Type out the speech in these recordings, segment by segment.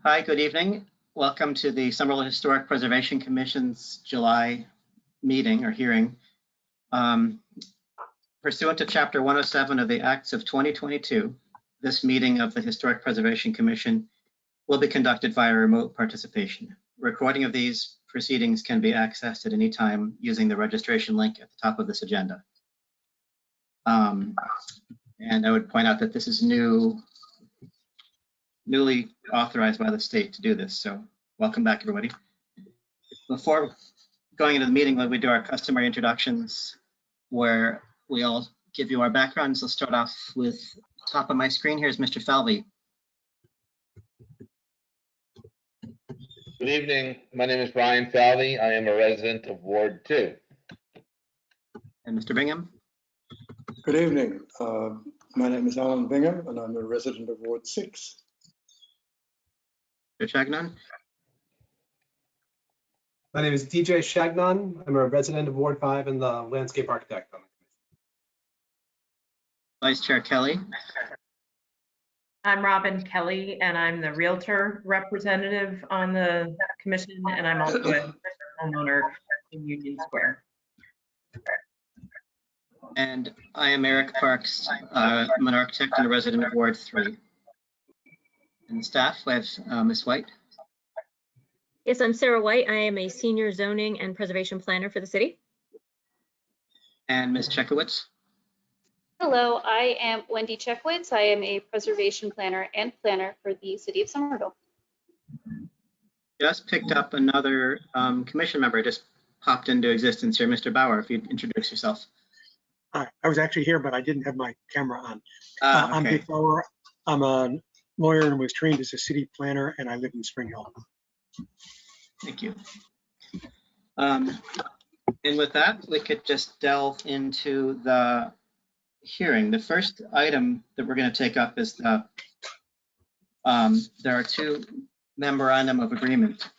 Hi, good evening. Welcome to the Somerville Historic Preservation Commission's July meeting or hearing. Pursuant to Chapter 107 of the Acts of 2022, this meeting of the Historic Preservation Commission will be conducted via remote participation. Recording of these proceedings can be accessed at any time using the registration link at the top of this agenda. And I would point out that this is newly authorized by the state to do this. So welcome back, everybody. Before going into the meeting, we do our customary introductions where we all give you our backgrounds. Let's start off with top of my screen. Here's Mr. Falvey. Good evening. My name is Brian Falvey. I am a resident of Ward 2. And Mr. Bingham. Good evening. My name is Alan Bingham and I'm a resident of Ward 6. Mr. Chagnon. My name is DJ Shagnon. I'm a resident of Ward 5 and the landscape architect on the Vice Chair Kelly. I'm Robin Kelly and I'm the Realtor representative on the commission, and I'm also a homeowner in Union Square. And I am Eric Parks. I'm an architect and a resident of Ward 3. And staff, we have Ms. White. Yes, I'm Sarah White. I am a senior zoning and preservation planner for the city. And Ms. Chekowitz. Hello, I am Wendy Chekowitz. I am a preservation planner and planner for the city of Somerville. Just picked up another commission member, just popped into existence here. Mr. Bauer, if you'd introduce yourself. Hi, I was actually here, but I didn't have my camera on. Okay. I'm Dick Bauer. I'm a lawyer and was trained as a city planner, and I live in Spring Hill. Thank you. And with that, we could just delve into the hearing. The first item that we're going to take up is the, there are two memorandum of agreement.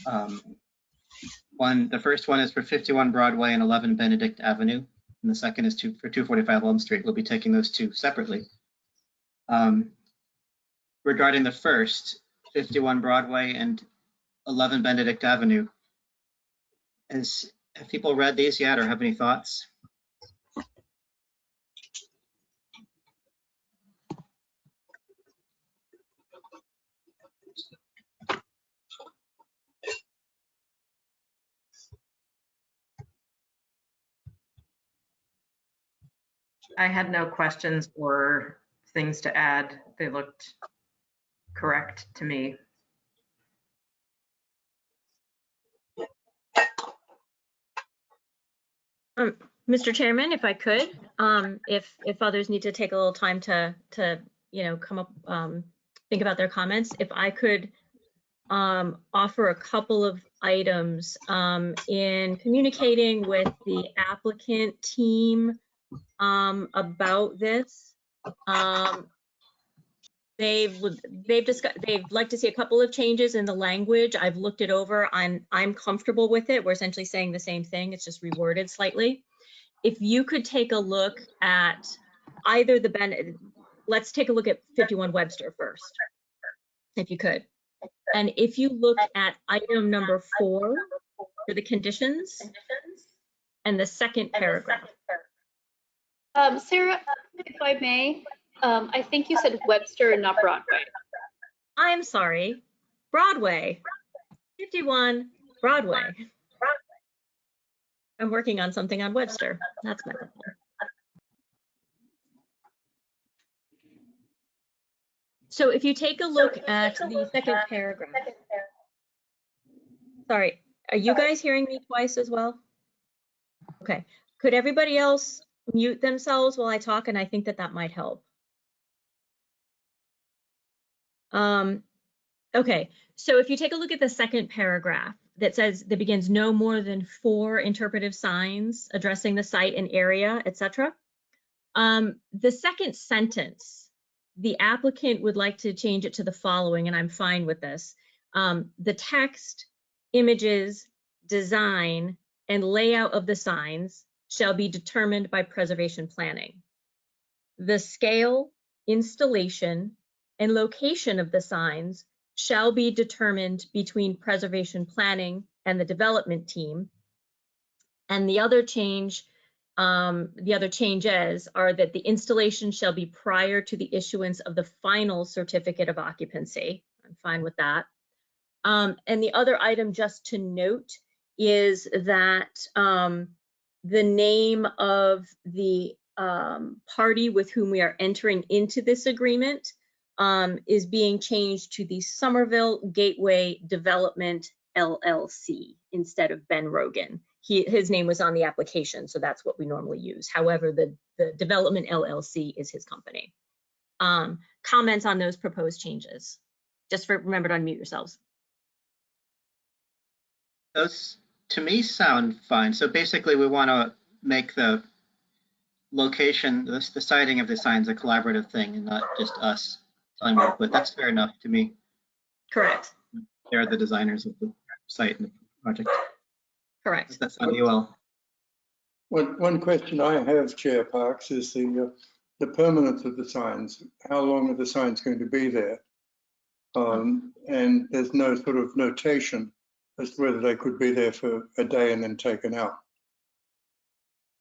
The first one is for 51 Broadway and 11 Benedict Avenue, and the second is for 245 Elm Street. We'll be taking those two separately. Regarding the first, 51 Broadway and 11 Benedict Avenue, have people read these yet or have any thoughts? I had no questions or things to add. They looked correct to me. Mr. Chairman, if I could, if others need to take a little time to come up, think about their comments, if I could offer a couple of items in communicating with the applicant team about this. They'd like to see a couple of changes in the language. I've looked it over. I'm comfortable with it. We're essentially saying the same thing. It's just reworded slightly. If you could take a look at either let's take a look at 51 Webster first, if you could. And if you look at item number 4 for the conditions and the second paragraph. Sarah, if I may, I think you said Webster and not Broadway. I'm sorry, Broadway, 51 Broadway. I'm working on something on Webster. That's my problem. So if you take a look at the second paragraph. Sorry, are you guys hearing me twice as well? Okay, could everybody else mute themselves while I talk? And I think that might help. Okay, so if you take a look at the second paragraph that begins no more than 4 interpretive signs addressing the site and area, etc. The second sentence, the applicant would like to change it to the following, and I'm fine with this. The text, images, design, and layout of the signs shall be determined by preservation planning. The scale, installation, and location of the signs shall be determined between preservation planning and the development team. And the other changes are that the installation shall be prior to the issuance of the final certificate of occupancy. I'm fine with that. And the other item just to note is that the name of the party with whom we are entering into this agreement is being changed to the Somerville Gateway Development LLC instead of Ben Rogan. His name was on the application, so that's what we normally use. However, the Development LLC is his company. Comments on those proposed changes? Just remember to unmute yourselves. Those, to me, sound fine. So basically, we want to make the location, the siting of the signs a collaborative thing and not just us telling them, but that's fair enough to me. Correct. They're the designers of the site and the project. Correct. That's on you all. One question I have, Chair Parks, is the permanence of the signs. How long are the signs going to be there? And there's no sort of notation as to whether they could be there for a day and then taken out.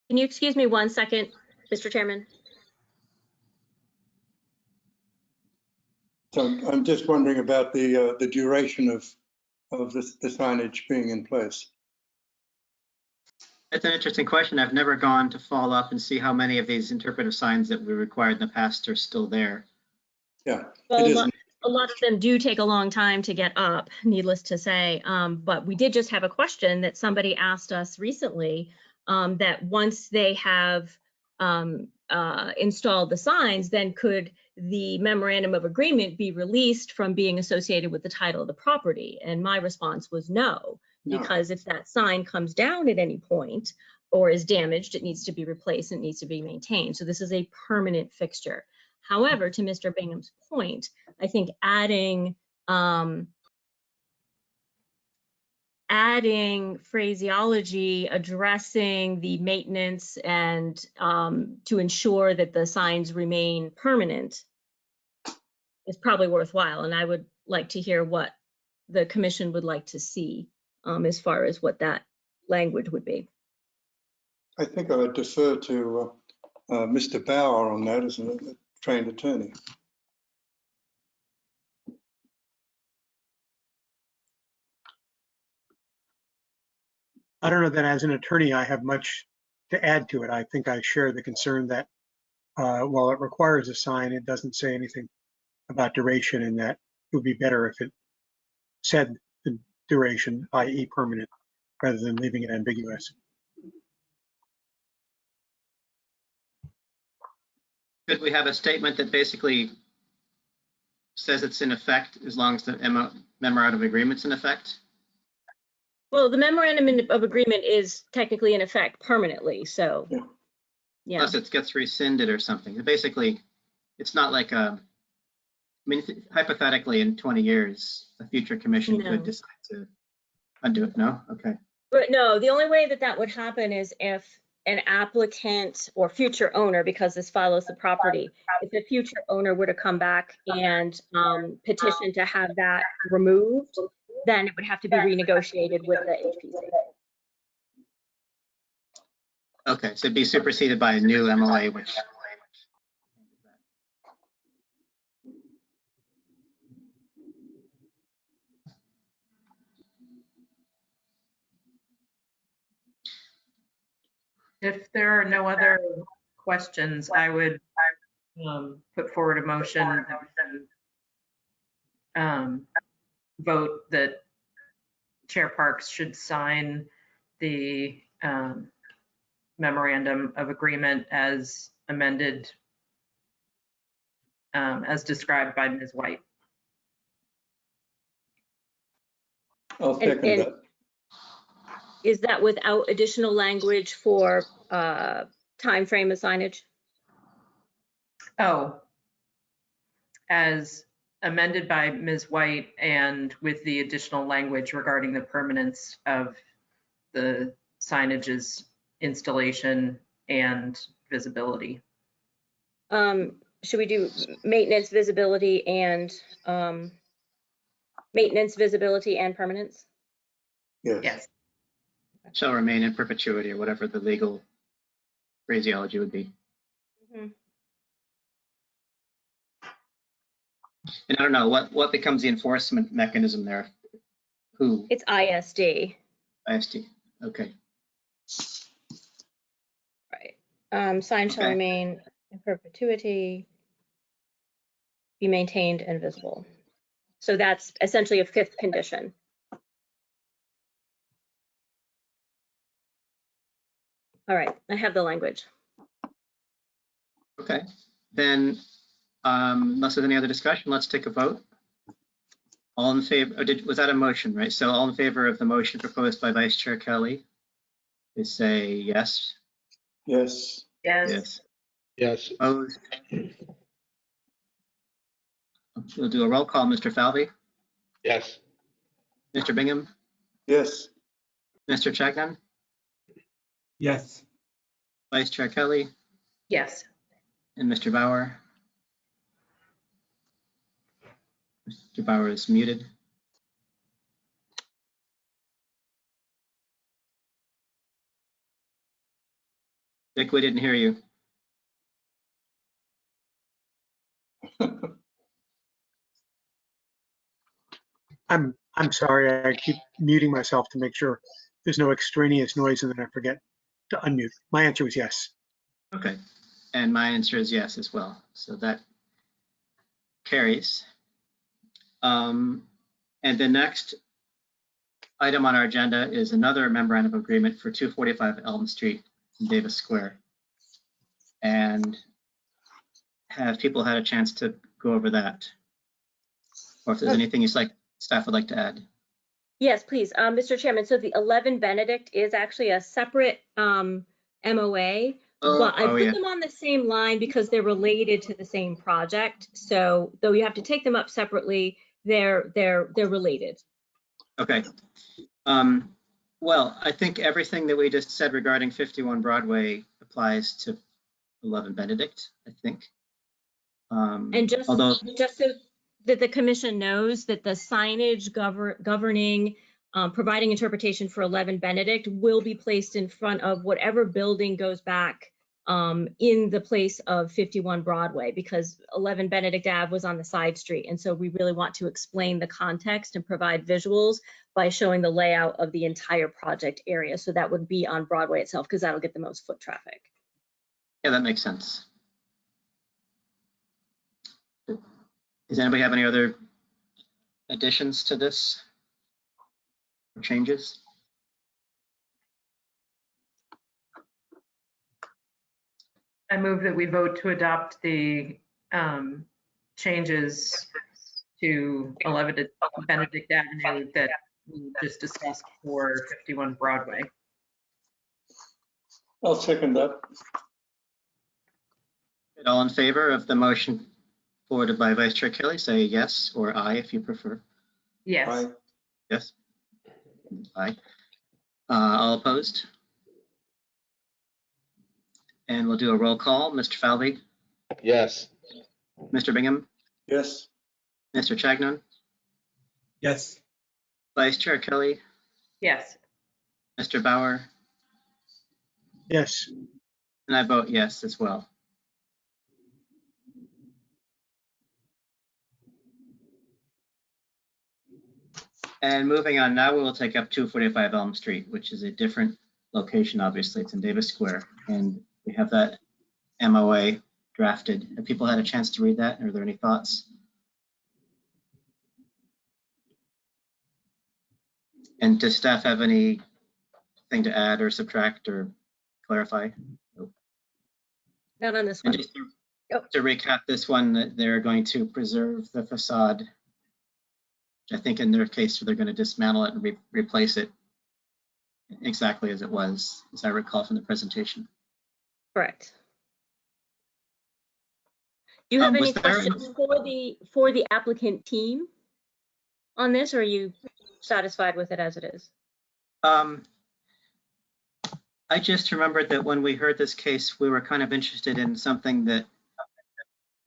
Can you excuse me 1 second, Mr. Chairman? So I'm just wondering about the duration of the signage being in place. It's an interesting question. I've never gone to follow up and see how many of these interpretive signs that we required in the past are still there. Yeah. Well, a lot of them do take a long time to get up, needless to say. But we did just have a question that somebody asked us recently, that once they have installed the signs, then could the memorandum of agreement be released from being associated with the title of the property? And my response was no, because if that sign comes down at any point or is damaged, it needs to be replaced and it needs to be maintained. So this is a permanent fixture. However, to Mr. Bingham's point, I think adding phraseology addressing the maintenance and to ensure that the signs remain permanent is probably worthwhile. And I would like to hear what the commission would like to see as far as what that language would be. I think I would defer to Mr. Bauer on that as a trained attorney. I don't know that as an attorney, I have much to add to it. I think I share the concern that while it requires a sign, it doesn't say anything about duration, and that it would be better if it said the duration, i.e. permanent, rather than leaving it ambiguous. Could we have a statement that basically says it's in effect as long as the memorandum of agreement's in effect? Well, the memorandum of agreement is technically in effect permanently, so yeah. Unless it gets rescinded or something. Basically, it's not like I mean, hypothetically, in 20 years, a future commission could decide to undo it. No? Okay. But no, the only way that that would happen is if an applicant or future owner, because this follows the property, if the future owner were to come back and petition to have that removed, then it would have to be renegotiated with the HPC. Okay, so it'd be superseded by a new MOA, which. If there are no other questions, I would put forward a motion vote that Chair Parks should sign the memorandum of agreement as amended, as described by Ms. White. I'll second that. Is that without additional language for time frame of signage? Oh, as amended by Ms. White and with the additional language regarding the permanence of the signage's installation and visibility. should we do maintenance, visibility, and permanence? Yes. Yes. Shall remain in perpetuity, or whatever the legal phraseology would be. Mhm. And I don't know, what becomes the enforcement mechanism there? Who? It's ISD, ISD, okay. right? Sign shall Okay. remain in perpetuity, be maintained and visible. So that's essentially a fifth condition. All right, I have the language. Okay, then, unless there's any other discussion, let's take a vote. All in favor, or was that a motion, right? So all in favor of the motion proposed by Vice Chair Kelly, please say yes. Yes. Yes. Yes. Yes. Opposed? We'll do a roll call. Mr. Falvey, Yes. Mr. Bingham, Yes. Mr. Chagnon, Yes. Vice Chair Kelly, Yes. and Mr. Bauer. Mr. Bauer is muted. Dick, we didn't hear you. I'm sorry, I keep muting myself to make sure there's no extraneous noise and then I forget to unmute. My answer was yes. Okay, and my answer is yes as well. So that carries. And the next item on our agenda is another memorandum of agreement for 245 Elm Street in Davis Square. And have people had a chance to go over that? Or if there's anything staff would like to add? Yes, please, Mr. Chairman. So the 11 Benedict is actually a separate MOA, but I put yeah. them on the same line because they're related to the same project. So though you have to take them up separately, they're related. Okay. Well, I think everything that we just said regarding 51 Broadway applies to 11 Benedict, I think. And just so that the commission knows that the signage governing, providing interpretation for 11 Benedict will be placed in front of whatever building goes back in the place of 51 Broadway, because 11 Benedict Ave was on the side street. And so we really want to explain the context and provide visuals by showing the layout of the entire project area. So that would be on Broadway itself, because that'll get the most foot traffic. Yeah, that makes sense. Does anybody have any other additions to this? Or changes? I move that we vote to adopt the changes to 11 Benedict Avenue that we just discussed for 51 Broadway. I'll second that. All in favor of the motion forwarded by Vice Chair Kelly, say yes or aye if you prefer. Yes. Aye. Yes? Aye. All opposed? And we'll do a roll call. Mr. Falvey, Yes. Mr. Bingham, Yes. Mr. Chagnon, Yes. Vice Chair Kelly, Yes. Mr. Bauer, Yes. and I vote yes as well. And moving on, now we will take up 245 Elm Street, which is a different location, obviously. It's in Davis Square. And we have that MOA drafted. Have people had a chance to read that? Are there any thoughts? And does staff have anything to add or subtract or clarify? Nope. Not on this And one. just to recap this one, that they're going to preserve the facade, which I think in their case, they're going to dismantle it and replace it exactly as it was, as I recall from the presentation. Correct. Do you have any Was there- questions for the applicant team on this, or are you satisfied with it as it is? I just remembered that when we heard this case, we were kind of interested in something that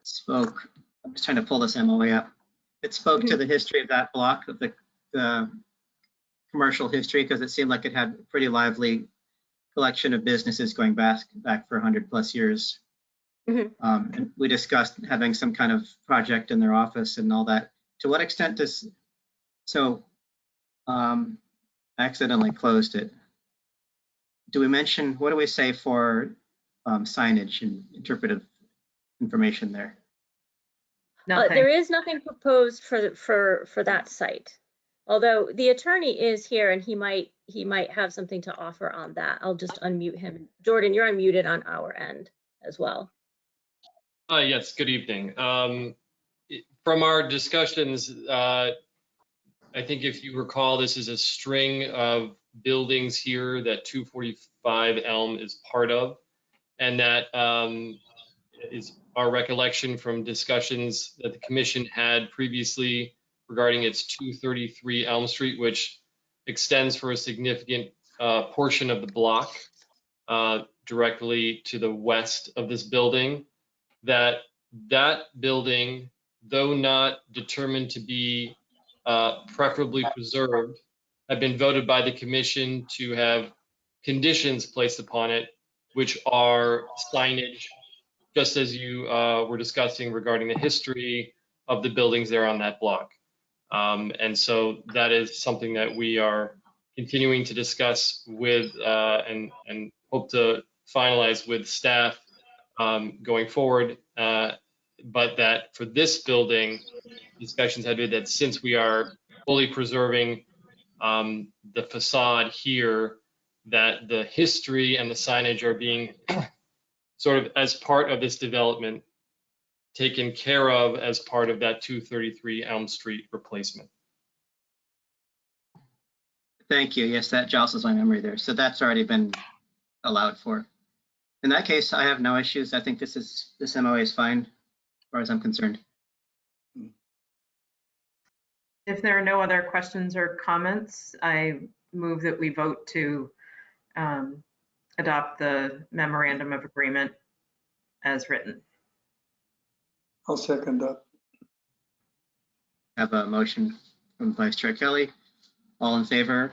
spoke, I'm just trying to pull this MOA up. It spoke to the history of that block, of the commercial history, because it seemed like it had a pretty lively collection of businesses going back for 100+ years. And we discussed having some kind of project in their office and all that. To what extent does, so I accidentally closed it. Do we mention, what do we say for signage and interpretive information there? Nothing. There is nothing proposed for that site. Although the attorney is here and he might have something to offer on that. I'll just unmute him. Jordan, you're unmuted on our end as well. Yes, good evening. From our discussions, I think if you recall, this is a string of buildings here that 245 Elm is part of, and that is our recollection from discussions that the commission had previously regarding its 233 Elm Street, which extends for a significant portion of the block directly to the west of this building. That building, though not determined to be preferably preserved, have been voted by the commission to have conditions placed upon it, which are signage, just as you were discussing regarding the history of the buildings there on that block. And so that is something that we are continuing to discuss with and hope to finalize with staff going forward. But that for this building, discussions had been that since we are fully preserving the facade here, that the history and the signage are being sort of as part of this development taken care of as part of that 233 Elm Street replacement. Thank you. Yes, that jostles my memory there. So that's already been allowed for. In that case, I have no issues. I think this MOA is fine, as far as I'm concerned. If there are no other questions or comments, I move that we vote to adopt the memorandum of agreement as written. I'll second that. I have a motion from Vice Chair Kelly. All in favor?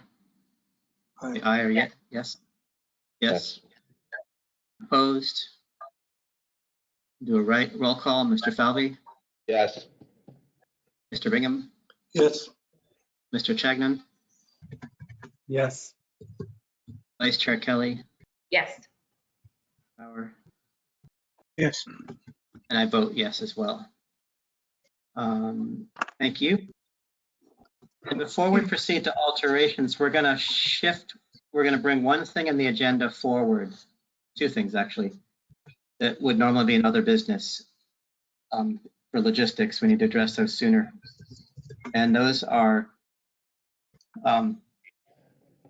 Aye. Aye or yes? Yes. Yes. Opposed? Do a roll call. Mr. Falvey, Yes. Mr. Bingham, Yes, Mr. Chagnon, Yes. Vice Chair Kelly, Yes. Bauer, Yes. and I vote yes as well. Thank you. And before we proceed to alterations, we're going to bring one thing in the agenda forward, two things actually, that would normally be in other business. For logistics, we need to address those sooner. And those are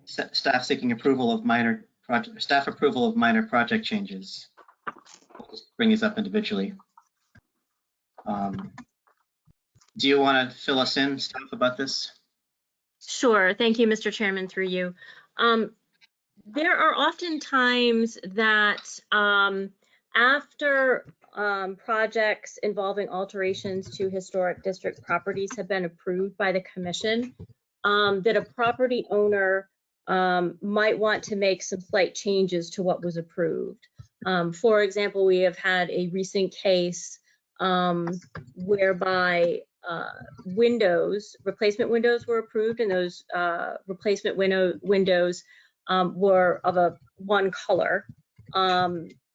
staff seeking approval of minor project changes. We'll just bring these up individually. Do you want to fill us in, staff, about this? Sure. Thank you, Mr. Chairman, through you. There are often times that after projects involving alterations to historic district properties have been approved by the commission, that a property owner might want to make some slight changes to what was approved. For example, we have had a recent case whereby replacement windows were approved, and those replacement windows were of one color.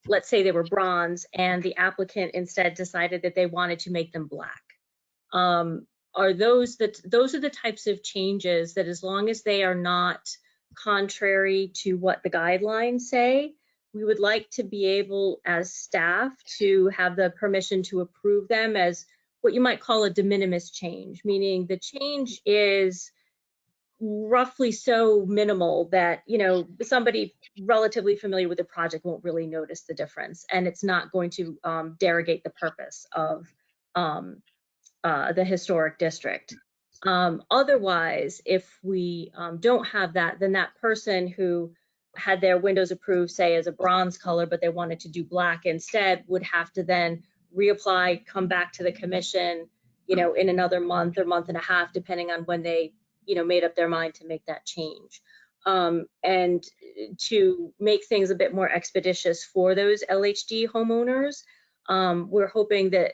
Let's say they were bronze, and the applicant instead decided that they wanted to make them black. Those are the types of changes that, as long as they are not contrary to what the guidelines say, we would like to be able, as staff, to have the permission to approve them as what you might call a de minimis change, meaning the change is roughly so minimal that, you know, somebody relatively familiar with the project won't really notice the difference, and it's not going to derogate the purpose of the historic district. Otherwise, if we don't have that, then that person who had their windows approved, say as a bronze color, but they wanted to do black instead, would have to then reapply, come back to the commission, you know, in another month or month and a half, depending on when they, you know, made up their mind to make that change. And to make things a bit more expeditious for those LHD homeowners, we're hoping that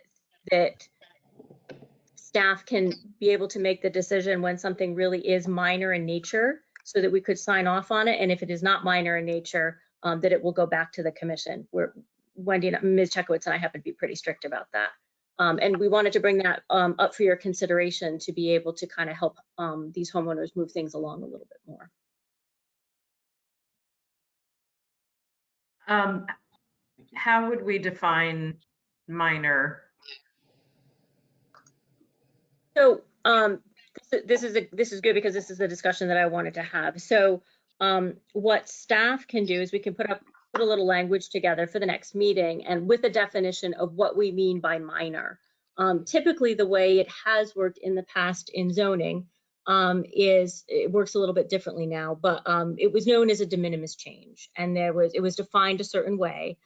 staff can be able to make the decision when something really is minor in nature, so that we could sign off on it. And if it is not minor in nature, that it will go back to the commission. Where Wendy and Ms. Chekowitz and I happen to be pretty strict about that. And we wanted to bring that up for your consideration to be able to kind of help these homeowners move things along a little bit more. How would we define minor? So this is good, because this is the discussion that I wanted to have. So what staff can do is we can put a little language together for the next meeting, and with a definition of what we mean by minor. Typically, the way it has worked in the past in zoning is, it works a little bit differently now, but it was known as a de minimis change, and it was defined a certain way,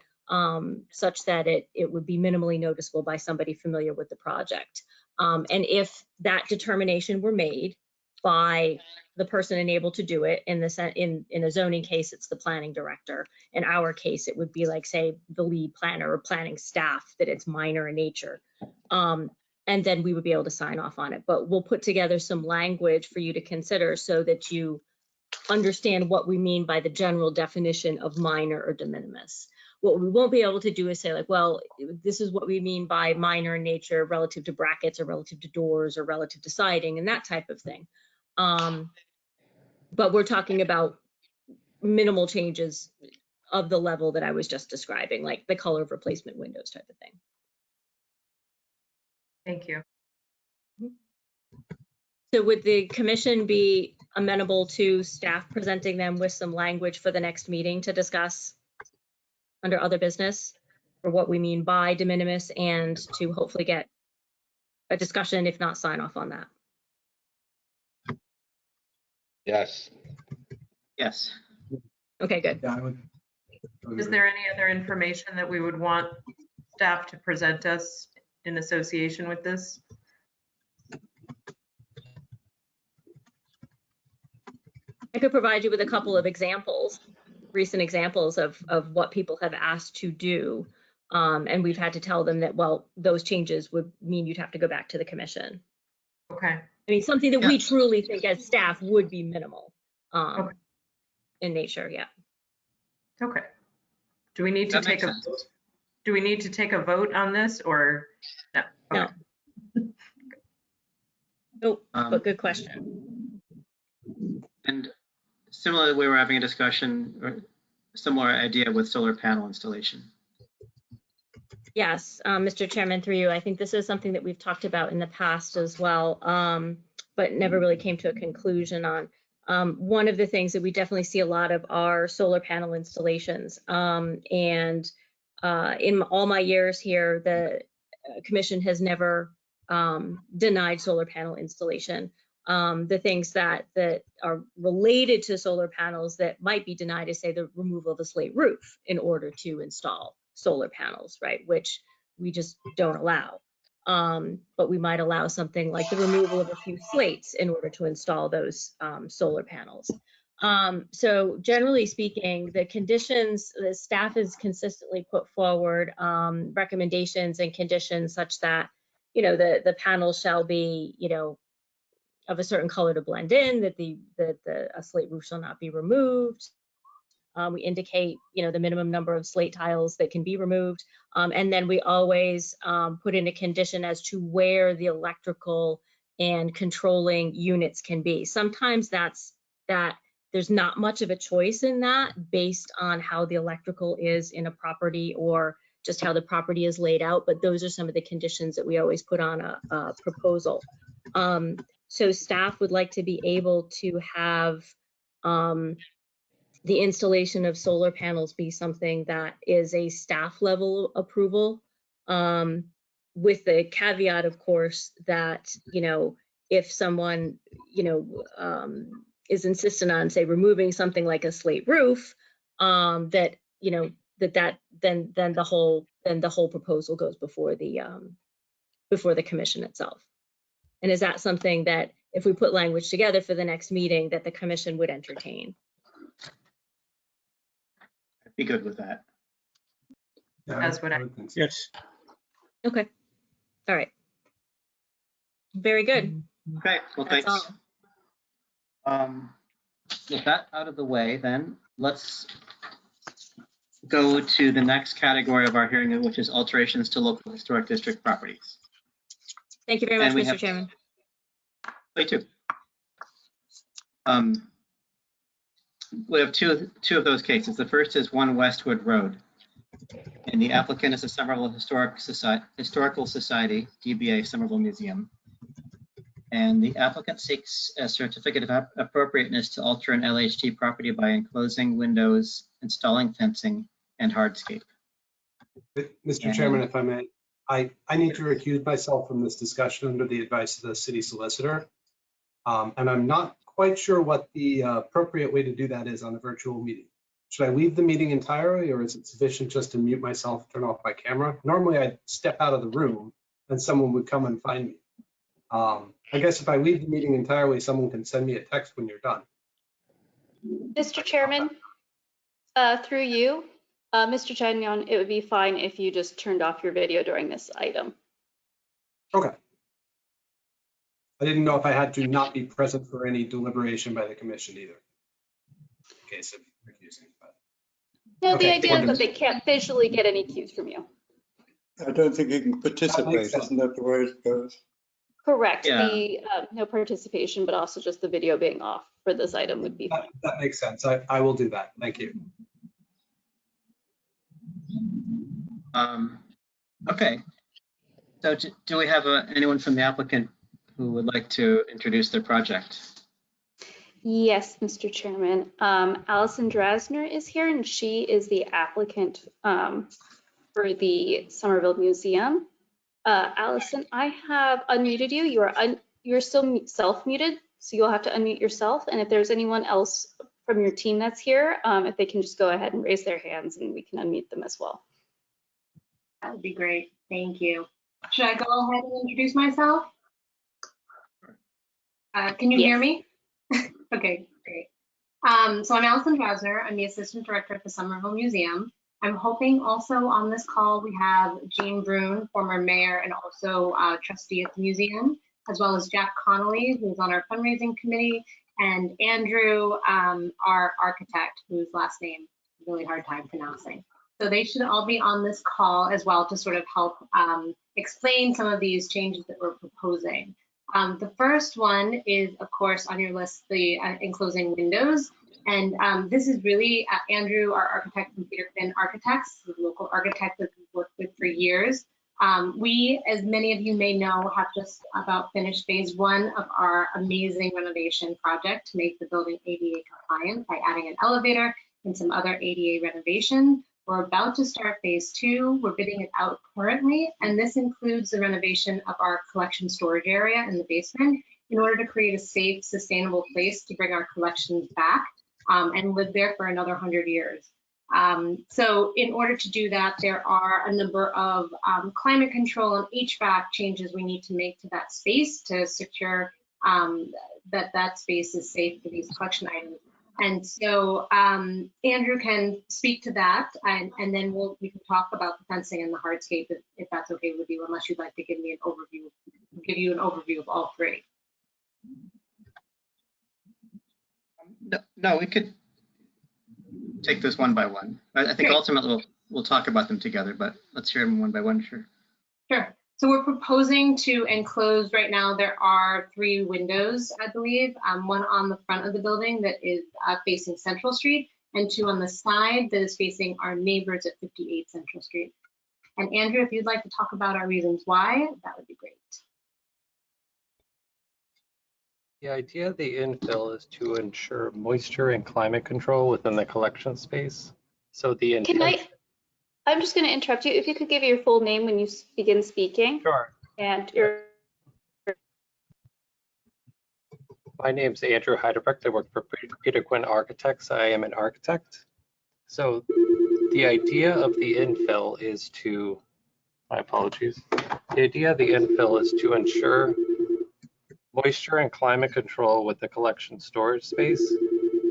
such that it would be minimally noticeable by somebody familiar with the project. And if that determination were made by the person enabled to do it, in a zoning case, it's the planning director. In our case, it would be like, say, the lead planner or planning staff, that it's minor in nature. And then we would be able to sign off on it. But we'll put together some language for you to consider, so that you understand what we mean by the general definition of minor or de minimis. What we won't be able to do is say, like, well, this is what we mean by minor in nature relative to brackets or relative to doors or relative to siding and that type of thing. But we're talking about minimal changes of the level that I was just describing, like the color of replacement windows type of thing. Thank you. So would the commission be amenable to staff presenting them with some language for the next meeting to discuss under other business, for what we mean by de minimis, and to hopefully get a discussion, if not sign off on that? Yes. Yes. Okay, good. Yeah, I would. Is there any other information that we would want staff to present us in association with this? I could provide you with a couple of examples, recent examples of what people have asked to do. And we've had to tell them that, well, those changes would mean you'd have to go back to the commission. Okay. I mean, something that Yeah. we truly think as staff would be minimal Okay. in nature, yeah. Okay. Do we need to That makes take a sense. do we need to take a vote on this, or no? No. Okay. Nope, Um, but good question. And similarly, we were having a discussion, or similar idea with solar panel installation. Yes, Mr. Chairman, through you, I think this is something that we've talked about in the past as well, but never really came to a conclusion on. One of the things that we definitely see a lot of are solar panel installations. And in all my years here, the commission has never denied solar panel installation. The things that are related to solar panels that might be denied is, say, the removal of a slate roof in order to install solar panels, right? Which we just don't allow. But we might allow something like the removal of a few slates in order to install those solar panels. So generally speaking, the conditions, the staff has consistently put forward recommendations and conditions such that, you know, the panels shall be, you know, of a certain color to blend in, that a slate roof shall not be removed. We indicate, you know, the minimum number of slate tiles that can be removed. And then we always put in a condition as to where the electrical and controlling units can be. Sometimes that's that there's not much of a choice in that based on how the electrical is in a property or just how the property is laid out. But those are some of the conditions that we always put on a proposal. So staff would like to be able to have the installation of solar panels be something that is a staff level approval, with the caveat, of course, that, you know, if someone, you know, is insistent on, say, removing something like a slate roof, that, you know, then the whole proposal goes before the commission itself. And is that something that if we put language together for the next meeting that the commission would entertain? I'd be good with that. Yeah, That's what I- would think so. Yes. Okay. All right. Very good. Okay, well, That's thanks. With that out of the way, then let's go to the next category of our hearing, which is alterations to local historic district properties. Thank you very much, And we Mr. have- Chairman. Wait, two. We have two of those cases. The first is 1 Westwood Road. And the applicant is the Somerville Historical Society, DBA Somerville Museum. And the applicant seeks a certificate of appropriateness to alter an LHT property by enclosing windows, installing fencing, and hardscape. Mr. Chairman, if I may, I need to recuse myself from this discussion under the advice of the city solicitor. And I'm not quite sure what the appropriate way to do that is on a virtual meeting. Should I leave the meeting entirely, or is it sufficient just to mute myself, turn off my camera? Normally I'd step out of the room and someone would come and find me. I guess if I leave the meeting entirely, someone can send me a text when you're done. Mr. Chairman, through you, Mr. Chagnon, it would be fine if you just turned off your video during this item. Okay. I didn't know if I had to not be present for any deliberation by the commission either. In case of recusing. But No, Okay, the idea is wonderful. that they can't visually get any cues from you. I don't think you can participate, sense. isn't that the way it goes? Correct. Yeah. The no participation, but also just the video being off for this item would be fine. that makes sense. I will do that. Thank you. Okay. So do we have anyone from the applicant who would like to introduce their project? Yes, Mr. Chairman. Allison Drasner is here, and she is the applicant for the Somerville Museum. Allison, I have unmuted you. You're still self-muted, so you'll have to unmute yourself. And if there's anyone else from your team that's here, if they can just go ahead and raise their hands, and we can unmute them as well. That would be great. Thank you. Should I go ahead and introduce myself? Can you hear me? Okay, great. So I'm Allison Drasner. I'm the Assistant Director at the Somerville Museum. I'm hoping also on this call we have Jean Brune, former mayor and also trustee at the museum, as well as Jack Connolly, who's on our fundraising committee, and Andrew, our architect, whose last name is a really hard time pronouncing. So they should all be on this call as well to sort of help explain some of these changes that we're proposing. The first one is, of course, on your list, the enclosing windows. And this is really Andrew, our architect from Peter Finn Architects, the local architect that we've worked with for years. We, as many of you may know, have just about finished phase 1 of our amazing renovation project to make the building ADA compliant by adding an elevator and some other ADA renovations. We're about to start phase 2. We're bidding it out currently, and this includes the renovation of our collection storage area in the basement in order to create a safe, sustainable place to bring our collections back and live there for another 100 years. So in order to do that, there are a number of climate control and HVAC changes we need to make to that space to secure that space is safe for these collection items. And so Andrew can speak to that, and then we can talk about the fencing and the hardscape if that's okay with you, unless you'd like to give me an overview, give you an overview of all three. No, we could take this one by one. I think Great. ultimately we'll talk about them together, but let's hear them one by one, sure. Sure. So we're proposing to enclose, right now there are 3 windows, I believe, one on the front of the building that is facing Central Street, and 2 on the side that is facing our neighbors at 58 Central Street. And Andrew, if you'd like to talk about our reasons why, that would be great. The idea of the infill is to ensure moisture and climate control within the collection space. So the intention. I'm just going to interrupt you. If you could give your full name when you begin speaking. Sure. And your. My name's Andrew Heidebrecht. I work for Peter Quinn Architects. I am an architect. So The idea of the infill is to, my apologies. The idea of the infill is to ensure moisture and climate control with the collection storage space.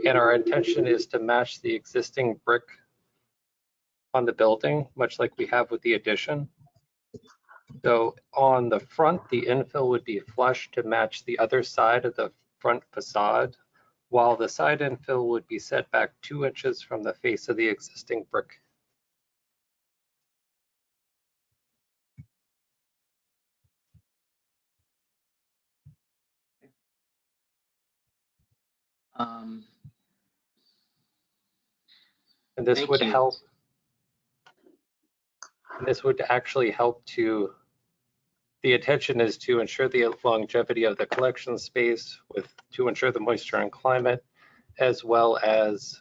And our intention is to match the existing brick on the building, much like we have with the addition. So on the front, the infill would be flush to match the other side of the front facade, while the side infill would be set back 2 inches from the face of the existing brick. And this Thank would you. help. And this would actually help to, the intention is to ensure the longevity of the collection space to ensure the moisture and climate, as well as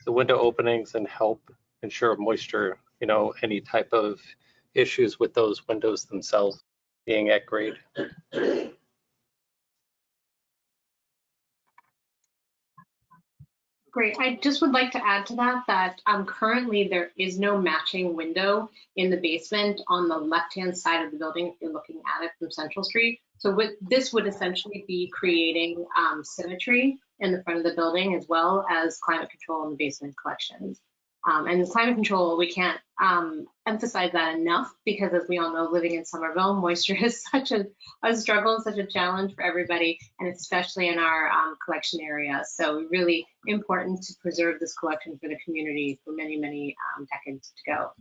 the window openings and help ensure moisture, any type of issues with those windows themselves being at grade. Great. I just would like to add to that currently there is no matching window in the basement on the left-hand side of the building if you're looking at it from Central Street. So this would essentially be creating symmetry in the front of the building as well as climate control in the basement collections. And the climate control, we can't emphasize that enough because as we all know, living in Somerville, moisture is such a struggle and such a challenge for everybody, and especially in our collection area. So really important to preserve this collection for the community for many, many decades to go.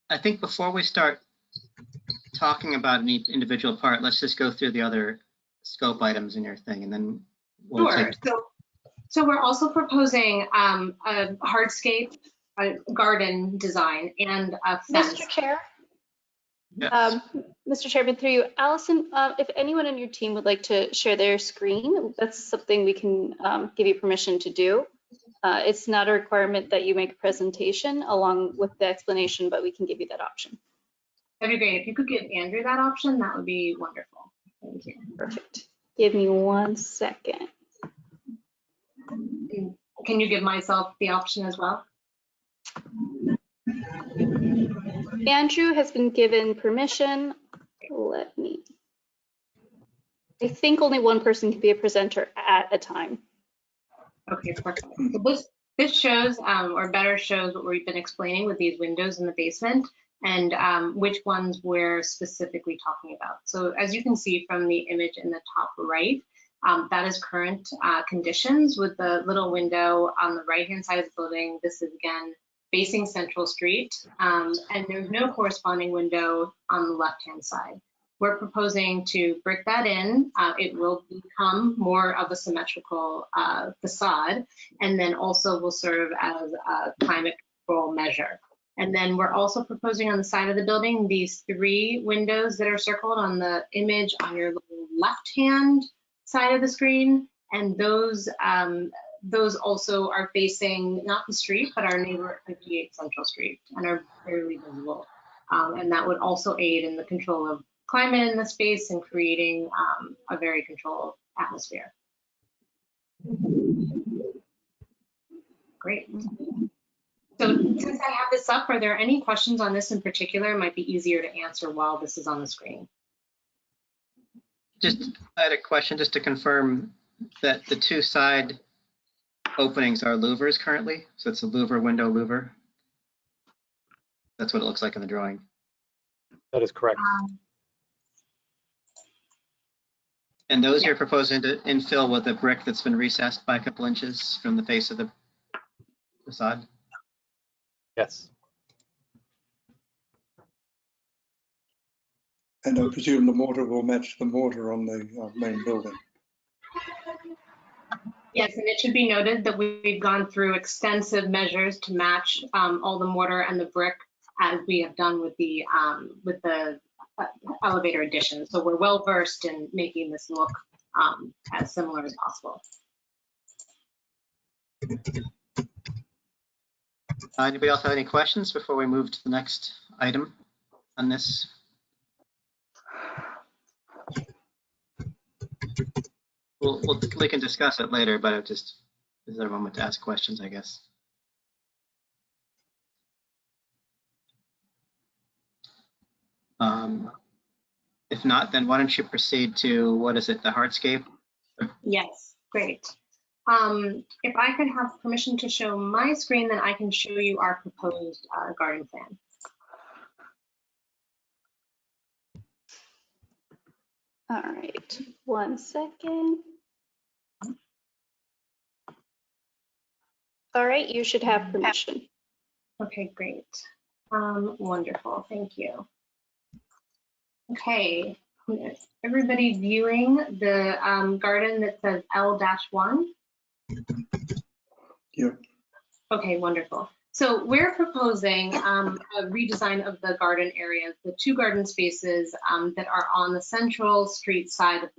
I think before we start talking about any individual part, let's just go through the other scope items in your thing, and then we'll Sure. So we're also proposing a hardscape, a garden design, and a fence. Mr. Chair? Yes. Mr. Chairman, through you, Allison, if anyone on your team would like to share their screen, that's something we can give you permission to do. It's not a requirement that you make a presentation along with the explanation, but we can give you that option. That'd be great. If you could give Andrew that option, that would be wonderful. Thank you. Perfect. Give me 1 second. Can you give myself the option as well? Andrew has been given permission. I think only one person can be a presenter at a time. Okay, perfect. So this shows, or better shows what we've been explaining with these windows in the basement and which ones we're specifically talking about. So as you can see from the image in the top right, that is current conditions with the little window on the right-hand side of the building. This is again facing Central Street, and there's no corresponding window on the left-hand side. We're proposing to brick that in. It will become more of a symmetrical facade, and then also will serve as a climate control measure. And then we're also proposing on the side of the building these 3 windows that are circled on the image on your left-hand side of the screen, and those also are facing not the street but our neighbor at 58 Central Street and are clearly visible, and that would also aid in the control of climate in the space and creating a very controlled atmosphere. Great. So since I have this up, are there any questions on this in particular? It might be easier to answer while this is on the screen. I had a question just to confirm that the 2 side openings are louvers currently. So it's a louver window louver. That's what it looks like in the drawing. That is correct. And those you're proposing to infill with a brick that's been recessed by a couple inches from the face of the facade? Yes. And I presume the mortar will match the mortar on the main building. Yes, and it should be noted that we've gone through extensive measures to match all the mortar and the brick as we have done with the elevator addition. So we're well versed in making this look as similar as possible. Anybody else have any questions before we move to the next item on this? we can discuss it later, but it just is there a moment to ask questions, I guess. If not, then why don't you proceed to, what is it, the hardscape? Yes, great. If I could have permission to show my screen, then I can show you our proposed garden plan. All right, 1 second. All right, you should have permission. Okay, great. Wonderful, thank you. Okay, is everybody viewing the garden that says L-1? Yeah. Okay, wonderful. So we're proposing a redesign of the garden areas, the 2 garden spaces that are on the central street side of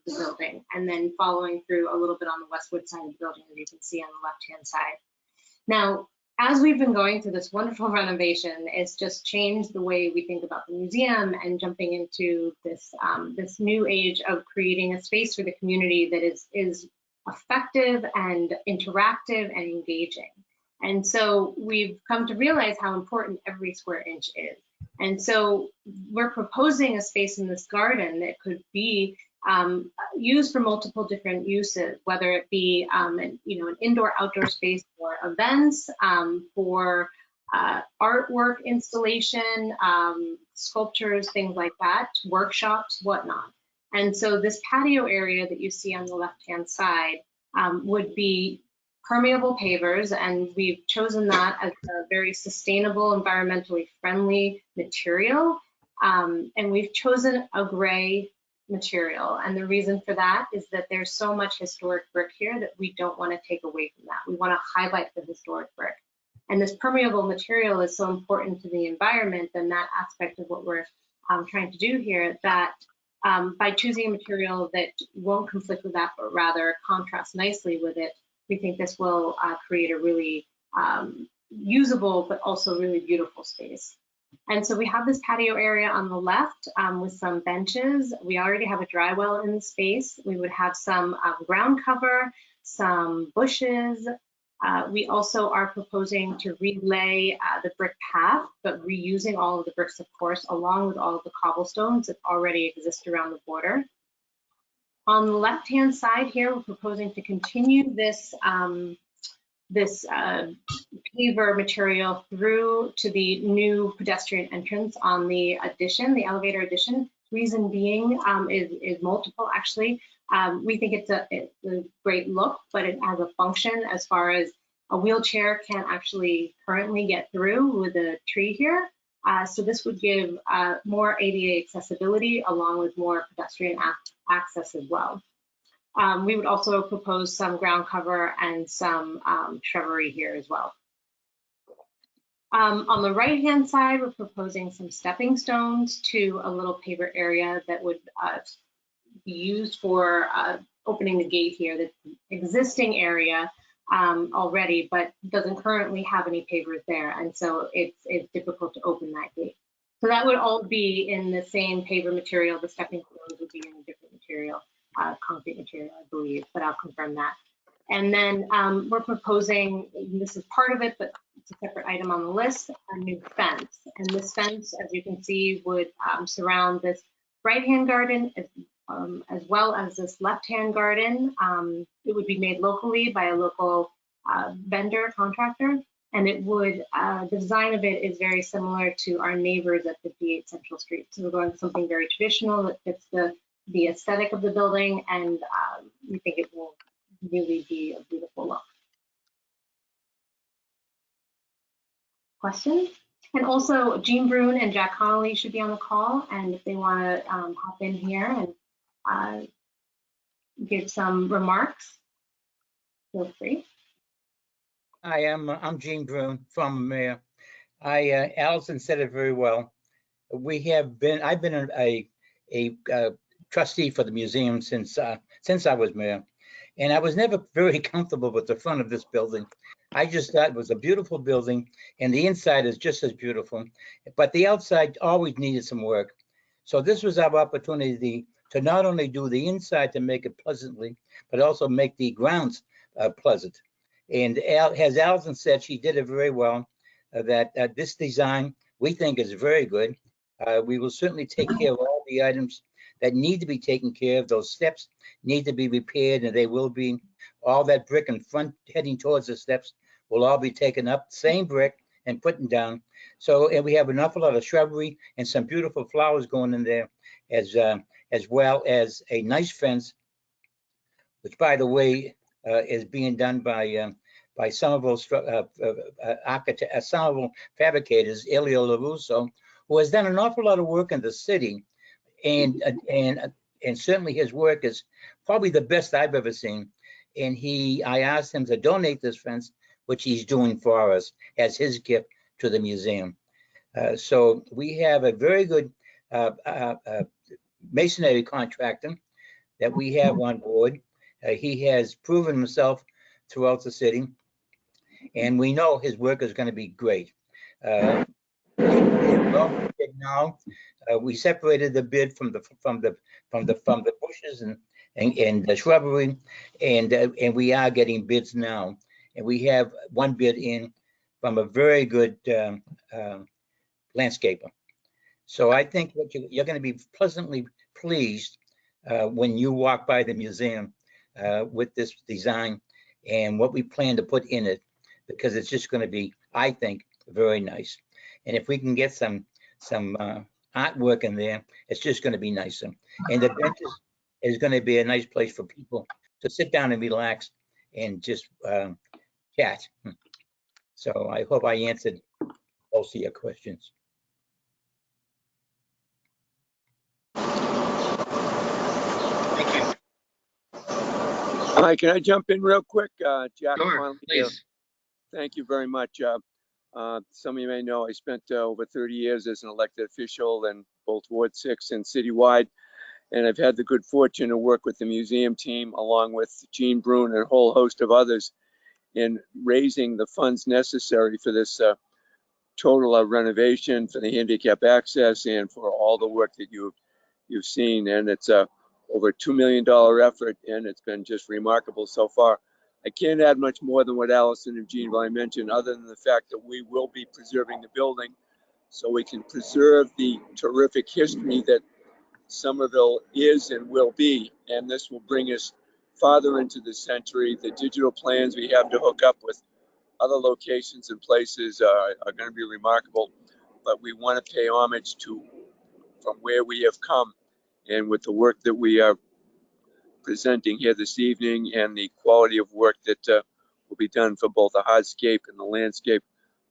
the building, and then following through a little bit on the westwood side of the building, as you can see on the left-hand side. Now, as we've been going through this wonderful renovation, it's just changed the way we think about the museum and jumping into this this new age of creating a space for the community that is effective and interactive and engaging. And so we've come to realize how important every square inch is. And so we're proposing a space in this garden that could be used for multiple different uses, whether it be an indoor-outdoor space for events, for artwork installation, sculptures, things like that, workshops, whatnot. And so this patio area that you see on the left-hand side would be permeable pavers, and we've chosen that as a very sustainable, environmentally friendly material. And we've chosen a gray material. And the reason for that is that there's so much historic brick here that we don't want to take away from that. We want to highlight the historic brick. And this permeable material is so important to the environment and that aspect of what we're trying to do here, that by choosing a material that won't conflict with that, but rather contrast nicely with it, we think this will create a really usable, but also really beautiful space. And so we have this patio area on the left with some benches. We already have a dry well in the space. We would have some ground cover, some bushes. We also are proposing to relay the brick path, but reusing all of the bricks, of course, along with all of the cobblestones that already exist around the border. On the left-hand side here, we're proposing to continue this paver material through to the new pedestrian entrance on the addition, the elevator addition. Reason being is multiple, actually. We think it's a great look, but it has a function as far as a wheelchair can't actually currently get through with a tree here. So this would give more ADA accessibility along with more pedestrian access as well. We would also propose some ground cover and some shrubbery here as well. On the right-hand side, we're proposing some stepping stones to a little paver area that would be used for opening the gate here. That's an existing area already, but doesn't currently have any pavers there, and so it's difficult to open that gate. So that would all be in the same paver material. The stepping stones would be in a different material, concrete material, I believe, but I'll confirm that. And then we're proposing, this is part of it, but it's a separate item on the list, a new fence. And this fence, as you can see, would surround this right-hand garden as well as this left-hand garden. It would be made locally by a local vendor contractor, and it would, the design of it is very similar to our neighbors at 58 Central Street. So we're going with something very traditional that fits the aesthetic of the building, and we think it will really be a beautiful look. Questions? And also Jean Brune and Jack Connolly should be on the call, and if they want to hop in here and give some remarks, feel free. Hi, I'm Jean Brune from Mayor. Allison said it very well. I've been a trustee for the museum since I was mayor, and I was never very comfortable with the front of this building. I just thought it was a beautiful building, and the inside is just as beautiful, but the outside always needed some work. So this was our opportunity to not only do the inside to make it pleasantly, but also make the grounds pleasant. And as Alison said, she did it very well, that this design we think is very good. We will certainly take care of all the items that need to be taken care of. Those steps need to be repaired, and they will be. All that brick in front heading towards the steps will all be taken up, same brick, and put down. So, and we have an awful lot of shrubbery and some beautiful flowers going in there, as well as a nice fence, which, by the way, is being done by Somerville Somerville fabricators, Elio LaRusso, who has done an awful lot of work in the city, and certainly his work is probably the best I've ever seen. And I asked him to donate this fence, which he's doing for us as his gift to the museum. So we have a very good masonry contractor that we have on board. He has proven himself throughout the city, and we know his work is going to be great. Now, we separated the bid from the bushes and the shrubbery, and we are getting bids now. And we have one bid in from a very good landscaper. So I think what you're going to be pleasantly pleased when you walk by the museum with this design and what we plan to put in it, because it's just going to be, I think, very nice. And if we can get some artwork in there, it's just going to be nicer. And the bench is going to be a nice place for people to sit down and relax and just chat. So I hope I answered most of your questions. Thank you. Hi, can I jump in real quick? Jack Sure, Conley here. please. Thank you very much. Some of you may know I spent over 30 years as an elected official in both Ward 6 and citywide, and I've had the good fortune to work with the museum team along with Gene Brune and a whole host of others in raising the funds necessary for this total renovation, for the handicap access, and for all the work that you've seen. And it's over a $2 million effort, and it's been just remarkable so far. I can't add much more than what Allison and Gene Valley mentioned, other than the fact that we will be preserving the building so we can preserve the terrific history that Somerville is and will be. And this will bring us farther into the century. The digital plans we have to hook up with other locations and places are going to be remarkable, but we want to pay homage to from where we have come, and with the work that we are presenting here this evening and the quality of work that will be done for both the hardscape and the landscape,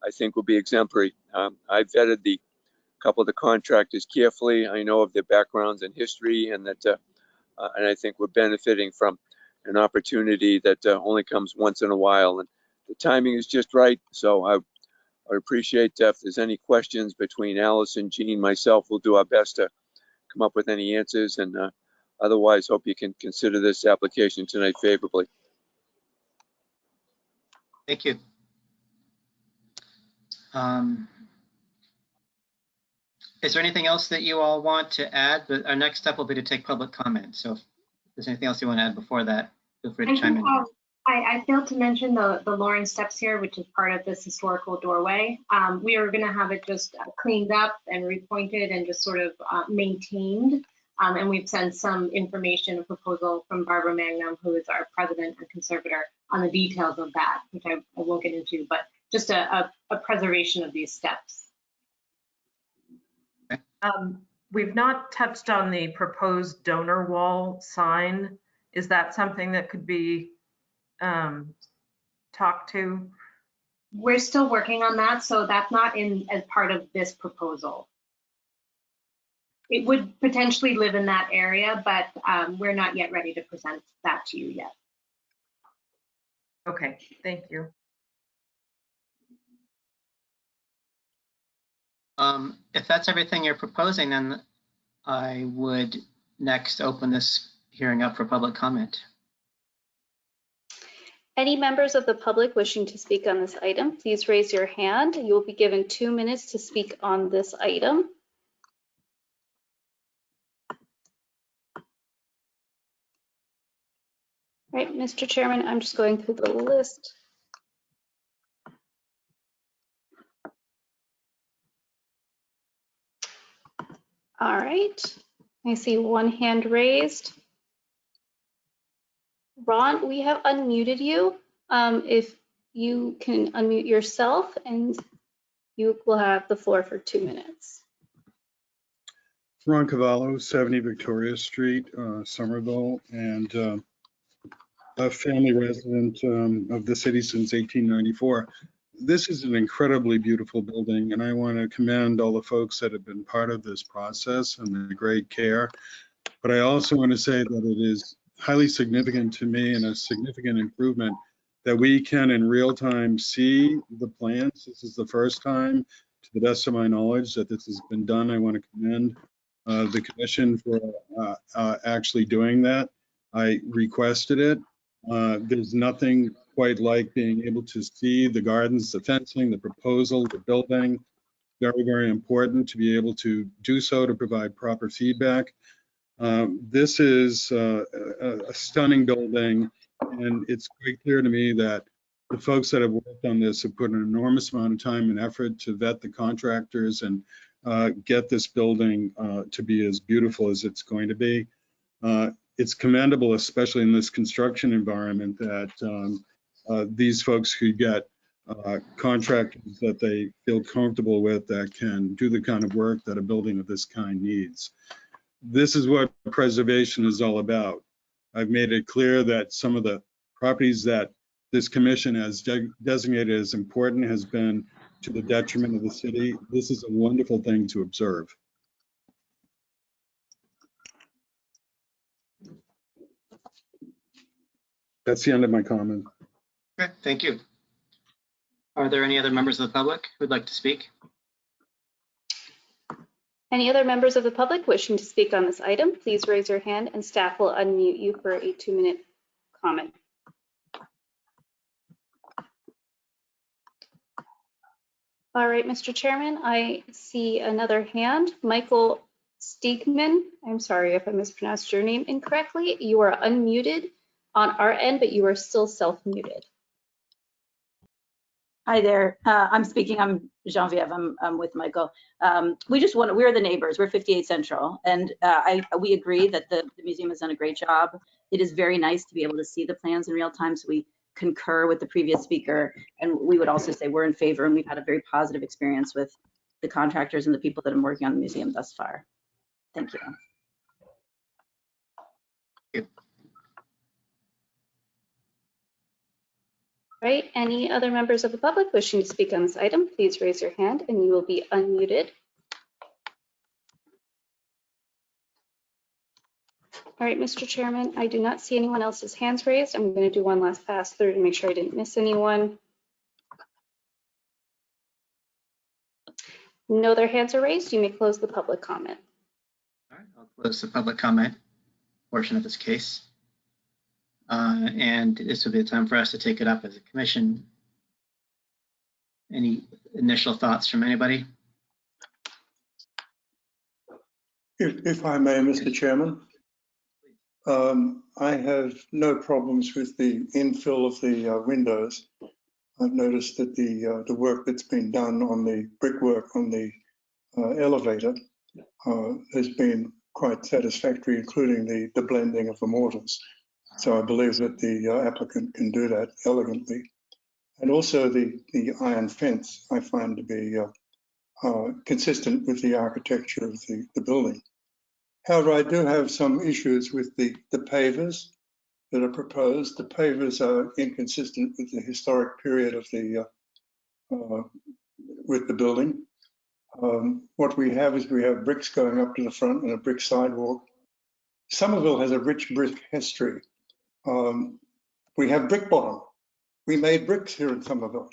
I think will be exemplary. I vetted the couple of the contractors carefully. I know of their backgrounds and history, and that and I think we're benefiting from an opportunity that only comes once in a while, and the timing is just right. So I appreciate if there's any questions between Allison, Gene, myself, we'll do our best to come up with any answers, and otherwise hope you can consider this application tonight favorably. Thank you. Is there anything else that you all want to add? Our next step will be to take public comment. So if there's anything else you want to add before that, feel free to chime in. I failed to mention the Lauren steps here, which is part of this historical doorway. We are going to have it just cleaned up and repointed and just sort of maintained. And we've sent some information, a proposal from Barbara Magnum, who is our president and conservator, on the details of that, which I won't get into, but just a preservation of these steps. We've not touched on the proposed donor wall sign. Is that something that could be talked to? We're still working on that, so that's not in as part of this proposal. It would potentially live in that area, but we're not yet ready to present that to you yet. Okay, thank you. If that's everything you're proposing, then I would next open this hearing up for public comment. Any members of the public wishing to speak on this item, please raise your hand. You will be given 2 minutes to speak on this item. Right, Mr. Chairman, I'm just going through the list. All right, I see one hand raised. Ron, we have unmuted you. If you can unmute yourself, and you will have the floor for 2 minutes. Ron Cavallo, 70 Victoria Street, Somerville, and a family resident of the city since 1894. This is an incredibly beautiful building, and I want to commend all the folks that have been part of this process and the great care. But I also want to say that it is highly significant to me and a significant improvement that we can in real time see the plans. This is the first time, to the best of my knowledge, that this has been done. I want to commend the commission for actually doing that. I requested it. There's nothing quite like being able to see the gardens, the fencing, the proposal, the building. Very, very important to be able to do so, to provide proper feedback. This is a stunning building, and it's quite clear to me that the folks that have worked on this have put an enormous amount of time and effort to vet the contractors and get this building to be as beautiful as it's going to be. It's commendable, especially in this construction environment, that these folks could get contractors that they feel comfortable with, that can do the kind of work that a building of this kind needs. This is what preservation is all about. I've made it clear that some of the properties that this commission has designated as important has been to the detriment of the city. This is a wonderful thing to observe. That's the end of my comment. Okay, thank you. Are there any other members of the public who'd like to speak? Any other members of the public wishing to speak on this item, please raise your hand and staff will unmute you for a 2-minute comment. All right, Mr. Chairman, I see another hand. Michael Stiegman, I'm sorry if I mispronounced your name incorrectly. You are unmuted on our end, but you are still self-muted. Hi there. I'm speaking. I'm Genevieve. I'm with Michael. We're the neighbors. We're 58 Central, and we agree that the museum has done a great job. It is very nice to be able to see the plans in real time, so we concur with the previous speaker. And we would also say we're in favor, and we've had a very positive experience with the contractors and the people that are working on the museum thus far. Thank you. Right, any other members of the public wishing to speak on this item, please raise your hand and you will be unmuted. All right, Mr. Chairman, I do not see anyone else's hands raised. I'm going to do one last pass through to make sure I didn't miss anyone. No other hands are raised. You may close the public comment. All right, I'll close the public comment portion of this case. And this will be a time for us to take it up as a commission. Any initial thoughts from anybody? If I may, Mr. Chairman, I have no problems with the infill of the windows. I've noticed that the work that's been done on the brickwork on the elevator has been quite satisfactory, including the blending of the mortars. So I believe that the applicant can do that elegantly. And also the iron fence I find to be consistent with the architecture of the building. However, I do have some issues with the pavers that are proposed. The pavers are inconsistent with the historic period of the with the building. What we have is we have bricks going up to the front and a brick sidewalk. Somerville has a rich brick history. We have brick bottom. We made bricks here in Somerville.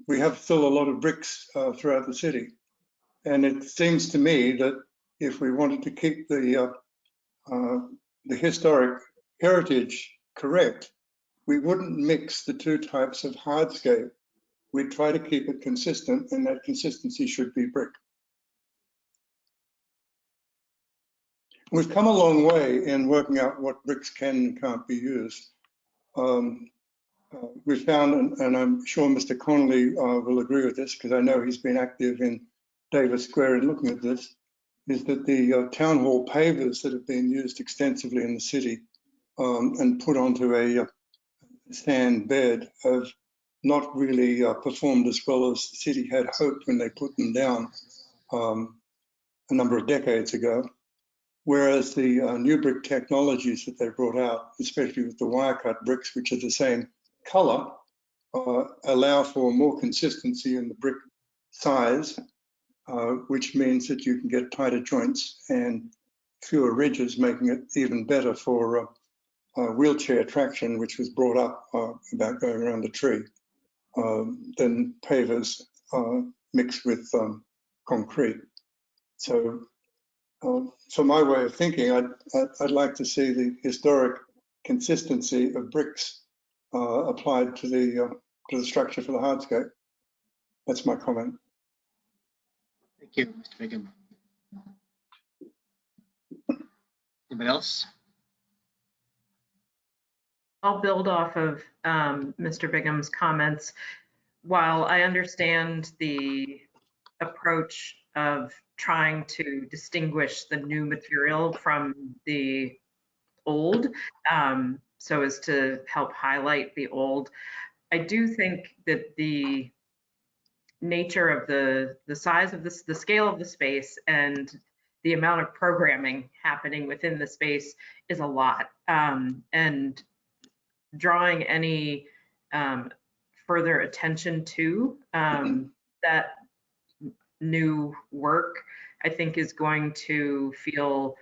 We have still a lot of bricks throughout the city. And it seems to me that if we wanted to keep the historic heritage correct, we wouldn't mix the two types of hardscape. We'd try to keep it consistent, and that consistency should be brick. we've come a long way in working out what bricks can and can't be used. We found, and I'm sure Mr. Connolly will agree with this because I know he's been active in Davis Square in looking at this, is that the town hall pavers that have been used extensively in the city and put onto a sand bed have not really performed as well as the city had hoped when they put them down a number of decades ago. Whereas the new brick technologies that they brought out, especially with the wire cut bricks, which are the same color, allow for more consistency in the brick size, which means that you can get tighter joints and fewer ridges, making it even better for wheelchair traction, which was brought up about going around a tree, than pavers mixed with concrete. So my way of thinking, I'd like to see the historic consistency of bricks applied to the structure for the hardscape. That's my comment. Thank you, Mr. Bingham. Anybody else? I'll build off of Mr. Bingham's comments. While I understand the approach of trying to distinguish the new material from the old, so as to help highlight the old, I do think that the nature of the size of the scale of the space and the amount of programming happening within the space is a lot. And drawing any further attention to that new work, I think is going to feel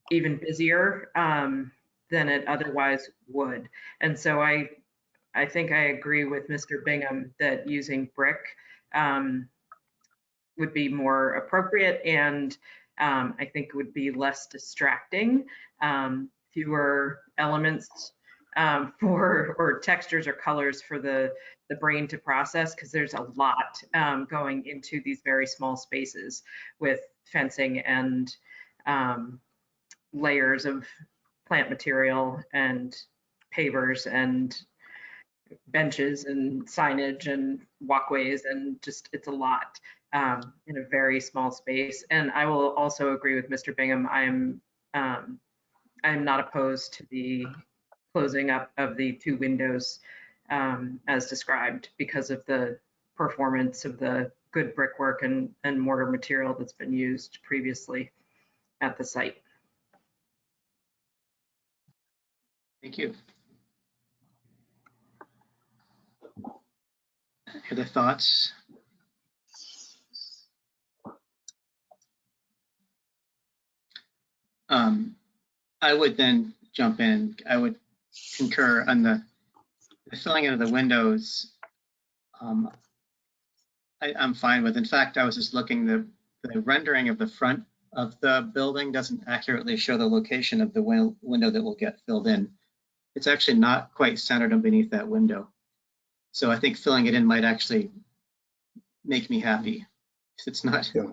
even busier than it otherwise would. And so I think I agree with Mr. Bingham that using brick would be more appropriate, and I think would be less distracting, fewer elements or textures or colors for the brain to process, because there's a lot going into these very small spaces with fencing and layers of plant material and pavers and benches and signage and walkways, and just it's a lot in a very small space. And I will also agree with Mr. Bingham. I'm not opposed to the closing up of the 2 windows as described, because of the performance of the good brickwork and mortar material that's been used previously at the site. Thank you. Other thoughts? I would then jump in. I would concur on the filling in of the windows. I'm fine with. In fact, I was just looking, the rendering of the front of the building doesn't accurately show the location of the window that will get filled in. It's actually not quite centered underneath that window. So I think filling it in might actually make me happy. It's not. Yeah.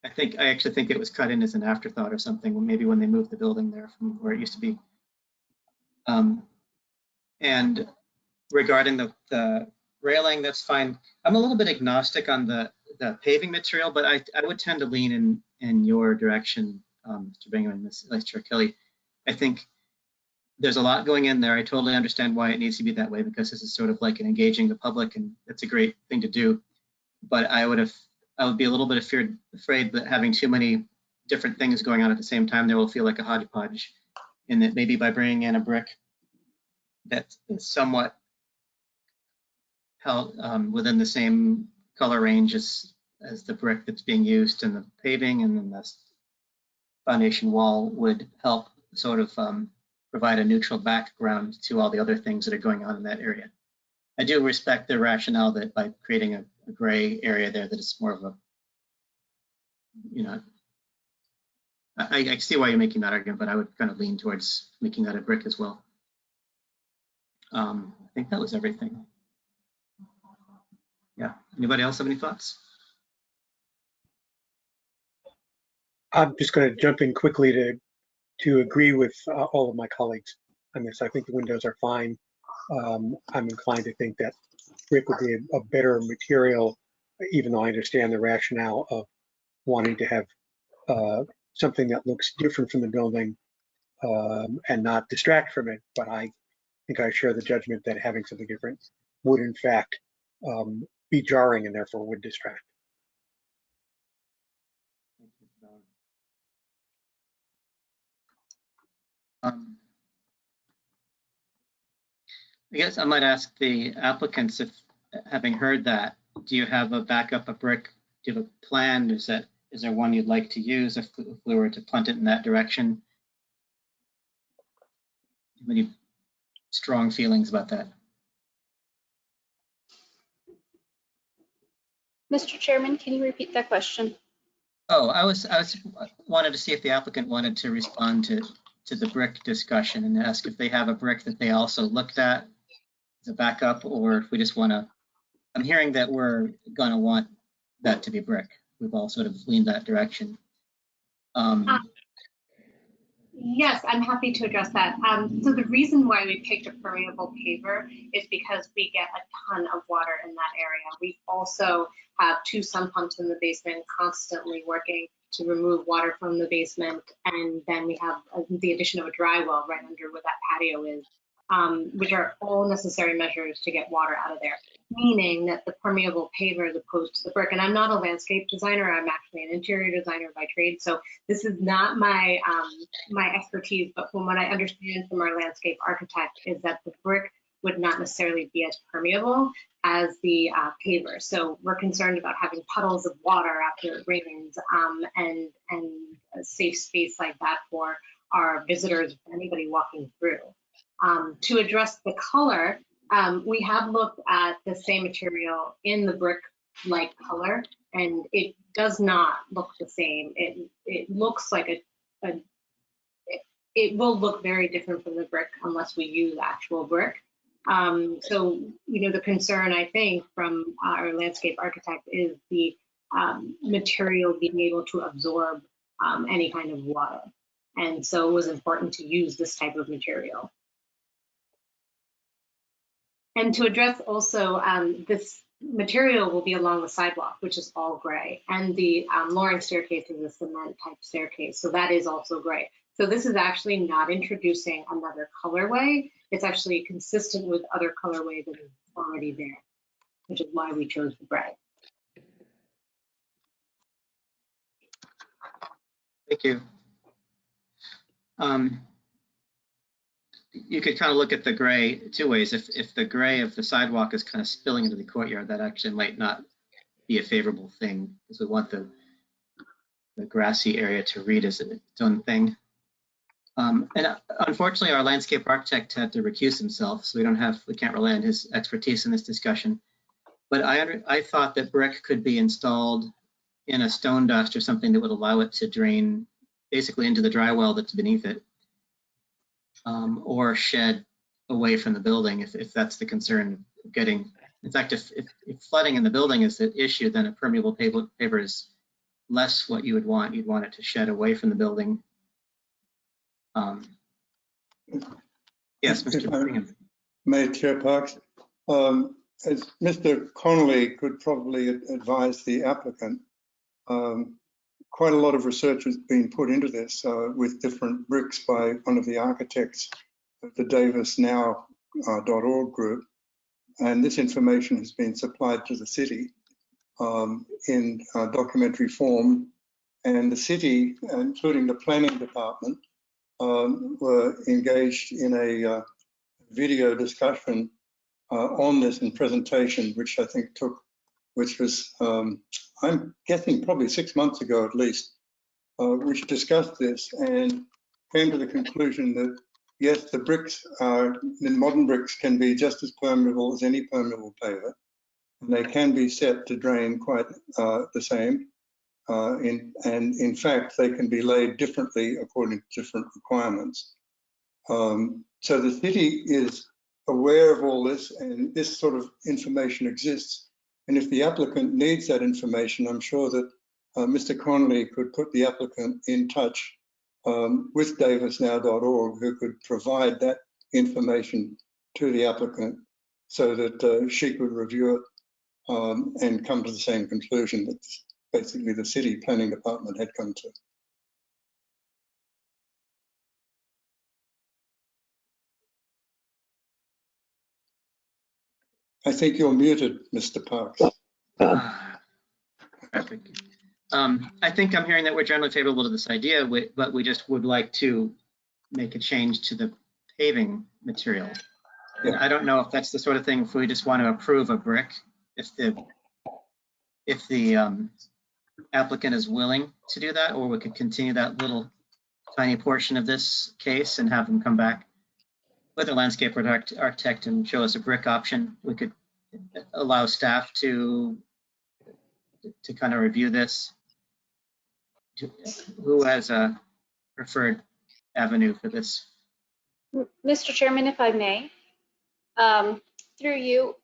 I actually think it was cut in as an afterthought or something, maybe when they moved the building there from where it used to be. And regarding the railing, that's fine. I'm a little bit agnostic on the paving material, but I would tend to lean in your direction, Mr. Bingham and Mr. Kelly. I think there's a lot going in there. I totally understand why it needs to be that way, because this is sort of like an engaging the public, and that's a great thing to do. But I would be a little bit afraid that having too many different things going on at the same time, there will feel like a hodgepodge, and that maybe by bringing in a brick that's somewhat held within the same color range as the brick that's being used in the paving and then the foundation wall would help sort of provide a neutral background to all the other things that are going on in that area. I do respect the rationale that by creating a gray area there, that it's more of a, I see why you're making that argument, but I would kind of lean towards making that a brick as well. I think that was everything. Yeah, anybody else have any thoughts? I'm just going to jump in quickly to agree with all of my colleagues on this. I think the windows are fine. I'm inclined to think that brick would be a better material, even though I understand the rationale of wanting to have something that looks different from the building and not distract from it. But I think I share the judgment that having something different would in fact be jarring and therefore would distract. I guess I might ask the applicants if, having heard that, do you have a backup of brick? Do you have a plan? Is there one you'd like to use if we were to punt it in that direction? Any strong feelings about that? Mr. Chairman, can you repeat that question? Oh, I wanted to see if the applicant wanted to respond to the brick discussion and ask if they have a brick that they also looked at as a backup, or if we just want to. I'm hearing that we're going to want that to be brick. We've all sort of leaned that direction. Yes, I'm happy to address that. So the reason why we picked a permeable paver is because we get a ton of water in that area. We also have 2 sump pumps in the basement constantly working to remove water from the basement. And then we have the addition of a dry well right under where that patio is, which are all necessary measures to get water out of there. Meaning that the permeable paver as opposed to the brick, and I'm not a landscape designer, I'm actually an interior designer by trade, so this is not my my expertise, but from what I understand from our landscape architect is that the brick would not necessarily be as permeable as the paver. So we're concerned about having puddles of water after it rains, and a safe space like that for our visitors, anybody walking through. To address the color, we have looked at the same material in the brick-like color, and it does not look the same. It looks like it will look very different from the brick unless we use actual brick. So, the concern, I think, from our landscape architect is the material being able to absorb any kind of water. And so it was important to use this type of material. And to address also, this material will be along the sidewalk, which is all gray. And the lowering staircase is a cement type staircase, so that is also gray. So this is actually not introducing another colorway. It's actually consistent with other colorway that is already there, which is why we chose the gray. Thank you. You could kind of look at the gray 2 ways. If the gray of the sidewalk is kind of spilling into the courtyard, that actually might not be a favorable thing, because we want the grassy area to read as its own thing. And unfortunately, our landscape architect had to recuse himself, so we can't rely on his expertise in this discussion. But I thought that brick could be installed in a stone dust or something that would allow it to drain basically into the dry well that's beneath it. Or shed away from the building if that's the concern of getting. In fact, if flooding in the building is the issue, then a permeable paver is less what you would want. You'd want it to shed away from the building. Yes, Mr. Bingham. Mayor Chair Parks, as Mr. Connolly could probably advise the applicant, quite a lot of research has been put into this with different bricks by one of the architects of the davisnow.org group. And this information has been supplied to the city in documentary form. And the city, including the planning department, were engaged in a video discussion on this in presentation, which I think which was, I'm guessing probably 6 months ago at least, which discussed this and came to the conclusion that yes, the modern bricks can be just as permeable as any permeable paver, and they can be set to drain quite the same. And in fact, they can be laid differently according to different requirements. So the city is aware of all this, and this sort of information exists. And if the applicant needs that information, I'm sure that Mr. Conley could put the applicant in touch with davisnow.org, who could provide that information to the applicant so that she could review it and come to the same conclusion that basically the city planning department had come to. I think you're muted, Mr. Parks. Perfect. I think I'm hearing that we're generally favorable to this idea, but we just would like to make a change to the paving material. And I don't know if that's the sort of thing, if we just want to approve a brick, if the applicant is willing to do that, or we could continue that little tiny portion of this case and have them come back with a landscape architect and show us a brick option. We could allow staff to kind of review this. Who has a preferred avenue for this? Mr. Chairman, if I may, through you,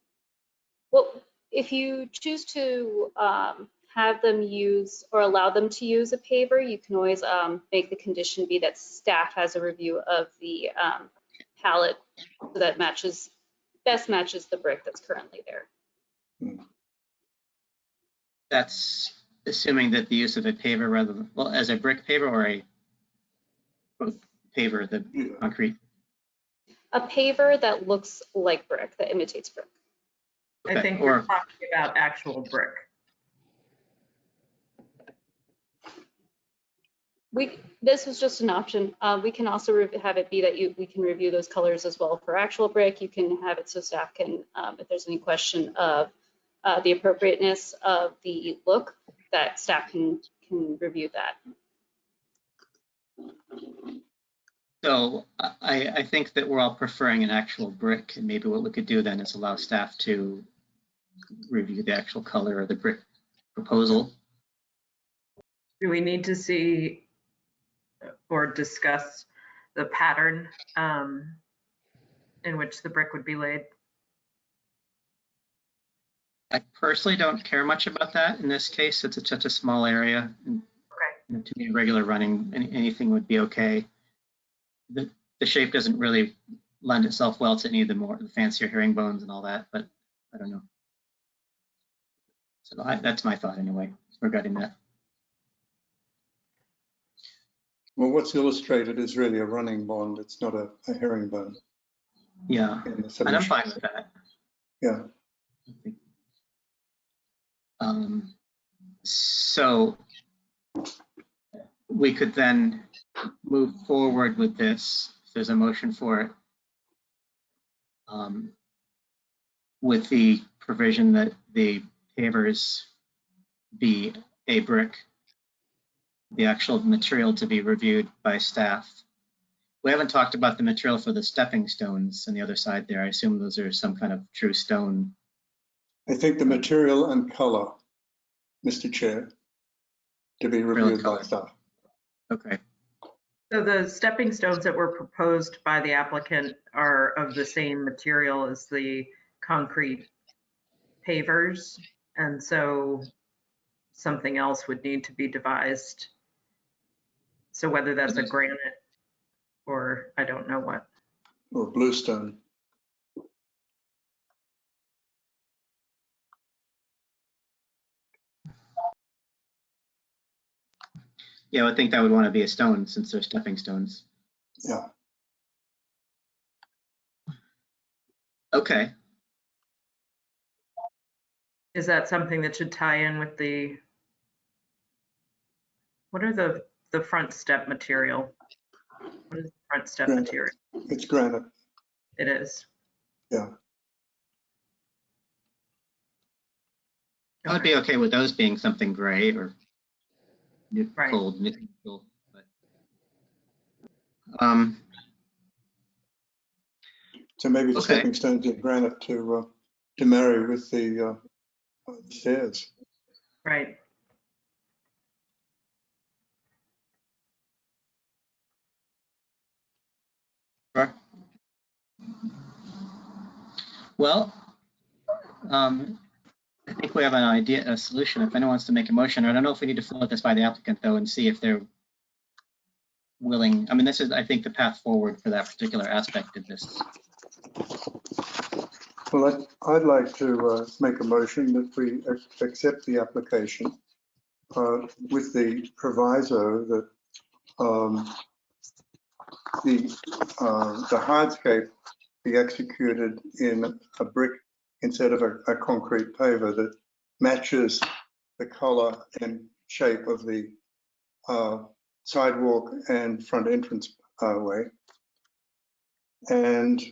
well, if you choose to have them use or allow them to use a paver, you can always make the condition be that staff has a review of the palette so that best matches the brick that's currently there. That's assuming that the use of a paver rather than, well, as a brick paver or a paver, the concrete? A paver that looks like brick, that imitates brick. I think we're talking about actual brick. This was just an option. We can also have it be that we can review those colors as well for actual brick. You can have it so staff can, if there's any question of the appropriateness of the look, that staff can review that. So I think that we're all preferring an actual brick, and maybe what we could do then is allow staff to review the actual color of the brick proposal. Do we need to see or discuss the pattern in which the brick would be laid? I personally don't care much about that in this case. It's such a small area. And, to me, regular running, anything would be okay. The shape doesn't really lend itself well to any of the fancier herringbones and all that, but I don't know. So that's my thought anyway regarding that. Well, what's illustrated is really a running bond. It's not a herringbone. Yeah, and I'm fine with that. Yeah. So we could then move forward with this, if there's a motion for it, with the provision that the pavers be a brick, the actual material to be reviewed by staff. We haven't talked about the material for the stepping stones on the other side there. I assume those are some kind of true stone. I think the material and color, Mr. Chair, to be reviewed by staff. Okay. So the stepping stones that were proposed by the applicant are of the same material as the concrete pavers, and so something else would need to be devised. So whether that's a granite or I don't know what. Or bluestone. Yeah, I think that would want to be a stone since they're stepping stones. Yeah. Okay. Is that something that should tie in with the, what are the front step material? What is the front step Granite. material? It's granite. It is. Yeah. I would be okay with those being something gray or cold, neutral. But, so maybe the stepping stones in granite to marry with the stairs. Right. Sure. Well, I think we have an idea, a solution, if anyone wants to make a motion. I don't know if we need to float this by the applicant though and see if they're willing. I mean, this is, I think, the path forward for that particular aspect of this. Well, I'd like to make a motion that we accept the application with the proviso that the hardscape be executed in a brick instead of a concrete paver that matches the color and shape of the sidewalk and front entrance way, and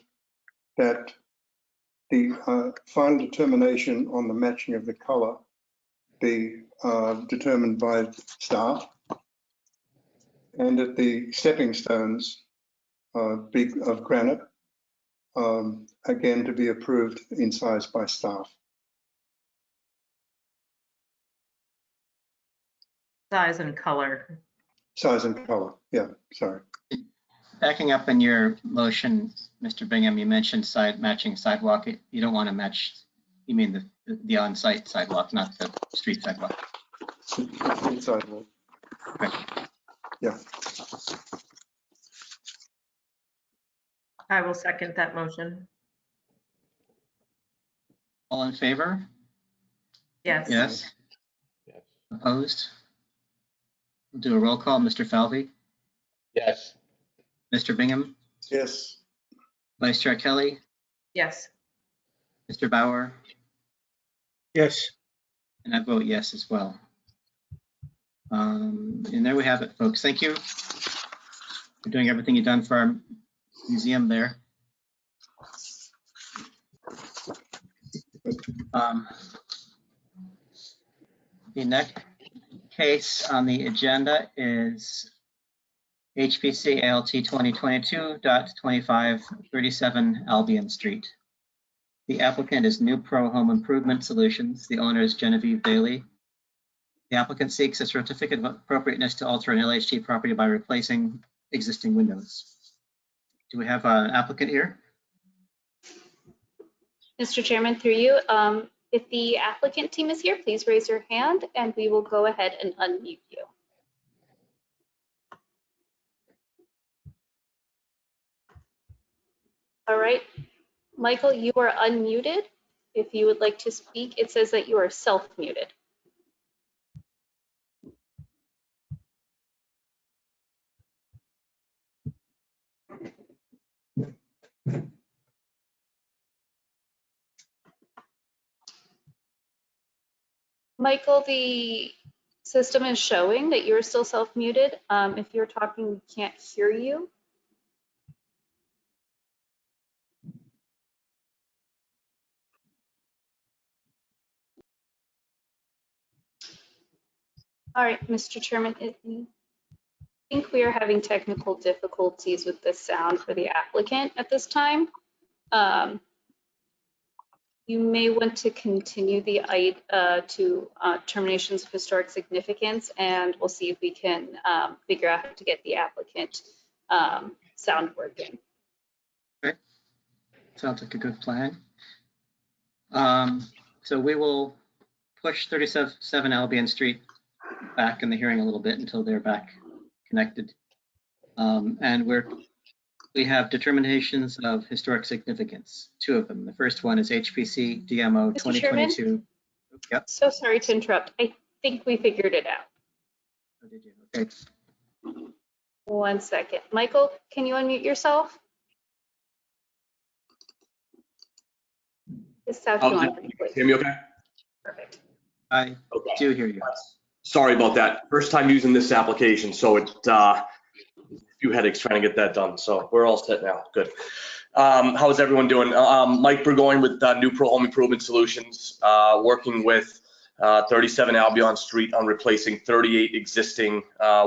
that the final determination on the matching of the color be determined by staff, and that the stepping stones be of granite, again to be approved in size by staff. Size and color. Size and color, yeah, sorry. Backing up in your motion, Mr. Bingham, you mentioned matching sidewalk. You don't want to match, you mean the on-site sidewalk, not the street sidewalk. Street sidewalk. Okay. Yeah. I will second that motion. All in favor? Yes. Yes. Opposed? We'll do a roll call. Mr. Falvey? Yes. Mr. Bingham? Yes. Vice Chair Kelly? Yes. Mr. Bauer? Yes. And I vote yes as well. And there we have it, folks. Thank you for doing everything you've done for our museum there. The next case on the agenda is HPC ALT 2022.2537 Albion Street. The applicant is New Pro Home Improvement Solutions. The owner is Genevieve Bailey. The applicant seeks a certificate of appropriateness to alter an LHT property by replacing existing windows. Do we have an applicant here? Mr. Chairman, through you, if the applicant team is here, please raise your hand and we will go ahead and unmute you. All right, Michael, you are unmuted. If you would like to speak, it says that you are self-muted. Michael, the system is showing that you're still self-muted. If you're talking, we can't hear you. All right, Mr. Chairman, I think we are having technical difficulties with the sound for the applicant at this time. You may want to continue the terminations of historic significance, and we'll see if we can figure out how to get the applicant sound working. Okay, sounds like a good plan. So we will push 37 Albion Street back in the hearing a little bit until they're back connected. And we have determinations of historic significance, 2 of them. The first one is HPC DMO 2022. Yep. So sorry to interrupt. I think we figured it out. Oh, did you? Okay. 1 second. Michael, can you unmute yourself? This sounds hear me okay? Perfect. I do hear you. Sorry about that. First time using this application, so it a few headaches trying to get that done. So we're all set now. Good. How is everyone doing? Mike Burgoyne with New Pro Home Improvement Solutions, working with 37 Albion Street on replacing 38 existing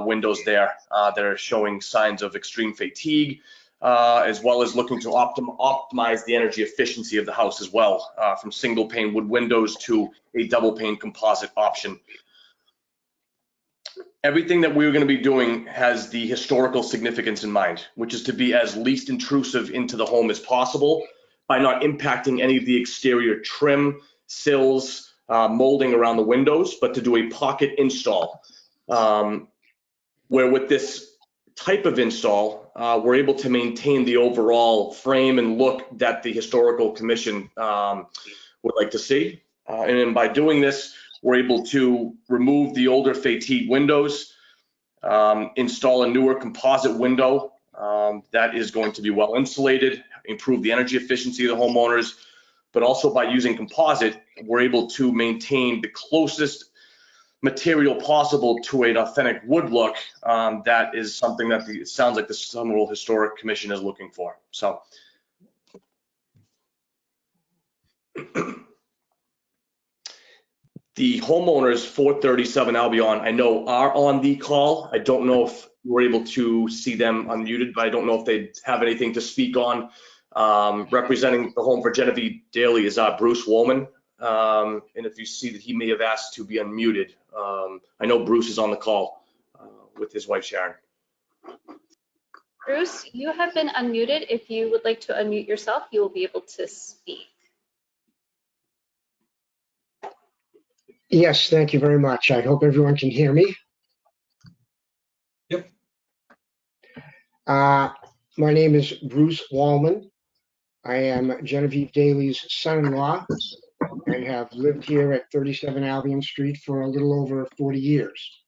windows there that are showing signs of extreme fatigue, as well as looking to optimize the energy efficiency of the house as well, from single pane wood windows to a double pane composite option. Everything that we're going to be doing has the historical significance in mind, which is to be as least intrusive into the home as possible by not impacting any of the exterior trim, sills, molding around the windows, but to do a pocket install. Where with this type of install, we're able to maintain the overall frame and look that the Historical Commission would like to see. And then by doing this, we're able to remove the older Fatigue windows, install a newer composite window that is going to be well insulated, improve the energy efficiency of the homeowners, but also by using composite, we're able to maintain the closest material possible to an authentic wood look. That is something that it sounds like the Somerville Historic Commission is looking for. So. The homeowners 437 Albion, I know, are on the call. I don't know if we're able to see them unmuted, but I don't know if they have anything to speak on. Representing the home for Genevieve Daly is Bruce Woolman. And if you see that he may have asked to be unmuted, I know Bruce is on the call with his wife, Sharon. Bruce, you have been unmuted. If you would like to unmute yourself, you will be able to speak. Yes, thank you very much. I hope everyone can hear me. Yep. My name is Bruce Wallman. I am Genevieve Daly's son-in-law and have lived here at 37 Albion Street for a little over 40 years.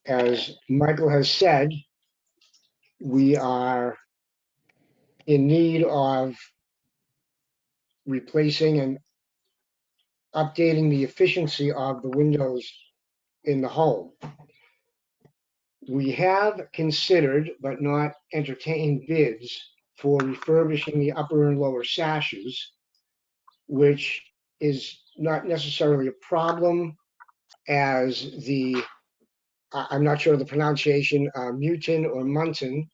As Michael has said, we are in need of replacing and updating the efficiency of the windows in the home. We have considered, but not entertained bids for refurbishing the upper and lower sashes, which is not necessarily a problem, as the, I'm not sure of the pronunciation, Mutin or Muntin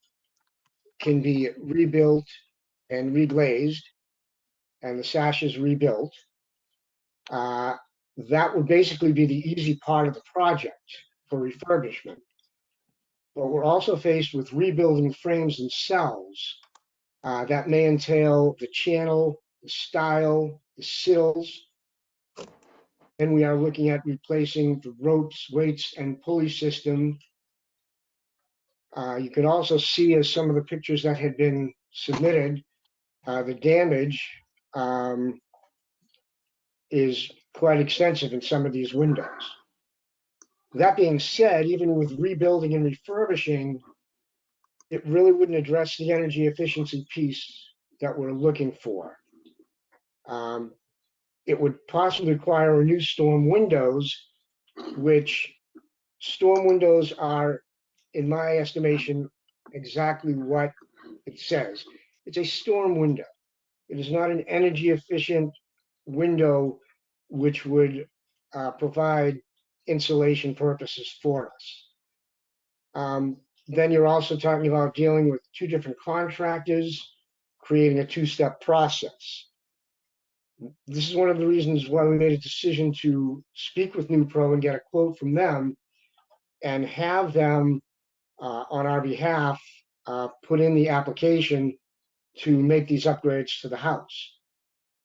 can be rebuilt and reglazed, and the sashes rebuilt. That would basically be the easy part of the project for refurbishment. But we're also faced with rebuilding frames themselves. That may entail the channel, the stile, the sills. And we are looking at replacing the ropes, weights, and pulley system. You can also see, as some of the pictures that had been submitted, the damage is quite extensive in some of these windows. That being said, even with rebuilding and refurbishing, it really wouldn't address the energy efficiency piece that we're looking for. It would possibly require new storm windows, which storm windows are, in my estimation, exactly what it says. It's a storm window. It is not an energy efficient window which would provide insulation purposes for us. Then you're also talking about dealing with two different contractors, creating a two-step process. This is one of the reasons why we made a decision to speak with NewPro and get a quote from them and have them on our behalf put in the application to make these upgrades to the house.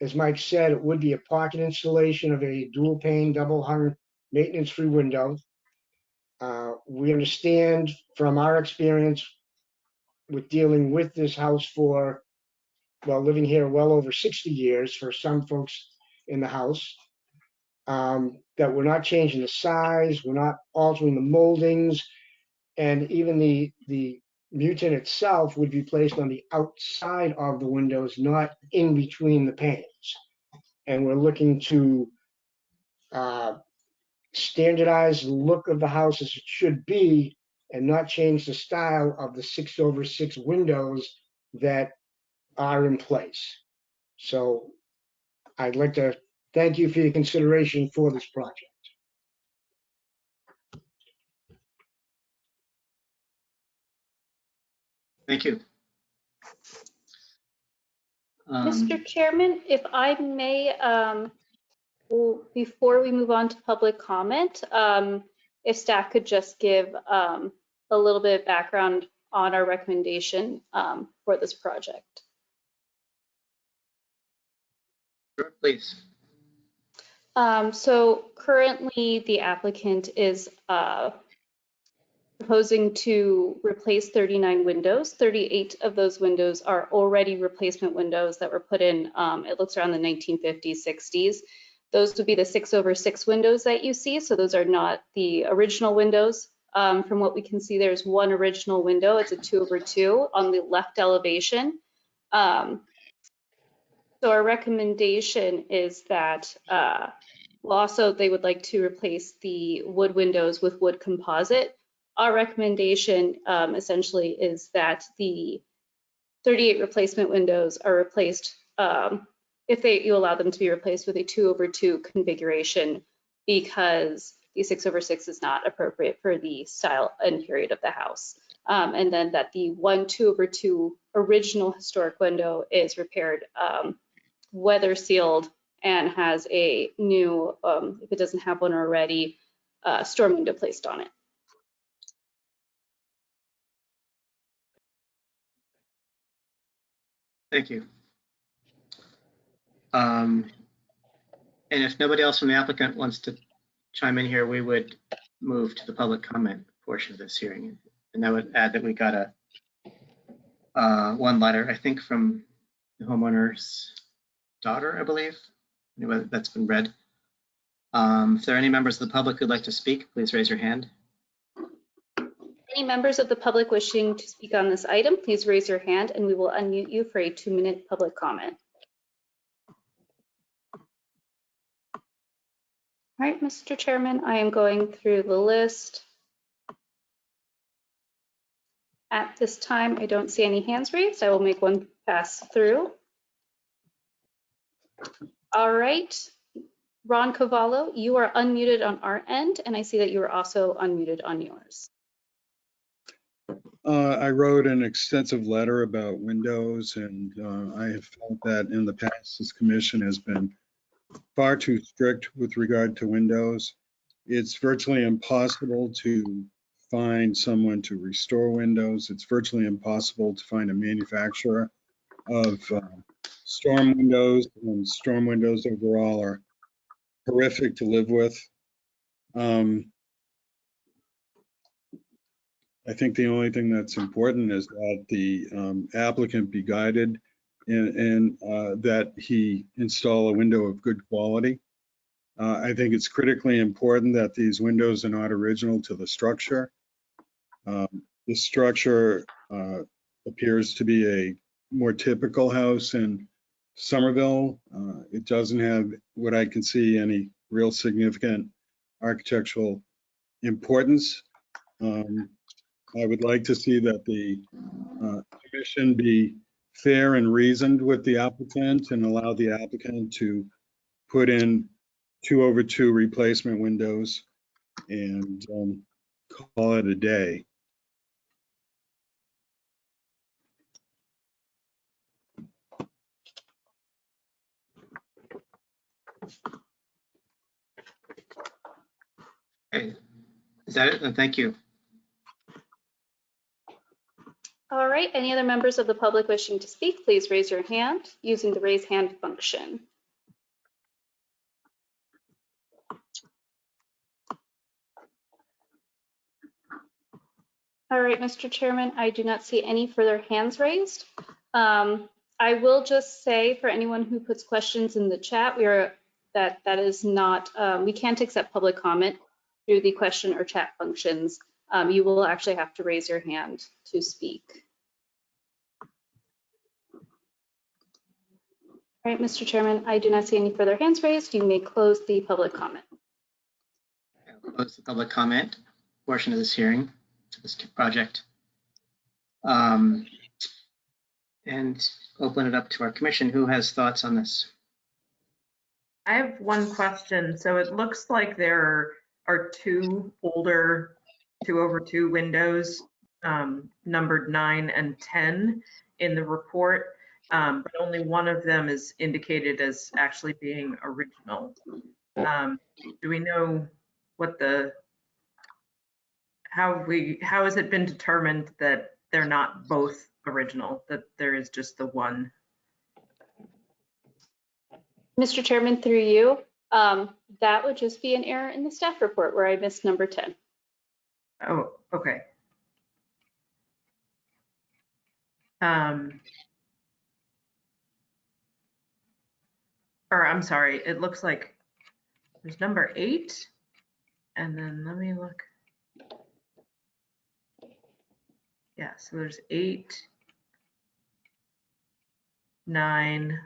As Mike said, it would be a pocket installation of a dual pane, double hung, maintenance-free window. We understand from our experience with dealing with this house for, well, living here well over 60 years for some folks in the house, that we're not changing the size, we're not altering the moldings, and even the Mutin itself would be placed on the outside of the windows, not in between the panes. And we're looking to standardize the look of the house as it should be and not change the style of the 6/6 windows that are in place. So I'd like to thank you for your consideration for this project. Thank you. Mr. Chairman, if I may, before we move on to public comment, if staff could just give a little bit of background on our recommendation for this project. Sure, please. So currently the applicant is proposing to replace 39 windows. 38 of those windows are already replacement windows that were put in, it looks around the 1950s, 60s. Those would be the 6/6 windows that you see. So those are not the original windows. From what we can see, there's one original window. It's a 2/2 on the left elevation. So our recommendation is that also they would like to replace the wood windows with wood composite. Our recommendation essentially is that the 38 replacement windows are replaced if you allow them to be replaced with a 2/2 configuration, because the 6/6 is not appropriate for the style and period of the house. And then that the 2/2 original historic window is repaired, weather sealed, and has a new, if it doesn't have one already, storm window placed on it. Thank you. And if nobody else from the applicant wants to chime in here, we would move to the public comment portion of this hearing. And I would add that we got a one letter, I think, from the homeowner's daughter, I believe. Anyway, that's been read. If there are any members of the public who'd like to speak, please raise your hand. Any members of the public wishing to speak on this item, please raise your hand and we will unmute you for a 2-minute public comment. All right, Mr. Chairman, I am going through the list. At this time, I don't see any hands raised. I will make one pass through. All right, Ron Cavallo, you are unmuted on our end, and I see that you are also unmuted on yours. I wrote an extensive letter about windows, and I have felt that in the past, this commission has been far too strict with regard to windows. It's virtually impossible to find someone to restore windows. It's virtually impossible to find a manufacturer of storm windows, and storm windows overall are horrific to live with. I think the only thing that's important is that the applicant be guided and that he install a window of good quality. I think it's critically important that these windows are not original to the structure. The structure appears to be a more typical house in Somerville. It doesn't have, what I can see, any real significant architectural importance. I would like to see that the commission be fair and reasoned with the applicant and allow the applicant to put in 2/2 replacement windows and call it a day. Okay, is that it? Then thank you. All right, any other members of the public wishing to speak, please raise your hand using the raise hand function. All right, Mr. Chairman, I do not see any further hands raised. I will just say for anyone who puts questions in the chat, that is not, we can't accept public comment through the question or chat functions. You will actually have to raise your hand to speak. All right, Mr. Chairman, I do not see any further hands raised. You may close the public comment. I'll close the public comment portion of this hearing, to this project. And open it up to our commission. Who has thoughts on this? I have one question. So it looks like there are two older 2/2 windows, numbered 9 and 10 in the report, but only one of them is indicated as actually being original. Do we know what how has it been determined that they're not both original, that there is just the one? Mr. Chairman, through you, That would just be an error in the staff report where I missed number 10. Oh, okay. Or I'm sorry, it looks like there's number 8, and then let me look. Yeah, so there's 8, 9,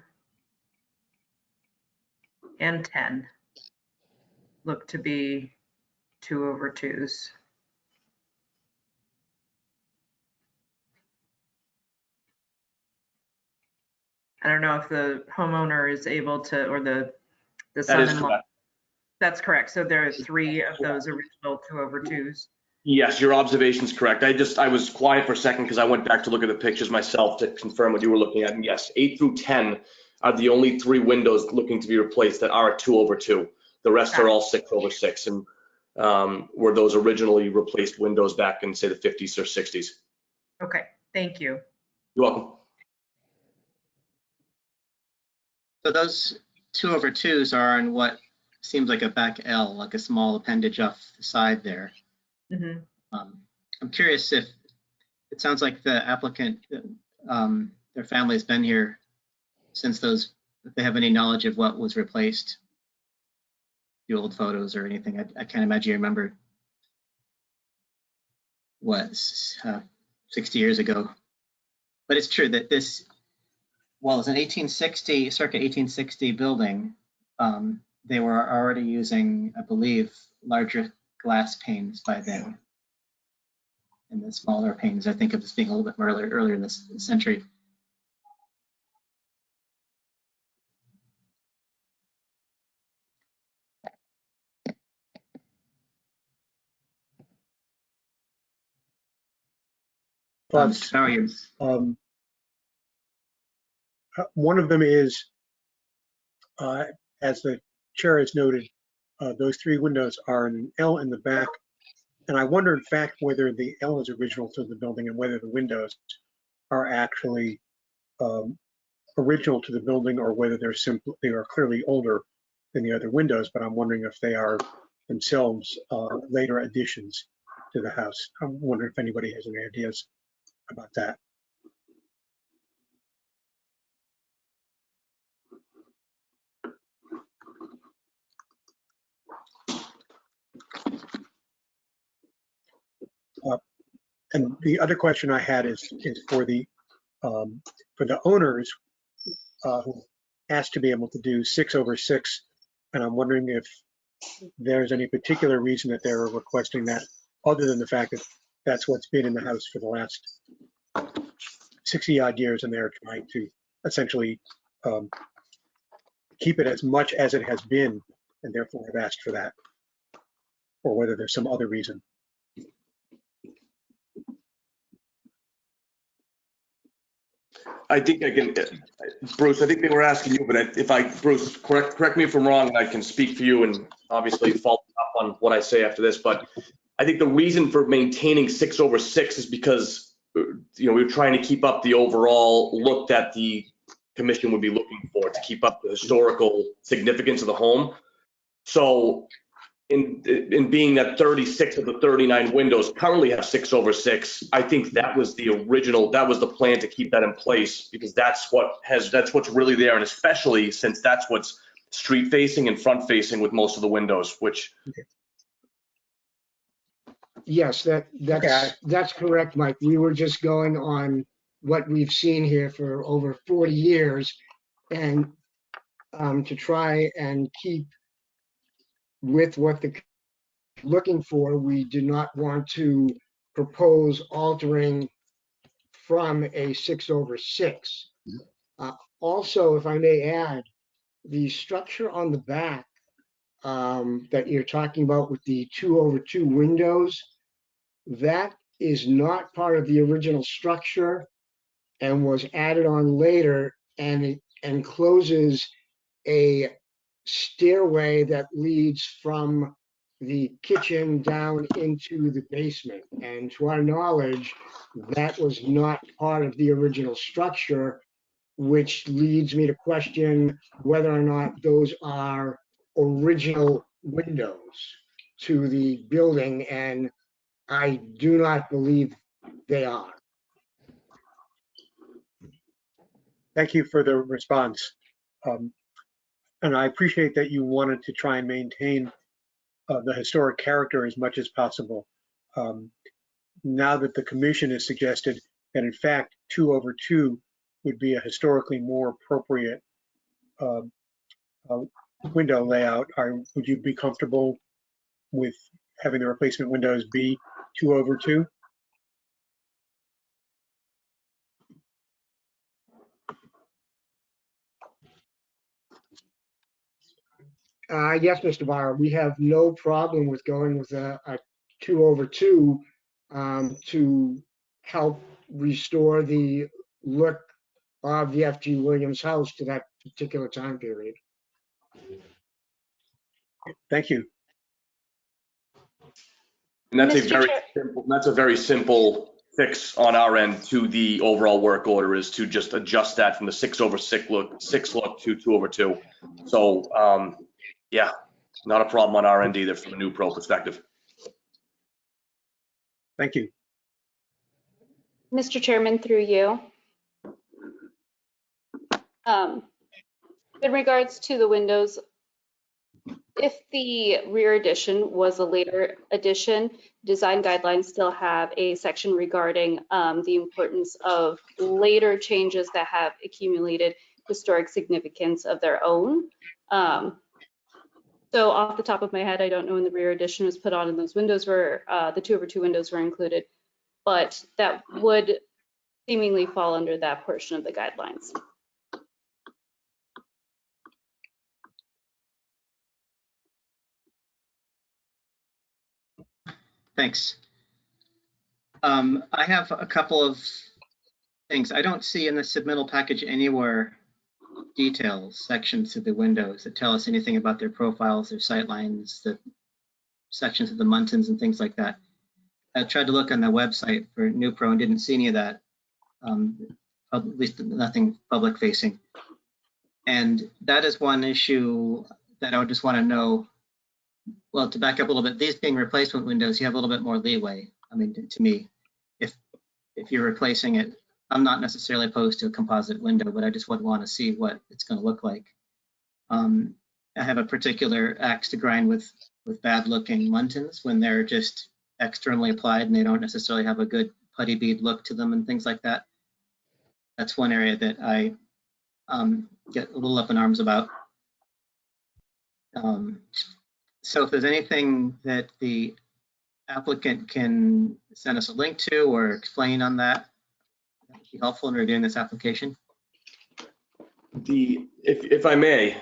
and 10 look to be 2/2s. I don't know if the homeowner is able to, or the That is son-in-law. correct. That's correct. So there are 3 of those original 2/2s. Yes, your observation is correct. I was quiet for a second because I went back to look at the pictures myself to confirm what you were looking at. And yes, 8 through 10 are the only 3 windows looking to be replaced that are 2/2. The rest are all 6/6, and were those originally replaced windows back in, say, the 50s or 60s. Okay, thank you. You're welcome. So those 2/2s are on what seems like a back L, like a small appendage off the side there. Mhm. I'm curious if, it sounds like the applicant, their family's been here since those, if they have any knowledge of what was replaced, the old photos or anything. I can't imagine you remember what, 60 years ago. But it's true that this, well, it's an 1860, circa 1860 building. They were already using, I believe, larger glass panes by then. And the smaller panes, I think of as being a little bit more earlier in this century. But How are you? one of them is, as the chair has noted, those 3 windows are an L in the back. And I wonder, in fact, whether the L is original to the building and whether the windows are actually original to the building, or whether they are clearly older than the other windows. But I'm wondering if they are themselves later additions to the house. I'm wondering if anybody has any ideas about that. And the other question I had is for the owners who asked to be able to do 6/6, and I'm wondering if there's any particular reason that they're requesting that, other than the fact that that's what's been in the house for the last 60 odd years, and they're trying to essentially keep it as much as it has been, and therefore have asked for that, or whether there's some other reason. I think I can, Bruce, I think they were asking you, but Bruce, correct me if I'm wrong, and I can speak for you and obviously follow up on what I say after this, but I think the reason for maintaining 6/6 is because, we were trying to keep up the overall look that the commission would be looking for, to keep up the historical significance of the home. So in being that 36 of the 39 windows currently have 6/6, I think that was the plan to keep that in place, because that's what's really there. And especially since that's what's street facing and front facing with most of the windows, which. Yes, that's correct, Mike. We were just going on what we've seen here for over 40 years, and to try and keep with what the looking for, we do not want to propose altering from a 6/6. Also, if I may add, the structure on the back that you're talking about with the 2/2 windows, that is not part of the original structure and was added on later, and it encloses a stairway that leads from the kitchen down into the basement. And to our knowledge, that was not part of the original structure, which leads me to question whether or not those are original windows to the building, and I do not believe they are. Thank you for the response. And I appreciate that you wanted to try and maintain the historic character as much as possible. Now that the commission has suggested that in fact 2/2 would be a historically more appropriate window layout, would you be comfortable with having the replacement windows be 2/2? Yes, Mr. Bauer, we have no problem with going with a 2/2 to help restore the look of the F.G. Williams house to that particular time period. Thank you. And that's Mr. a very simple fix on our end to the overall work order, is to just adjust that from the 6/6 look to 2/2. So yeah, not a problem on our end either from a new pro perspective. Thank you. Mr. Chairman, through you. In regards to the windows, if the rear addition was a later addition, design guidelines still have a section regarding the importance of later changes that have accumulated historic significance of their own. So off the top of my head, I don't know when the rear addition was put on and those windows were, the 2/2 windows were included, but that would seemingly fall under that portion of the guidelines. Thanks. I have a couple of things. I don't see in the submittal package anywhere details, sections of the windows that tell us anything about their profiles, their sightlines, the sections of the muntins and things like that. I tried to look on the website for NewPro and didn't see any of that, at least nothing public facing. And that is one issue that I would just want to know. Well, to back up a little bit, these being replacement windows, you have a little bit more leeway. I mean, to me, if you're replacing it, I'm not necessarily opposed to a composite window, but I just would want to see what it's going to look like. I have a particular axe to grind with bad looking muntins when they're just externally applied and they don't necessarily have a good putty bead look to them and things like that. That's one area that I get a little up in arms about. So if there's anything that the applicant can send us a link to or explain on that, that would be helpful in reviewing this application. If I may,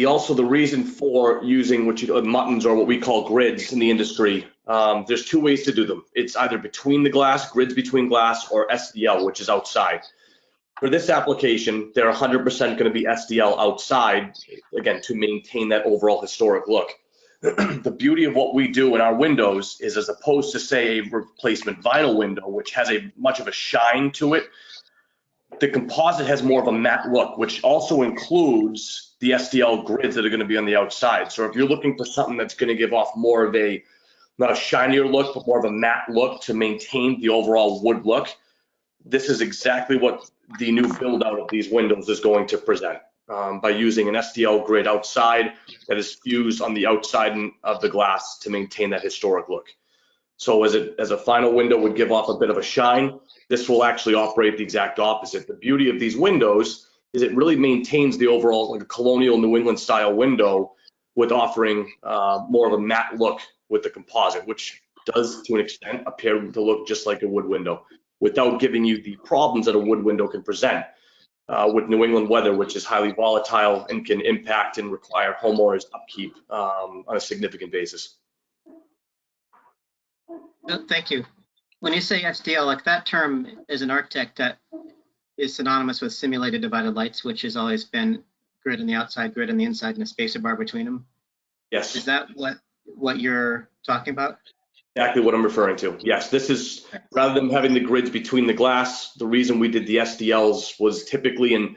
also the reason for using muntins, or what we call grids in the industry, there's two ways to do them. It's either between the glass, grids between glass, or SDL, which is outside. For this application, they're 100% going to be SDL outside, again, to maintain that overall historic look. The beauty of what we do in our windows is, as opposed to, say, a replacement vinyl window, which has much of a shine to it, the composite has more of a matte look, which also includes the SDL grids that are going to be on the outside. So if you're looking for something that's going to give off more of a, not a shinier look, but more of a matte look to maintain the overall wood look, this is exactly what the new build out of these windows is going to present, by using an SDL grid outside that is fused on the outside of the glass to maintain that historic look. So as a final window would give off a bit of a shine, this will actually operate the exact opposite. The beauty of these windows is it really maintains the overall, like a colonial New England style window, with offering more of a matte look with the composite, which does to an extent appear to look just like a wood window, without giving you the problems that a wood window can present with New England weather, which is highly volatile and can impact and require homeowners upkeep on a significant basis. Thank you. When you say SDL, like that term as an architect, that is synonymous with simulated divided lights, which has always been grid on the outside, grid on the inside, and a spacer bar between them. Yes. Is that what you're talking about? Exactly what I'm referring to. Yes, this is, rather than having the grids between the glass, the reason we did the SDLs was typically, and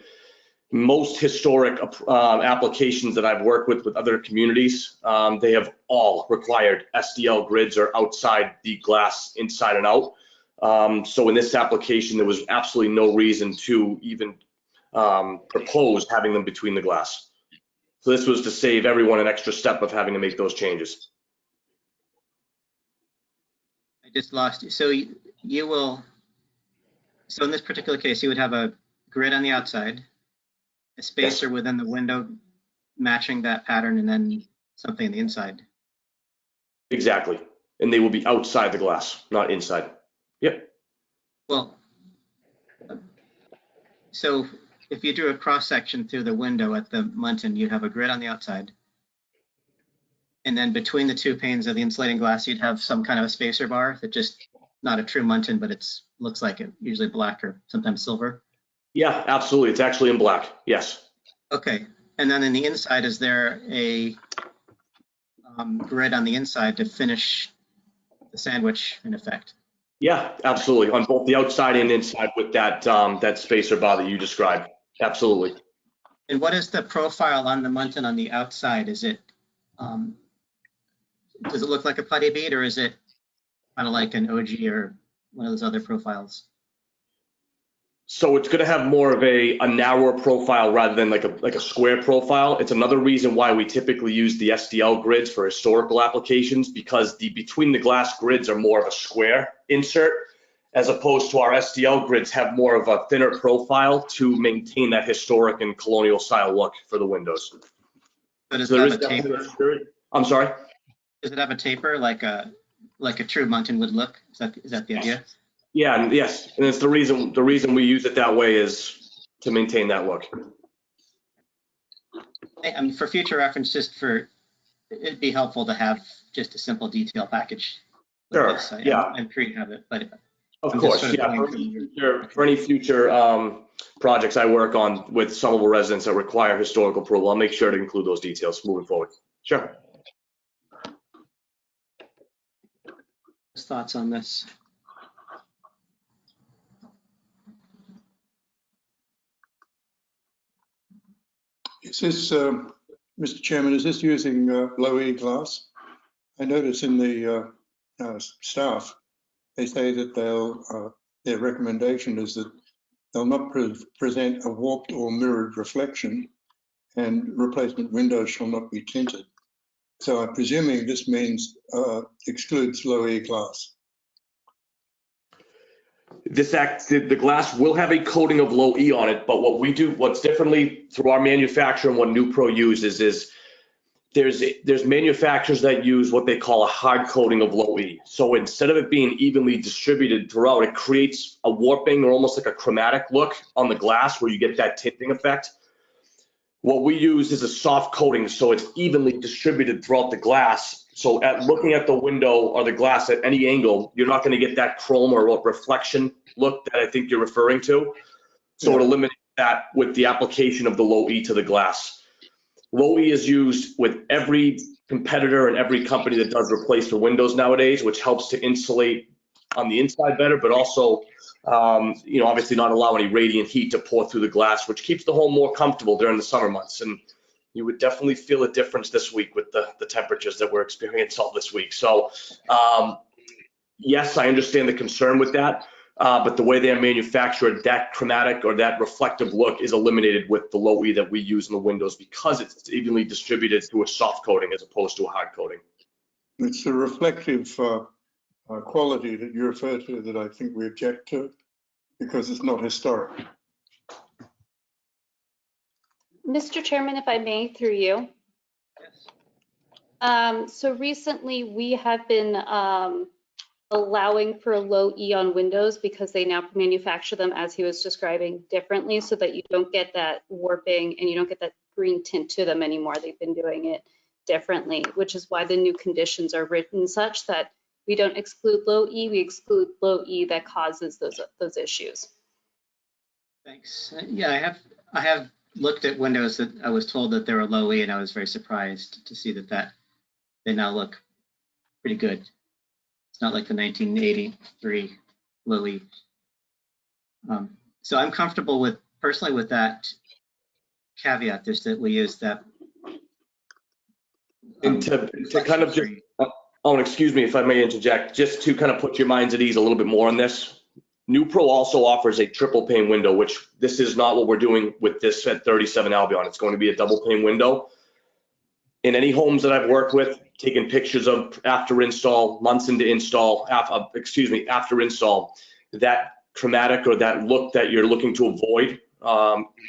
most historic applications that I've worked with other communities, they have all required SDL grids or outside the glass inside and out. So in this application, there was absolutely no reason to even propose having them between the glass. So this was to save everyone an extra step of having to make those changes. I just lost you. So you will, so in this particular case, you would have a grid on the outside, a spacer within the window matching that pattern, and then something on the inside. Exactly. And they will be outside the glass, not inside. Yep. Well, so if you drew a cross section through the window at the muntin, you'd have a grid on the outside. And then between the two panes of the insulating glass, you'd have some kind of a spacer bar that just not a true muntin, but it's looks like it, usually black or sometimes silver. Yeah, absolutely. It's actually in black. Yes. Okay. And then in the inside, is there a grid on the inside to finish the sandwich in effect? Yeah, absolutely. On both the outside and inside with that that spacer bar that you described. Absolutely. And what is the profile on the muntin on the outside? Is it does it look like a putty bead, or is it kind of like an OG or one of those other profiles? So it's going to have more of a narrower profile rather than like a square profile. It's another reason why we typically use the SDL grids for historical applications, because the between the glass grids are more of a square insert, as opposed to our SDL grids have more of a thinner profile to maintain that historic and colonial style look for the windows. But does So it there have is a taper? definitely, I'm sorry? Does it have a taper like a true muntin would look? Is that the idea? Yeah, and yes, and it's the reason we use it that way is to maintain that look. I mean, for future reference, it'd be helpful to have just a simple detail package. Like Sure. this. Yeah. I'm sure you have it, but Of I'm course, just sort of yeah. going For any future projects I work on with Somerville residents that require historical approval, I'll make sure to include those details moving forward. Sure. thoughts on this. Is this, Mr. Chairman, is this using low E glass? I notice in the staff, they say that their recommendation is that they'll not present a warped or mirrored reflection, and replacement windows shall not be tinted. So I'm presuming this means excludes low E glass. The glass will have a coating of low E on it, but what's differently through our manufacturer and what NewPro uses is there's manufacturers that use what they call a hard coating of low E. So instead of it being evenly distributed throughout, it creates a warping or almost like a chromatic look on the glass where you get that tinting effect. What we use is a soft coating, so it's evenly distributed throughout the glass. So looking at the window or the glass at any angle, you're not going to get that chrome or reflection look that I think you're referring to. So it eliminates that with the application of the low E to the glass. Low E is used with every competitor and every company that does replacement windows nowadays, which helps to insulate on the inside better, but also, obviously not allow any radiant heat to pour through the glass, which keeps the home more comfortable during the summer months. And you would definitely feel a difference this week with the temperatures that we're experiencing all this week. So yes, I understand the concern with that, but the way they're manufactured, that chromatic or that reflective look is eliminated with the low E that we use in the windows because it's evenly distributed through a soft coating as opposed to a hard coating. It's the reflective quality that you refer to that I think we object to because it's not historic. Mr. Chairman, if I may, through you. So recently we have been allowing for low E on windows because they now manufacture them, as he was describing, differently so that you don't get that warping and you don't get that green tint to them anymore. They've been doing it differently, which is why the new conditions are written such that we don't exclude low E, we exclude low E that causes those issues. Thanks. Yeah, I have looked at windows that I was told that they were low E, and I was very surprised to see that they now look pretty good. It's not like the 1983 low E. So I'm comfortable personally with that caveat is that we use that. And to kind of just, oh, excuse me if I may interject, just to kind of put your minds at ease a little bit more on this. NewPro also offers a triple pane window, which this is not what we're doing with this at 37 Albion. It's going to be a double pane window. In any homes that I've worked with, taken pictures of after install, months into install, after install, that chromatic or that look that you're looking to avoid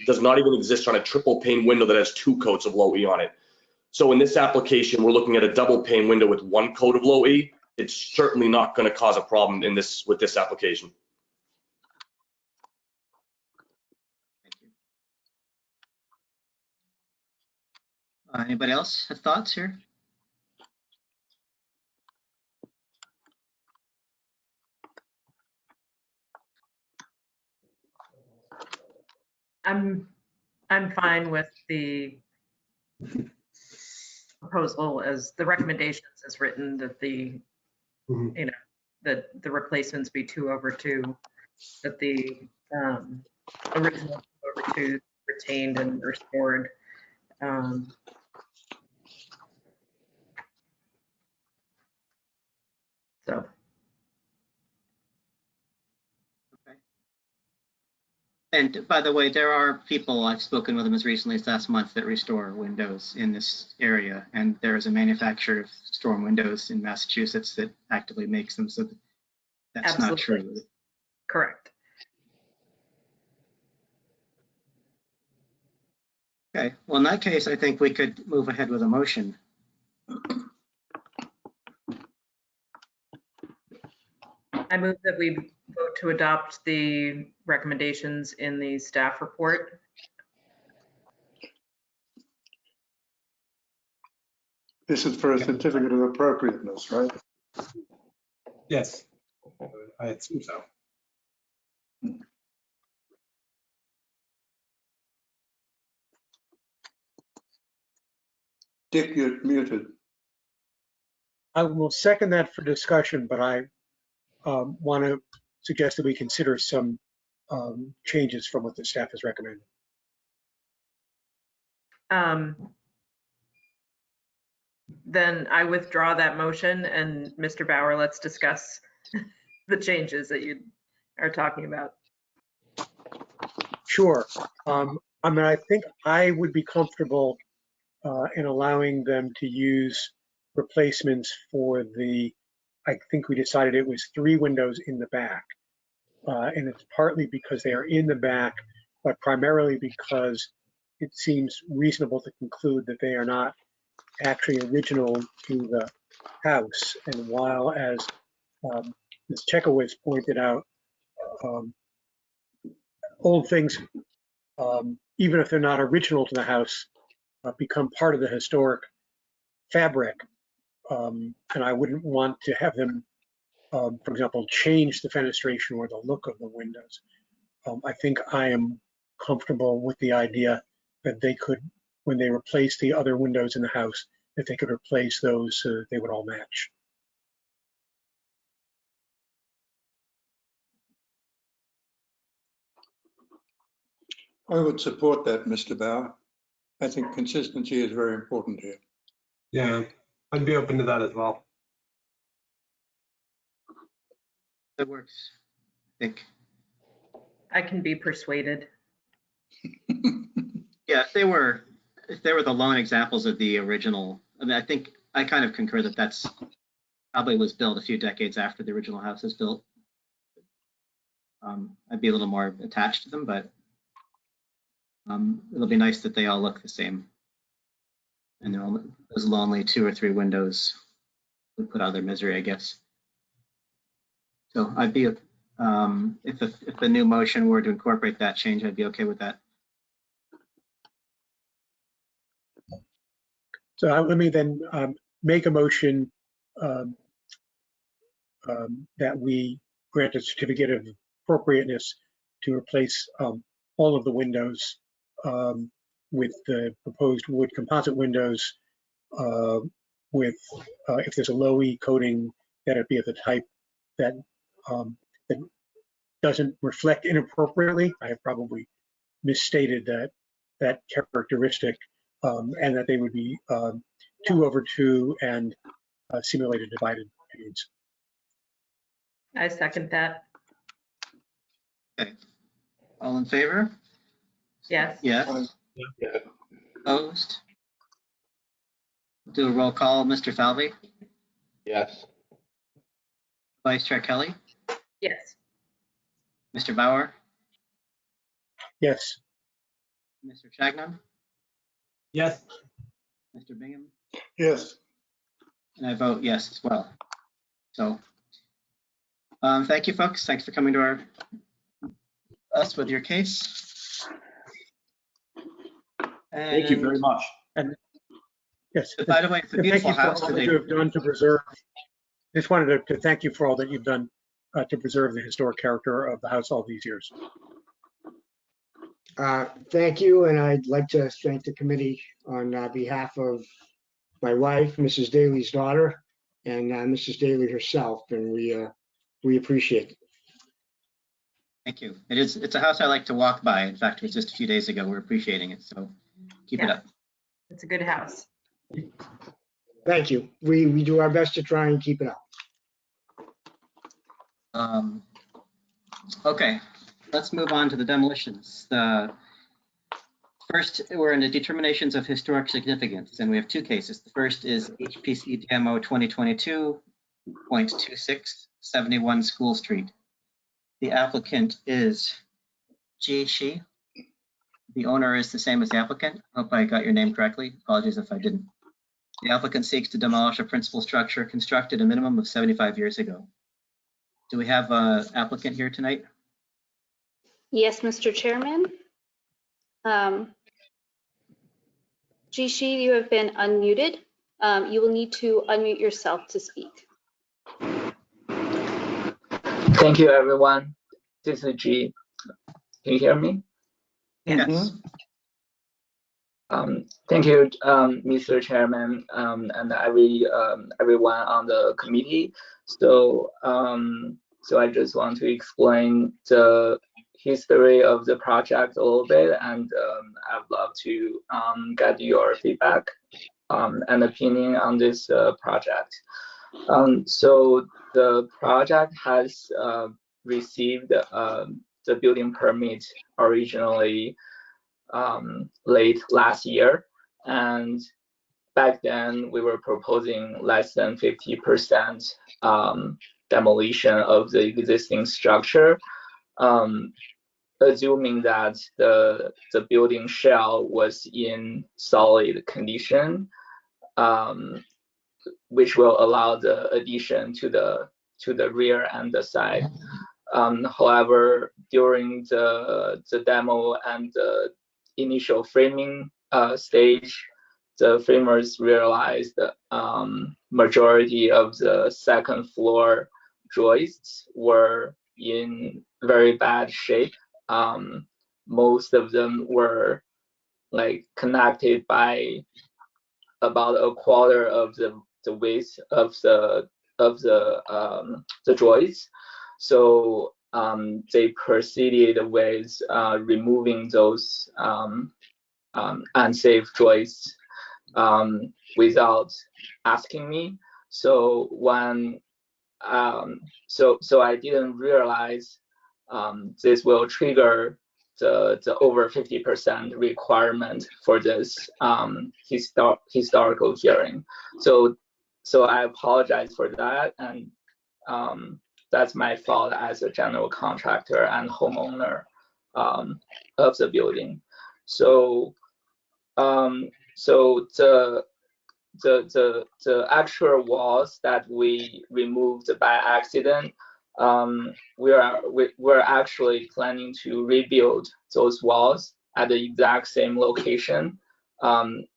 does not even exist on a triple pane window that has 2 coats of low E on it. So in this application, we're looking at a double pane window with 1 coat of low E. It's certainly not going to cause a problem in this with this application. Anybody else have thoughts here? I'm fine with the proposal as the recommendations as written, that the, you know, that the replacements be 2/2, that the original 2/2 retained and restored. So. And by the way, there are people, I've spoken with them as recently as last month, that restore windows in this area. And there is a manufacturer of storm windows in Massachusetts that actively makes them. So that's Absolutely. not true. Correct. Okay, well, in that case, I think we could move ahead with a motion. I move that we vote to adopt the recommendations in the staff report. This is for a certificate of appropriateness, right? Yes, I assume so. Dick, you're muted. I will second that for discussion, but I want to suggest that we consider some changes from what the staff has recommended. Then I withdraw that motion, and Mr. Bauer, let's discuss the changes that you are talking about. Sure. I mean, I think I would be comfortable in allowing them to use replacements for the, I think we decided it was 3 windows in the back. And it's partly because they are in the back, but primarily because it seems reasonable to conclude that they are not actually original to the house. And while, as Ms. Chekowitz pointed out, old things, even if they're not original to the house, become part of the historic fabric. And I wouldn't want to have them, for example, change the fenestration or the look of the windows. I think I am comfortable with the idea that they could, when they replace the other windows in the house, that they could replace those so that they would all match. I would support that, Mr. Bauer. I think consistency is very important here. Yeah, I'd be open to that as well. That works, I think. I can be persuaded. Yeah, if they were the lone examples of the original, I mean, I think I kind of concur that that's probably was built a few decades after the original house was built. I'd be a little more attached to them, but it'll be nice that they all look the same. And those lonely 2 or 3 windows would put out their misery, I guess. So I'd be, if the new motion were to incorporate that change, I'd be okay with that. So let me then make a motion that we grant a certificate of appropriateness to replace all of the windows with the proposed wood composite windows with, if there's a low E coating, that it be of the type that, that doesn't reflect inappropriately. I have probably misstated that that characteristic, and that they would be 2/2 and simulated divided means. I second that. Okay. All in favor? Yes. Yes. Yeah. Opposed? Do a roll call. Mr. Falvey, Yes. Vice Chair Kelly, Yes. Mr. Bauer, Yes. Mr. Chagnon, Yes. Mr. Bingham, Yes. and I vote yes as well. So, thank you, folks. Thanks for coming to us with your case. Thank you very much. And yes. By the way, it's a And thank beautiful you for house all that today. you have done to preserve. Just wanted to thank you for all that you've done to preserve the historic character of the house all these years. Thank you, and I'd like to thank the committee on behalf of my wife, Mrs. Daly's daughter, and Mrs. Daly herself, and we appreciate it. Thank you. It's a house I like to walk by. In fact, it was just a few days ago. We're appreciating it. So keep it Yeah. up. It's a good house. Thank you. We do our best to try and keep it up. Okay, let's move on to the demolitions. First, we're in the determinations of historic significance, and we have two cases. The first is HPC DMO 2022.26, 71 School Street. The applicant is Ji Shi. The owner is the same as the applicant. Hope I got your name correctly. Apologies if I didn't. The applicant seeks to demolish a principal structure constructed a minimum of 75 years ago. Do we have an applicant here tonight? Yes, Mr. Chairman. Jishi, you have been unmuted. You will need to unmute yourself to speak. Thank you, everyone. This is G. Can you hear me? Yes. Thank you, Mr. Chairman, and everyone on the committee. So, I just want to explain the history of the project a little bit, and I'd love to get your feedback and opinion on this project. So the project has received the building permit originally late last year, and back then we were proposing less than 50% demolition of the existing structure, assuming that the building shell was in solid condition, which will allow the addition to the rear and the side. However, during the demo and the initial framing stage, the framers realized that majority of the second floor joists were in very bad shape. Most of them were like connected by about a quarter of the width of the joists. So they proceeded with removing those unsafe joists without asking me. So when so I didn't realize this will trigger the over 50% requirement for this historical hearing. So I apologize for that, and that's my fault as a general contractor and homeowner of the building. So the actual walls that we removed by accident, we're actually planning to rebuild those walls at the exact same location,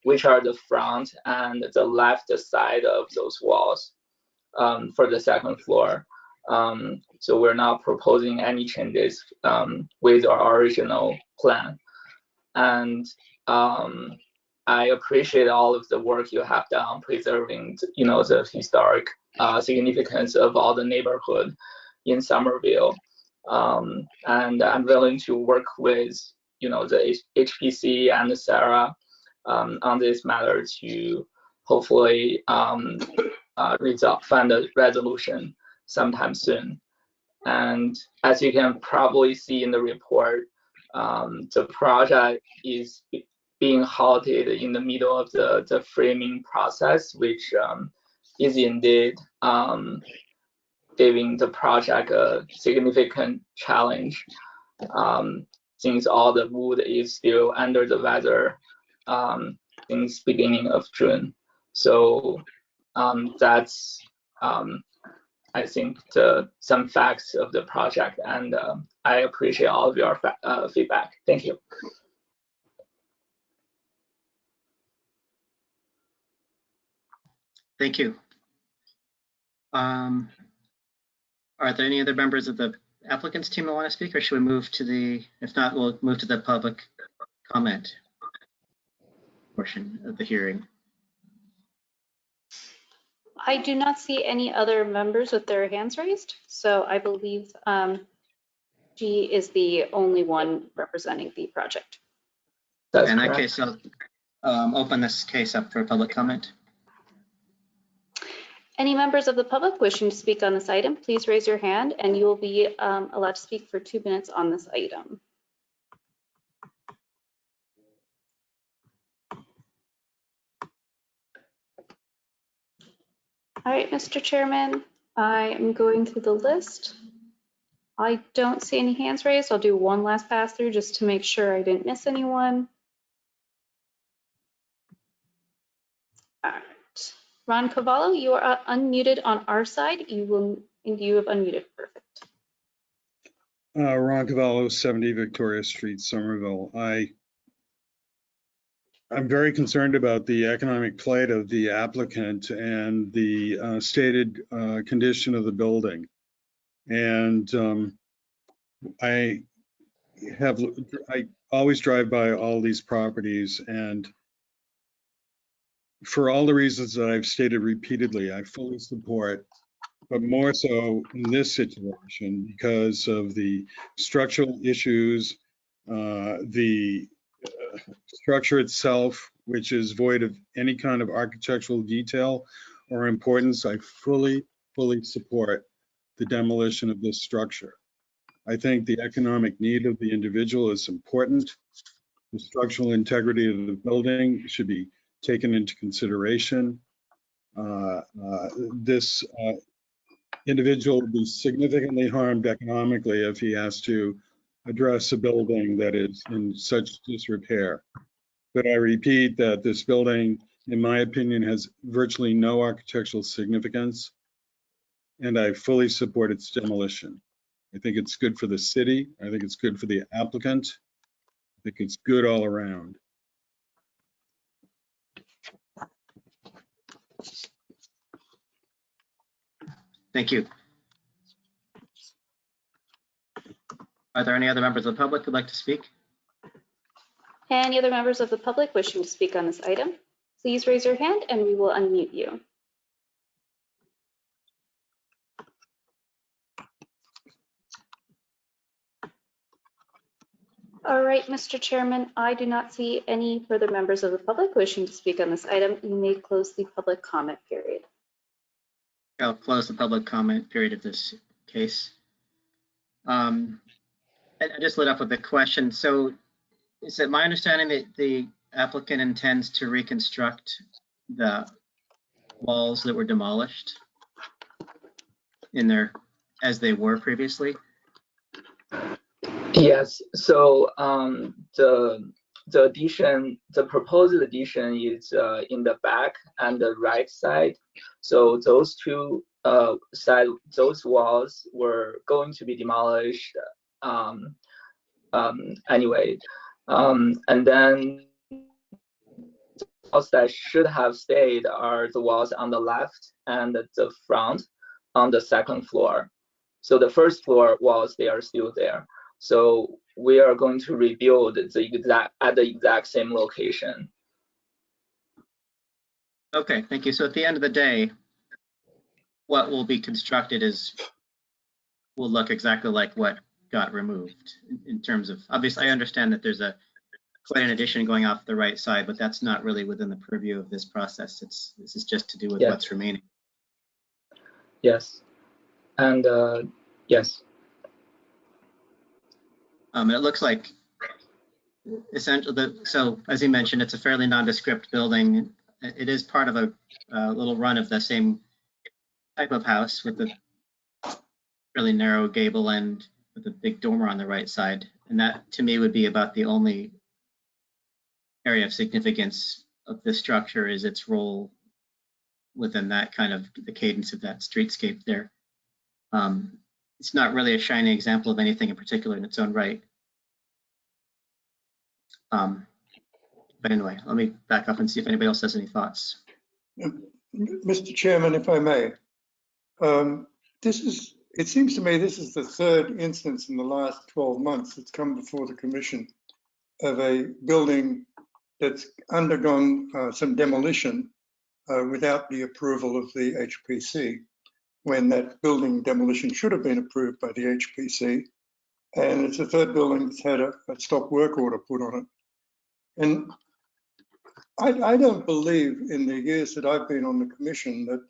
which are the front and the left side of those walls for the second floor. So we're not proposing any changes with our original plan. And I appreciate all of the work you have done preserving, the historic significance of all the neighborhood in Somerville. And I'm willing to work with, the HPC and Sarah on this matter to hopefully find a resolution sometime soon. And as you can probably see in the report, the project is being halted in the middle of the framing process, which is indeed giving the project a significant challenge, since all the wood is still under the weather since beginning of June. So that's I think some facts of the project, and I appreciate all of your feedback. Thank you. Thank you. Are there any other members of the applicants team that want to speak, or should we move to the, if not, we'll move to the public comment portion of the hearing? I do not see any other members with their hands raised, so I believe G is the only one representing the project. In that case, I'll open this case up for public comment. Any members of the public wishing to speak on this item, please raise your hand and you will be allowed to speak for 2 minutes on this item. All right, Mr. Chairman, I am going through the list. I don't see any hands raised. I'll do one last pass through just to make sure I didn't miss anyone. All right. Ron Cavallo, you are unmuted on our side. You have unmuted. Perfect. Ron Cavallo, 70 Victoria Street, Somerville. I'm very concerned about the economic plight of the applicant and the stated condition of the building. And I always drive by all these properties, and for all the reasons that I've stated repeatedly, I fully support, but more so in this situation because of the structural issues, the structure itself, which is void of any kind of architectural detail or importance. I fully support the demolition of this structure. I think the economic need of the individual is important. The structural integrity of the building should be taken into consideration. This individual will be significantly harmed economically if he has to address a building that is in such disrepair. But I repeat that this building, in my opinion, has virtually no architectural significance, and I fully support its demolition. I think it's good for the city. I think it's good for the applicant. I think it's good all around. Thank you. Are there any other members of the public who'd like to speak? Any other members of the public wishing to speak on this item, please raise your hand and we will unmute you. All right, Mr. Chairman, I do not see any further members of the public wishing to speak on this item. You may close the public comment period. I'll close the public comment period of this case. I just lit up with a question. So is it my understanding that the applicant intends to reconstruct the walls that were demolished in there as they were previously? Yes. So the addition, the proposed addition is in the back and the right side. So those two those walls were going to be demolished anyway. And then the walls that should have stayed are the walls on the left and the front on the second floor. So the first floor walls, they are still there. So we are going to rebuild at the exact same location. Okay, thank you. So at the end of the day, what will be constructed will look exactly like what got removed in terms of, obviously, I understand that there's quite an addition going off the right side, but that's not really within the purview of this process. This is just to do with Yes. what's remaining. Yes. And yes. And it looks like essentially, so as you mentioned, it's a fairly nondescript building. It is part of a little run of the same type of house with a really narrow gable end with a big dormer on the right side. And that to me would be about the only area of significance of this structure is its role within that kind of the cadence of that streetscape there. It's not really a shining example of anything in particular in its own right. But anyway, let me back up and see if anybody else has any thoughts. Mr. Chairman, if I may, it seems to me this is the third instance in the last 12 months that's come before the commission of a building that's undergone some demolition without the approval of the HPC, when that building demolition should have been approved by the HPC. And it's the third building that's had a stop work order put on it. And I don't believe in the years that I've been on the commission that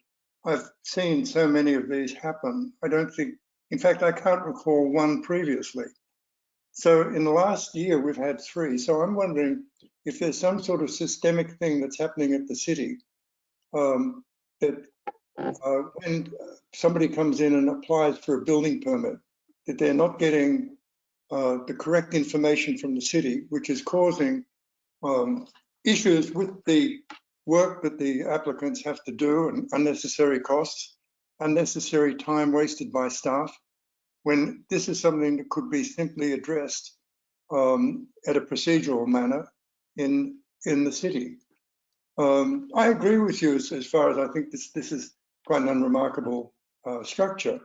I've seen so many of these happen. I don't think, in fact, I can't recall one previously. So in the last year, we've had 3. So I'm wondering if there's some sort of systemic thing that's happening at the city that when somebody comes in and applies for a building permit, that they're not getting the correct information from the city, which is causing issues with the work that the applicants have to do and unnecessary costs, unnecessary time wasted by staff, when this is something that could be simply addressed at a procedural manner in the city. I agree with you as far as I think this is quite an unremarkable structure,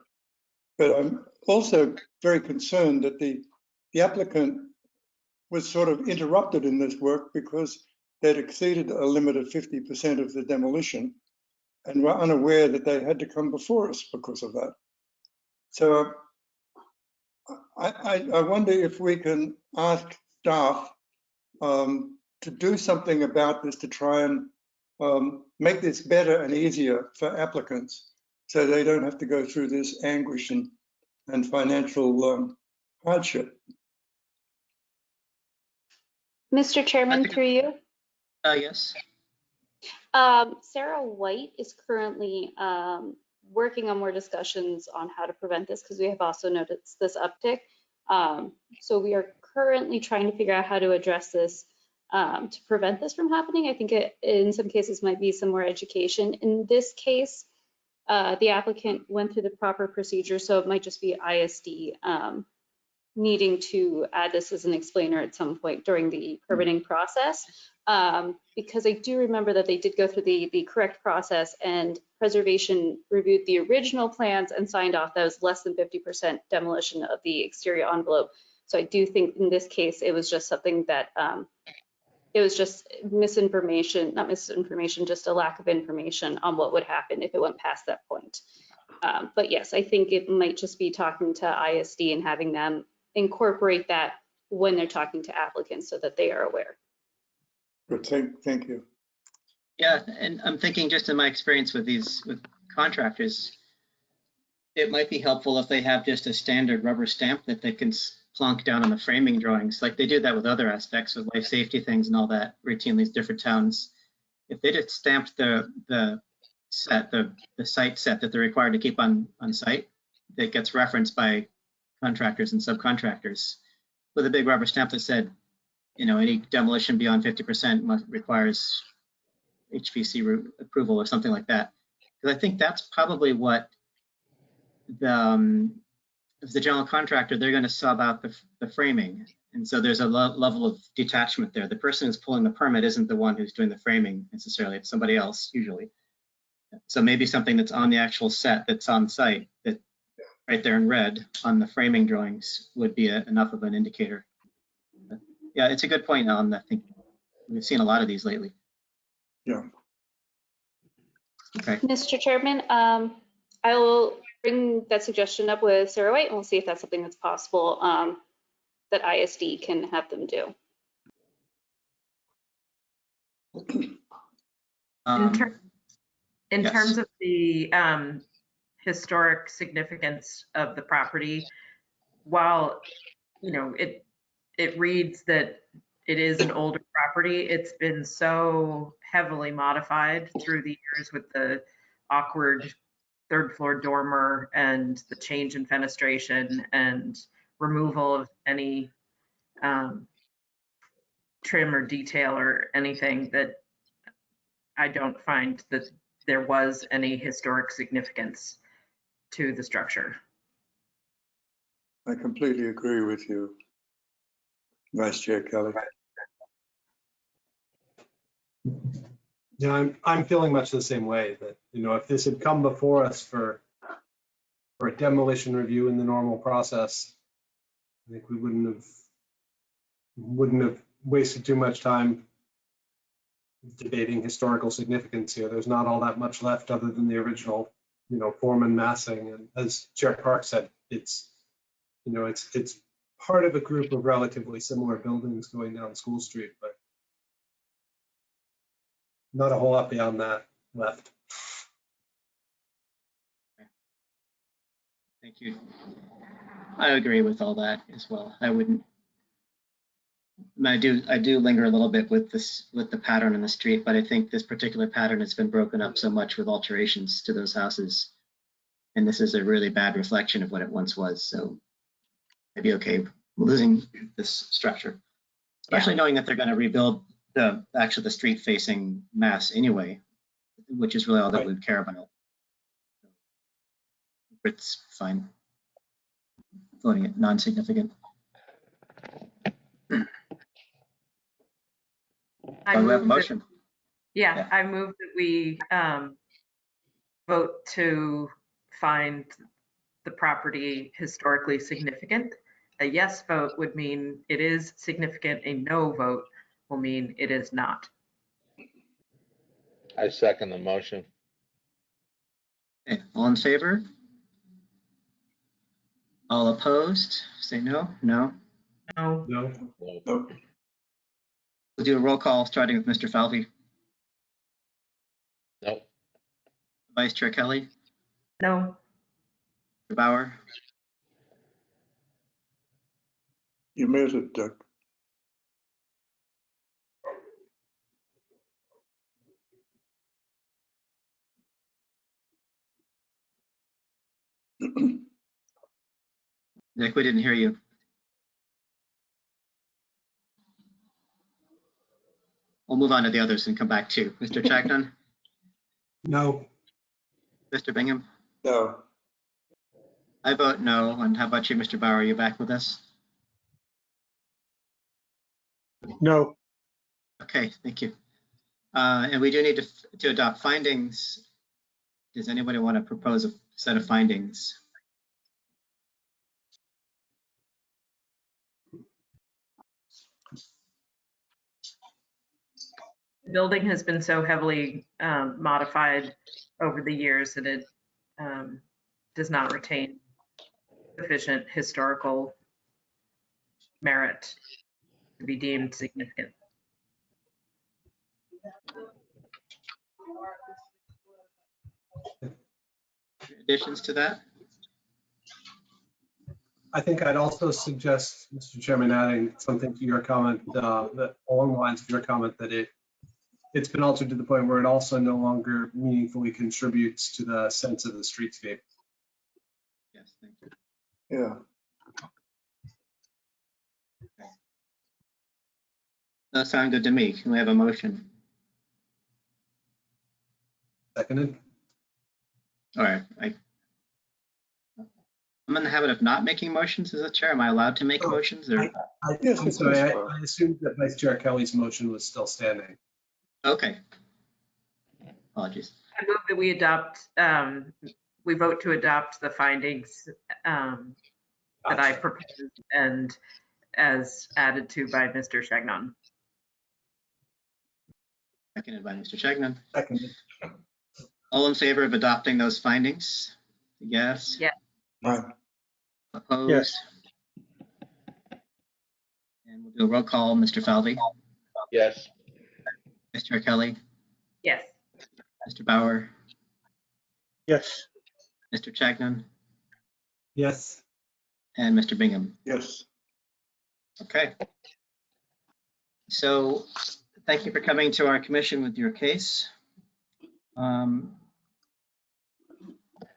but I'm also very concerned that the applicant was sort of interrupted in this work because they'd exceeded a limit of 50% of the demolition and were unaware that they had to come before us because of that. So I wonder if we can ask staff to do something about this to try and make this better and easier for applicants so they don't have to go through this anguish and financial hardship. Mr. Chairman, through you. Yes. Sarah White is currently working on more discussions on how to prevent this because we have also noticed this uptick. So we are currently trying to figure out how to address this to prevent this from happening. I think it, in some cases, might be some more education. In this case, the applicant went through the proper procedure, so it might just be ISD needing to add this as an explainer at some point during the permitting process. Because I do remember that they did go through the correct process, and preservation reviewed the original plans and signed off that was less than 50% demolition of the exterior envelope. So I do think in this case, it was just something that, it was just misinformation, not misinformation, just a lack of information on what would happen if it went past that point. But yes, I think it might just be talking to ISD and having them incorporate that when they're talking to applicants so that they are aware. Good, thank you. Yeah, and I'm thinking just in my experience with contractors, it might be helpful if they have just a standard rubber stamp that they can plonk down on the framing drawings, like they do that with other aspects of life safety things and all that routinely in different towns. If they just stamped the site set that they're required to keep on site, that gets referenced by contractors and subcontractors with a big rubber stamp that said, you know, any demolition beyond 50% requires HPC approval or something like that. Because I think that's probably what as the general contractor, they're going to sub out the framing. And so there's a level of detachment there. The person who's pulling the permit isn't the one who's doing the framing necessarily, it's somebody else usually. So maybe something that's on the actual set that's on site, that right there in red on the framing drawings would be enough of an indicator. But yeah, it's a good point, Alan. I think we've seen a lot of these lately. Yeah. Okay. Mr. Chairman, I will bring that suggestion up with Sarah White, and we'll see if that's something that's possible that ISD can have them do. In Yes. terms of the historic significance of the property, while, you know, it reads that it is an older property, it's been so heavily modified through the years with the awkward third floor dormer and the change in fenestration and removal of any trim or detail or anything, that I don't find that there was any historic significance to the structure. I completely agree with you, Vice Chair Kelly. Yeah, I'm feeling much the same way, that, you know, if this had come before us for a demolition review in the normal process, I think we wouldn't have wasted too much time debating historical significance here. There's not all that much left other than the original, you know, form and massing. And as Chair Park said, it's, you know, it's part of a group of relatively similar buildings going down School Street, but not a whole lot beyond that left. Thank you. I agree with all that as well. I wouldn't. I do linger a little bit with the pattern in the street, but I think this particular pattern has been broken up so much with alterations to those houses, and this is a really bad reflection of what it once was. So I'd be okay losing this structure, especially knowing that they're going to rebuild the street facing mass anyway, which is really all that we'd care about. It's fine. Voting it non-significant. I we have a move motion. that, I move that we vote to find the property historically significant. A yes vote would mean it is significant. A no vote will mean it is not. I second the motion. Okay, all in favor? All opposed? Say no. No. No. No. No. We'll do a roll call starting with Mr. Falvey. No. Vice Chair Kelly. No. Mr. Bauer. You muted, Doug. Nick, we didn't hear you. We'll move on to the others and come back to Mr. Chagnon. No. Mr. Bingham. No. I vote no. And how about you, Mr. Bauer? Are you back with us? No. Okay, thank you. And we do need to adopt findings. Does anybody want to propose a set of findings? The building has been so heavily modified over the years that it does not retain sufficient historical merit to be deemed significant. Additions to that? I think I'd also suggest, Mr. Chairman, adding something to your comment, that along the lines of your comment, that it's been altered to the point where it also no longer meaningfully contributes to the sense of the streetscape. Yes, thank you. Yeah. That sounds good to me. Can we have a motion? Seconded. All right. I'm in the habit of not making motions as a chair. Am I allowed to make motions? Or? I'm sorry, I assumed that Vice Chair Kelly's motion was still standing. Okay. Apologies. I move that we adopt, we vote to adopt the findings that I proposed and as added to by Mr. Chagnon. Seconded by Mr. Chagnon. Seconded. All in favor of adopting those findings? Yes. Yeah. Aye. Opposed? Yes. And we'll do a roll call. Mr. Falvey, Yes. Mr. Kelly, Yes. Mr. Bauer, Yes. Mr. Chagnon, Yes. and Mr. Bingham. Yes. Okay. So thank you for coming to our commission with your case.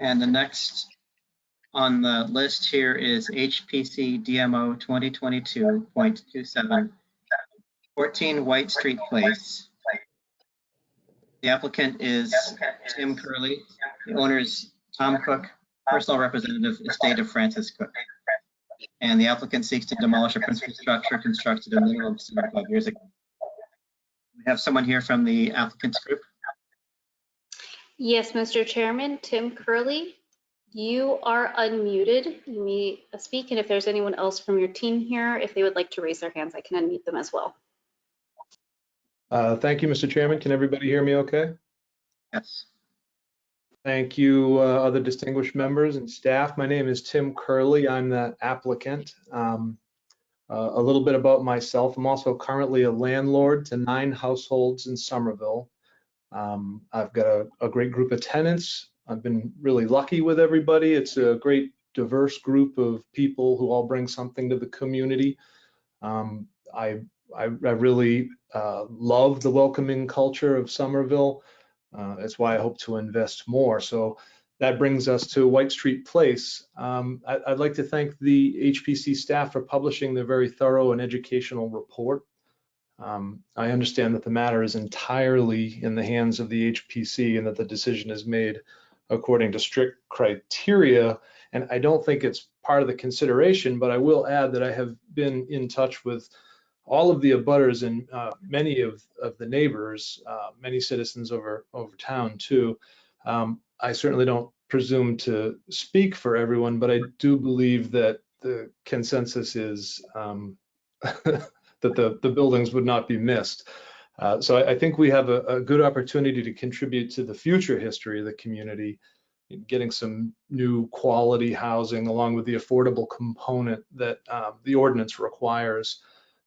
And the next on the list here is HPC DMO 2022.27, 14 White Street Place. The applicant is Tim Curley. The owner is Tom Cook, personal representative, estate of Francis Cook. And the applicant seeks to demolish a principal structure constructed a minimum of 75 years ago. We have someone here from the applicant's group. Yes, Mr. Chairman, Tim Curley, you are unmuted. You may speak, and if there's anyone else from your team here, if they would like to raise their hands, I can unmute them as well. Thank you, Mr. Chairman. Can everybody hear me okay? Yes. Thank you, other distinguished members and staff. My name is Tim Curley. I'm the applicant. A little bit about myself. I'm also currently a landlord to 9 households in Somerville. I've got a great group of tenants. I've been really lucky with everybody. It's a great diverse group of people who all bring something to the community. I really love the welcoming culture of Somerville. That's why I hope to invest more. So that brings us to White Street Place. I'd like to thank the HPC staff for publishing the very thorough and educational report. I understand that the matter is entirely in the hands of the HPC and that the decision is made according to strict criteria. And I don't think it's part of the consideration, but I will add that I have been in touch with all of the abutters and many of the neighbors, many citizens over town too. I certainly don't presume to speak for everyone, but I do believe that the consensus is that the buildings would not be missed. So I think we have a good opportunity to contribute to the future history of the community, getting some new quality housing along with the affordable component that the ordinance requires.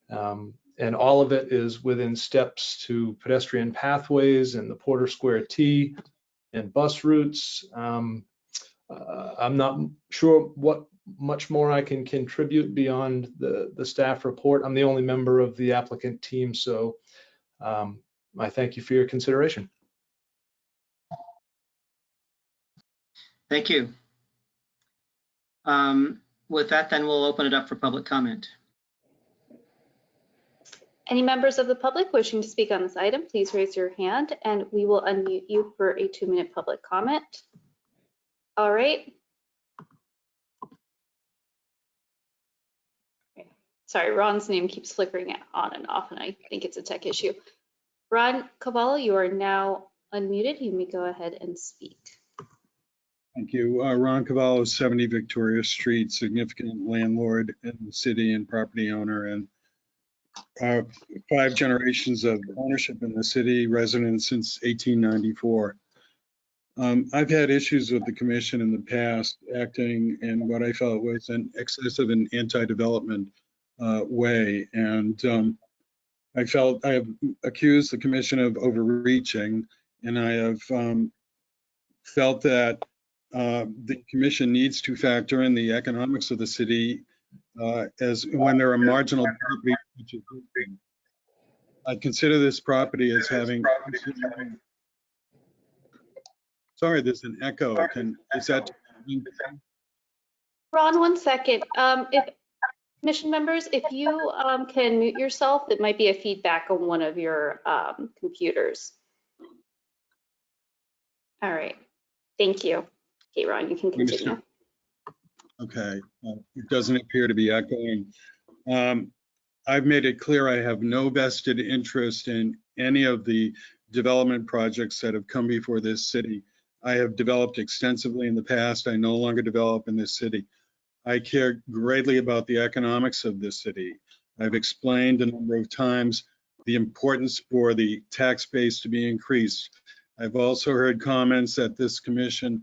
And all of it is within steps to pedestrian pathways and the Porter Square T and bus routes. I'm not sure what much more I can contribute beyond the staff report. I'm the only member of the applicant team, so I thank you for your consideration. Thank you. With that, then we'll open it up for public comment. Any members of the public wishing to speak on this item, please raise your hand and we will unmute you for a 2-minute public comment. All right. Sorry, Ron's name keeps flickering on and off, and I think it's a tech issue. Ron Cavallo, you are now unmuted. You may go ahead and speak. Thank you. Ron Cavallo, 70 Victoria Street, significant landlord in the city and property owner, and 5 generations of ownership in the city, resident since 1894. I've had issues with the commission in the past acting in what I felt was an excessive and anti-development way. And I have accused the commission of overreaching, and I have felt that the commission needs to factor in the economics of the city as when there are marginal properties. I consider this property as having. Sorry, there's an echo. Is that? Ron, 1 second. If commission members, if you can mute yourself, it might be a feedback on one of your computers. All right. Thank you. Okay, Ron, you can continue. Okay, it doesn't appear to be echoing. I've made it clear I have no vested interest in any of the development projects that have come before this city. I have developed extensively in the past. I no longer develop in this city. I care greatly about the economics of this city. I've explained a number of times the importance for the tax base to be increased. I've also heard comments that this commission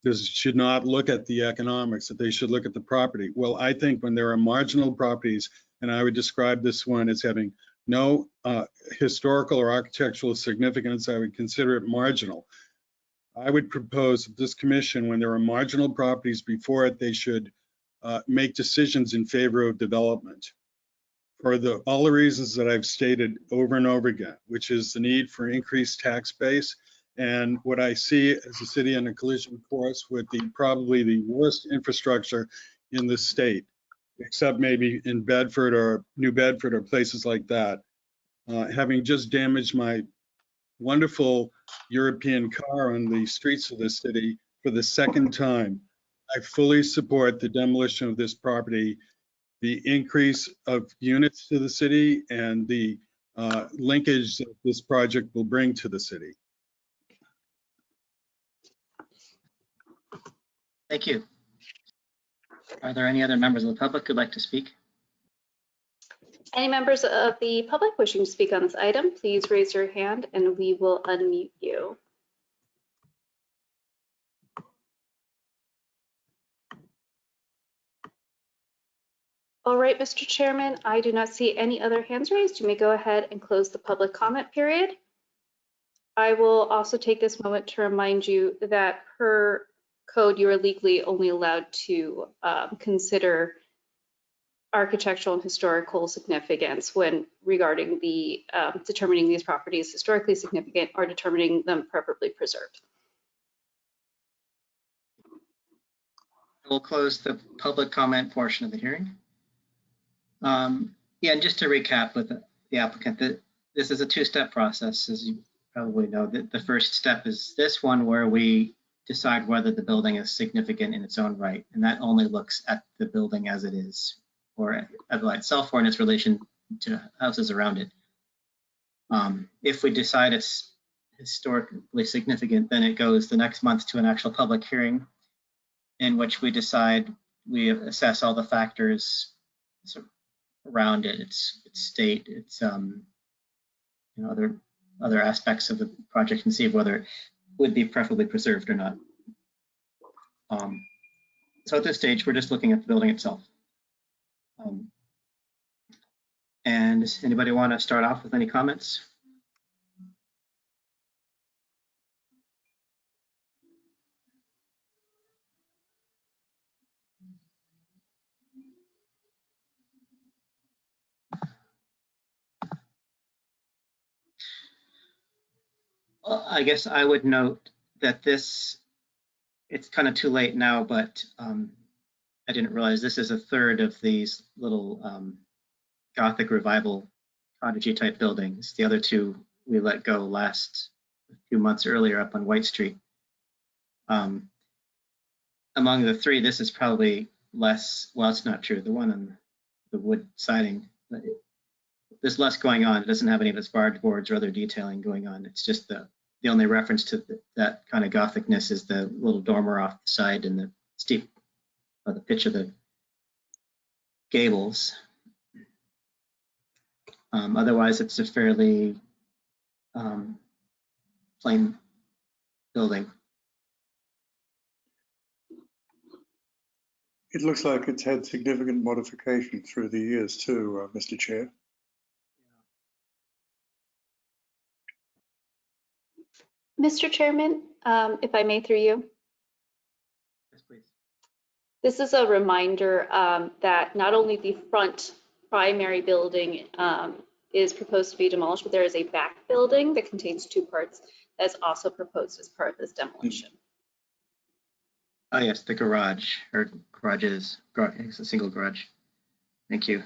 should not look at the economics, that they should look at the property. Well, I think when there are marginal properties, and I would describe this one as having no historical or architectural significance, I would consider it marginal. I would propose that this commission, when there are marginal properties before it, they should make decisions in favor of development for all the reasons that I've stated over and over again, which is the need for increased tax base. And what I see as a city on a collision course with probably the worst infrastructure in the state, except maybe in Bedford or New Bedford or places like that. Having just damaged my wonderful European car on the streets of the city for the second time, I fully support the demolition of this property, the increase of units to the city, and the linkage that this project will bring to the city. Thank you. Are there any other members of the public who'd like to speak? Any members of the public wishing to speak on this item, please raise your hand and we will unmute you. All right, Mr. Chairman, I do not see any other hands raised. You may go ahead and close the public comment period. I will also take this moment to remind you that per code, you are legally only allowed to consider architectural and historical significance when regarding the determining these properties historically significant or determining them preferably preserved. We'll close the public comment portion of the hearing. Yeah, and just to recap with the applicant, that this is a two-step process, as you probably know. The first step is this one where we decide whether the building is significant in its own right, and that only looks at the building as it is, or by itself, or in its relation to houses around it. If we decide it's historically significant, then it goes the next month to an actual public hearing in which we decide, we assess all the factors around it, its state, its other aspects of the project, and see whether it would be preferably preserved or not. So at this stage, we're just looking at the building itself. And does anybody want to start off with any comments? Well, I guess I would note that it's kind of too late now, but I didn't realize this is a third of these little Gothic revival cottagey type buildings. The other two we let go a few months earlier up on White Street. Among the three, this is probably less, well, it's not true. The one on the wood siding, there's less going on. It doesn't have any of its barge boards or other detailing going on. It's just the only reference to that kind of Gothicness is the little dormer off the side and the steep, the pitch of the gables. Otherwise, it's a fairly plain building. It looks like it's had significant modification through the years too, Mr. Chair. Mr. Chairman, if I may through you. Yes, please. This is a reminder that not only the front primary building is proposed to be demolished, but there is a back building that contains two parts that's also proposed as part of this demolition. Oh yes, the garage, or garages, it's a single garage. Thank you.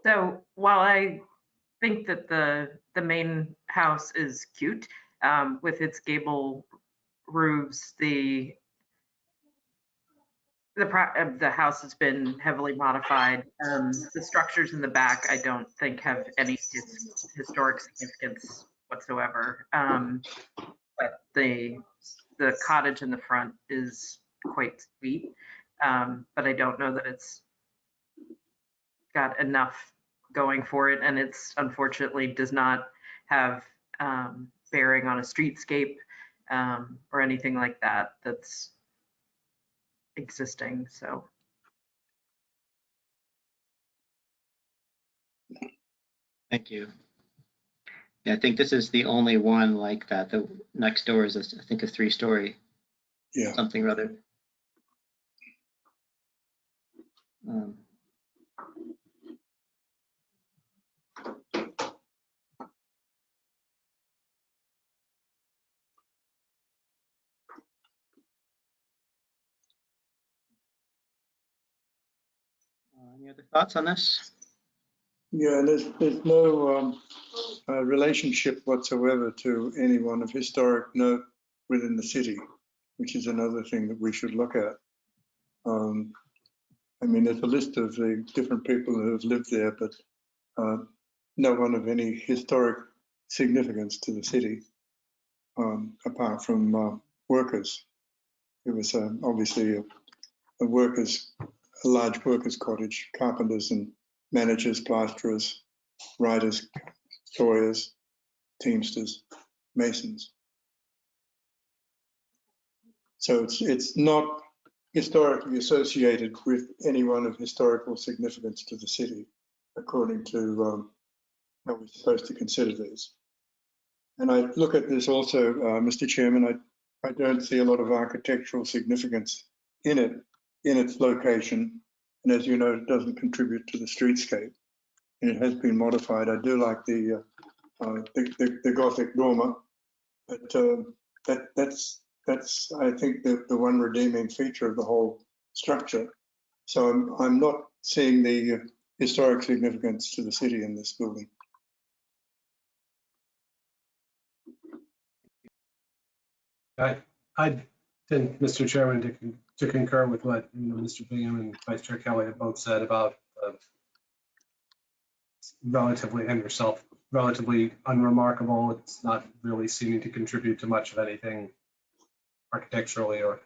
So while I think that the main house is cute with its gable roofs, the house has been heavily modified. The structures in the back, I don't think have any historic significance whatsoever. But the cottage in the front is quite sweet, but I don't know that it's got enough going for it, and it's unfortunately does not have bearing on a streetscape or anything like that that's existing, so. Thank you. Yeah, I think this is the only one like that. The next door is, I think, a 3-story. Yeah. Something or other. Any other thoughts on this? Yeah, there's no relationship whatsoever to anyone of historic note within the city, which is another thing that we should look at. I mean, there's a list of the different people who have lived there, but no one of any historic significance to the city, apart from workers. It was obviously a large workers' cottage, carpenters and managers, plasterers, writers, sawyers, teamsters, masons. So it's not historically associated with anyone of historical significance to the city, according to how we're supposed to consider these. And I look at this also, Mr. Chairman, I don't see a lot of architectural significance in it, in its location. And as you know, it doesn't contribute to the streetscape. And it has been modified. I do like the Gothic dormer, but that's I think the one redeeming feature of the whole structure. So I'm not seeing the historic significance to the city in this building. I think, Mr. Chairman, to concur with what Mr. Bingham and Vice Chair Kelly have both said about relatively, and yourself, relatively unremarkable. It's not really seeming to contribute to much of anything architecturally or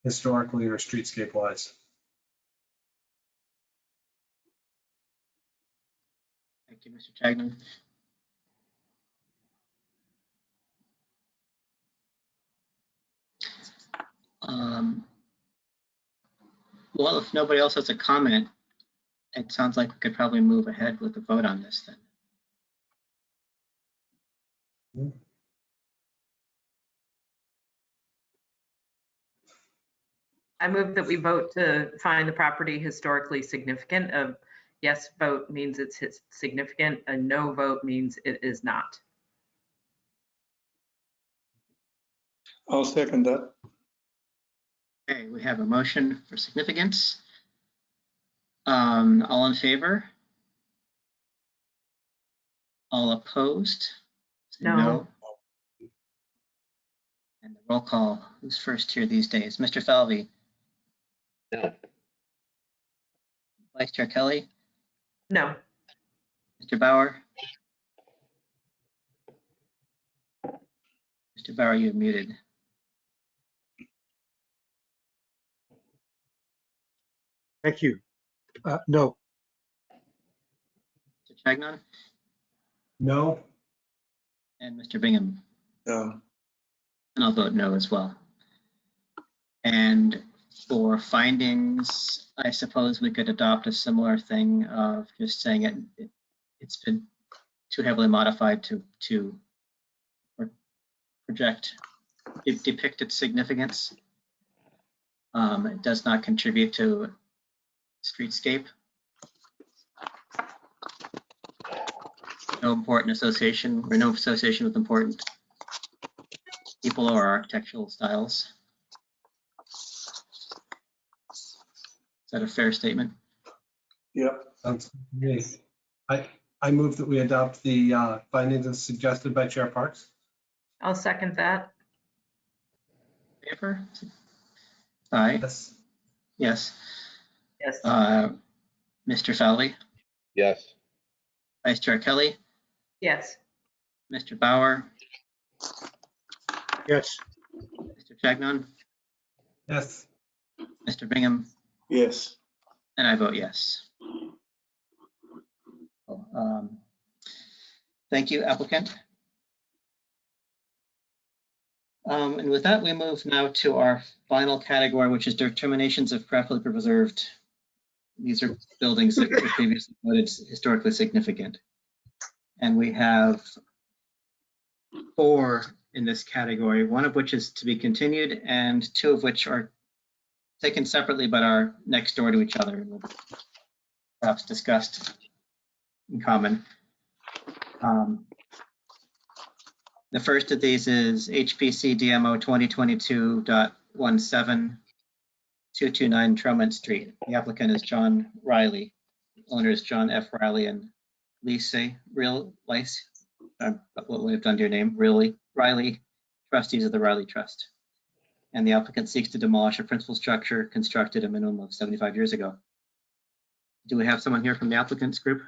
historically or streetscape wise. Thank you, Mr. Chagnon. Well, if nobody else has a comment, it sounds like we could probably move ahead with the vote on this then. I move that we vote to find the property historically significant. A yes vote means it's significant. A no vote means it is not. I'll second that. Okay, we have a motion for significance. All in favor? All opposed? Say No. And the roll call, who's first here these days? Mr. Falvey? No. Vice Chair Kelly? No. Mr. Bauer? Mr. Bauer, you're muted. Thank you. No. Mr. Chagnon? No. And Mr. Bingham? No. And I'll vote no as well. And for findings, I suppose we could adopt a similar thing of just saying it's been too heavily modified to depict its significance. It does not contribute to streetscape. No important association or no association with important people or architectural styles. Is that a fair statement? Yep. Sounds good to me. I move that we adopt the findings as suggested by Chair Parks. I'll second that. Favor? Aye. Yes. Yes. Yes. Mr. Falvey? Yes. Vice Chair Kelly? Yes. Mr. Bauer? Yes. Mr. Chagnon? Yes. Mr. Bingham? Yes. And I vote yes. Thank you, applicant. And with that, we move now to our final category, which is determinations of preferably preserved. These are buildings that were previously noted historically significant. And we have 4 in this category, one of which is to be continued and 2 of which are taken separately but are next door to each other and perhaps discussed in common. The first of these is HPC DMO 2022.17-229 Tremont Street. The applicant is John Riley. Owner is John F. Riley and Lisa Real Lice. What we've done to your name, really Riley, trustees of the Riley Trust. And the applicant seeks to demolish a principal structure constructed a minimum of 75 years ago. Do we have someone here from the applicant's group?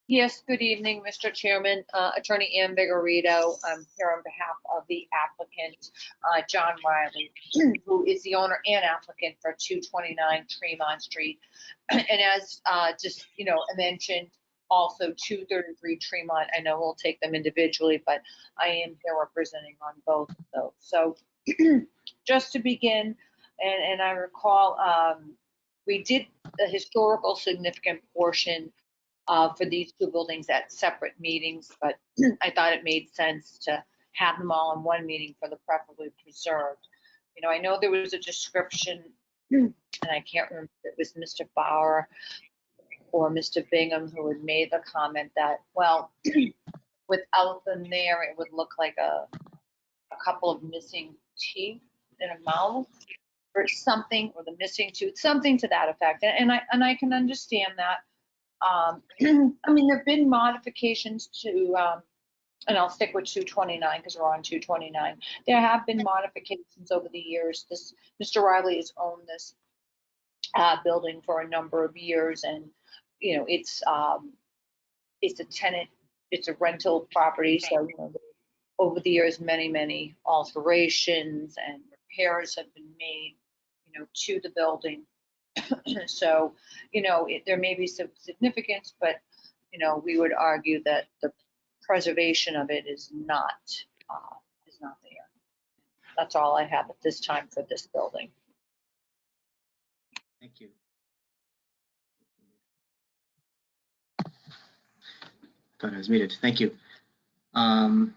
Yes, good evening, Mr. Chairman. Attorney Ann Vigorito. I'm here on behalf of the applicant, John Riley, who is the owner and applicant for 229 Tremont Street. And as just, I mentioned, also 233 Tremont. I know we'll take them individually, but I am here representing on both of those. So just to begin, and I recall we did the historical significant portion for these 2 buildings at separate meetings, but I thought it made sense to have them all in one meeting for the preferably preserved. I know there was a description, and I can't remember if it was Mr. Bauer or Mr. Bingham who had made the comment that, well, without them there, it would look like a couple of missing teeth in a mouth or something, or the missing tooth, something to that effect. And I can understand that. I mean, there've been modifications to, and I'll stick with 229 because we're on 229. There have been modifications over the years. Mr. Riley has owned this building for a number of years, and it's a tenant, it's a rental property. So over the years, many alterations and repairs have been made, to the building. So, there may be some significance, but, we would argue that the preservation of it is not there. That's all I have at this time for this building. Thank you. Thought I was muted. Thank you. Then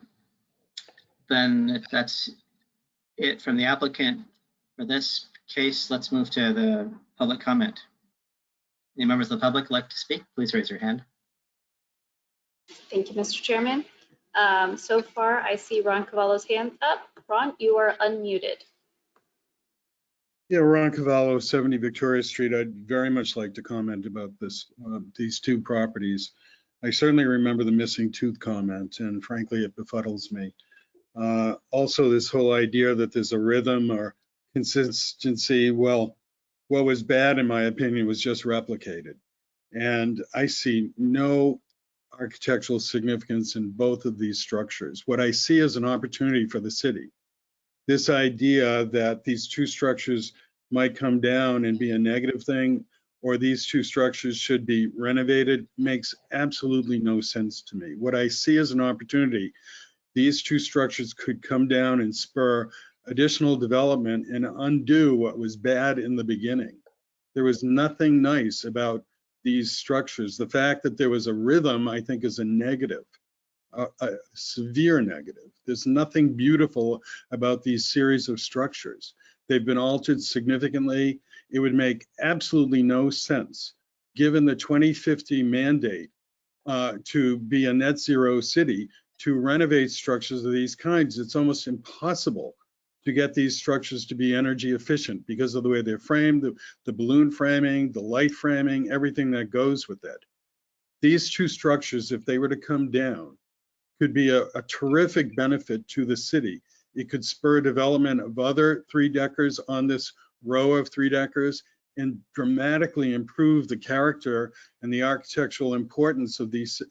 if that's it from the applicant for this case, let's move to the public comment. Any members of the public like to speak? Please raise your hand. Thank you, Mr. Chairman. So far, I see Ron Cavallo's hand up. Ron, you are unmuted. Yeah, Ron Cavallo, 70 Victoria Street. I'd very much like to comment about these 2 properties. I certainly remember the missing tooth comment, and frankly, it befuddles me. Also, this whole idea that there's a rhythm or consistency, well, what was bad, in my opinion, was just replicated. And I see no architectural significance in both of these structures. What I see is an opportunity for the city. This idea that these 2 structures might come down and be a negative thing, or these 2 structures should be renovated, makes absolutely no sense to me. What I see as an opportunity, these 2 structures could come down and spur additional development and undo what was bad in the beginning. There was nothing nice about these structures. The fact that there was a rhythm, I think, is a negative, a severe negative. There's nothing beautiful about these series of structures. They've been altered significantly. It would make absolutely no sense, given the 2050 mandate to be a net zero city, to renovate structures of these kinds. It's almost impossible to get these structures to be energy efficient because of the way they're framed, the balloon framing, the light framing, everything that goes with it. These 2 structures, if they were to come down, could be a terrific benefit to the city. It could spur development of other 3-deckers on this row of 3-deckers and dramatically improve the character and the architectural importance of this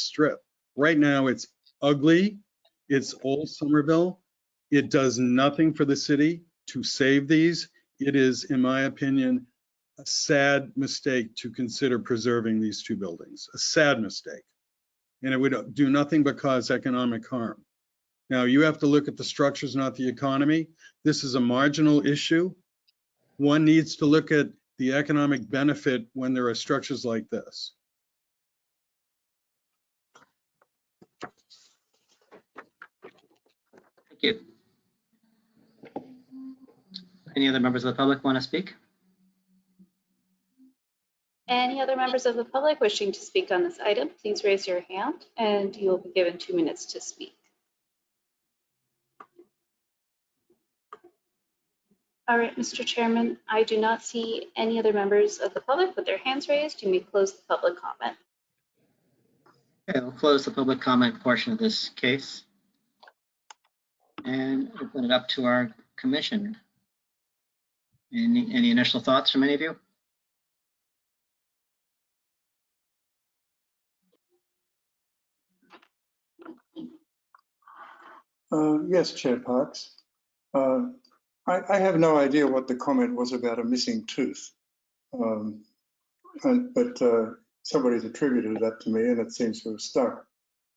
strip. Right now, it's ugly. It's old Somerville. It does nothing for the city to save these. It is, in my opinion, a sad mistake to consider preserving these two buildings, a sad mistake. And it would do nothing but cause economic harm. Now, you have to look at the structures, not the economy. This is a marginal issue. One needs to look at the economic benefit when there are structures like this. Thank you. Any other members of the public want to speak? Any other members of the public wishing to speak on this item, please raise your hand and you will be given 2 minutes to speak. All right, Mr. Chairman, I do not see any other members of the public with their hands raised. You may close the public comment. Okay, we'll close the public comment portion of this case and open it up to our commission. Any initial thoughts from any of you? Yes, Chair Parks. I have no idea what the comment was about a missing tooth, but somebody's attributed that to me and it seems to have stuck.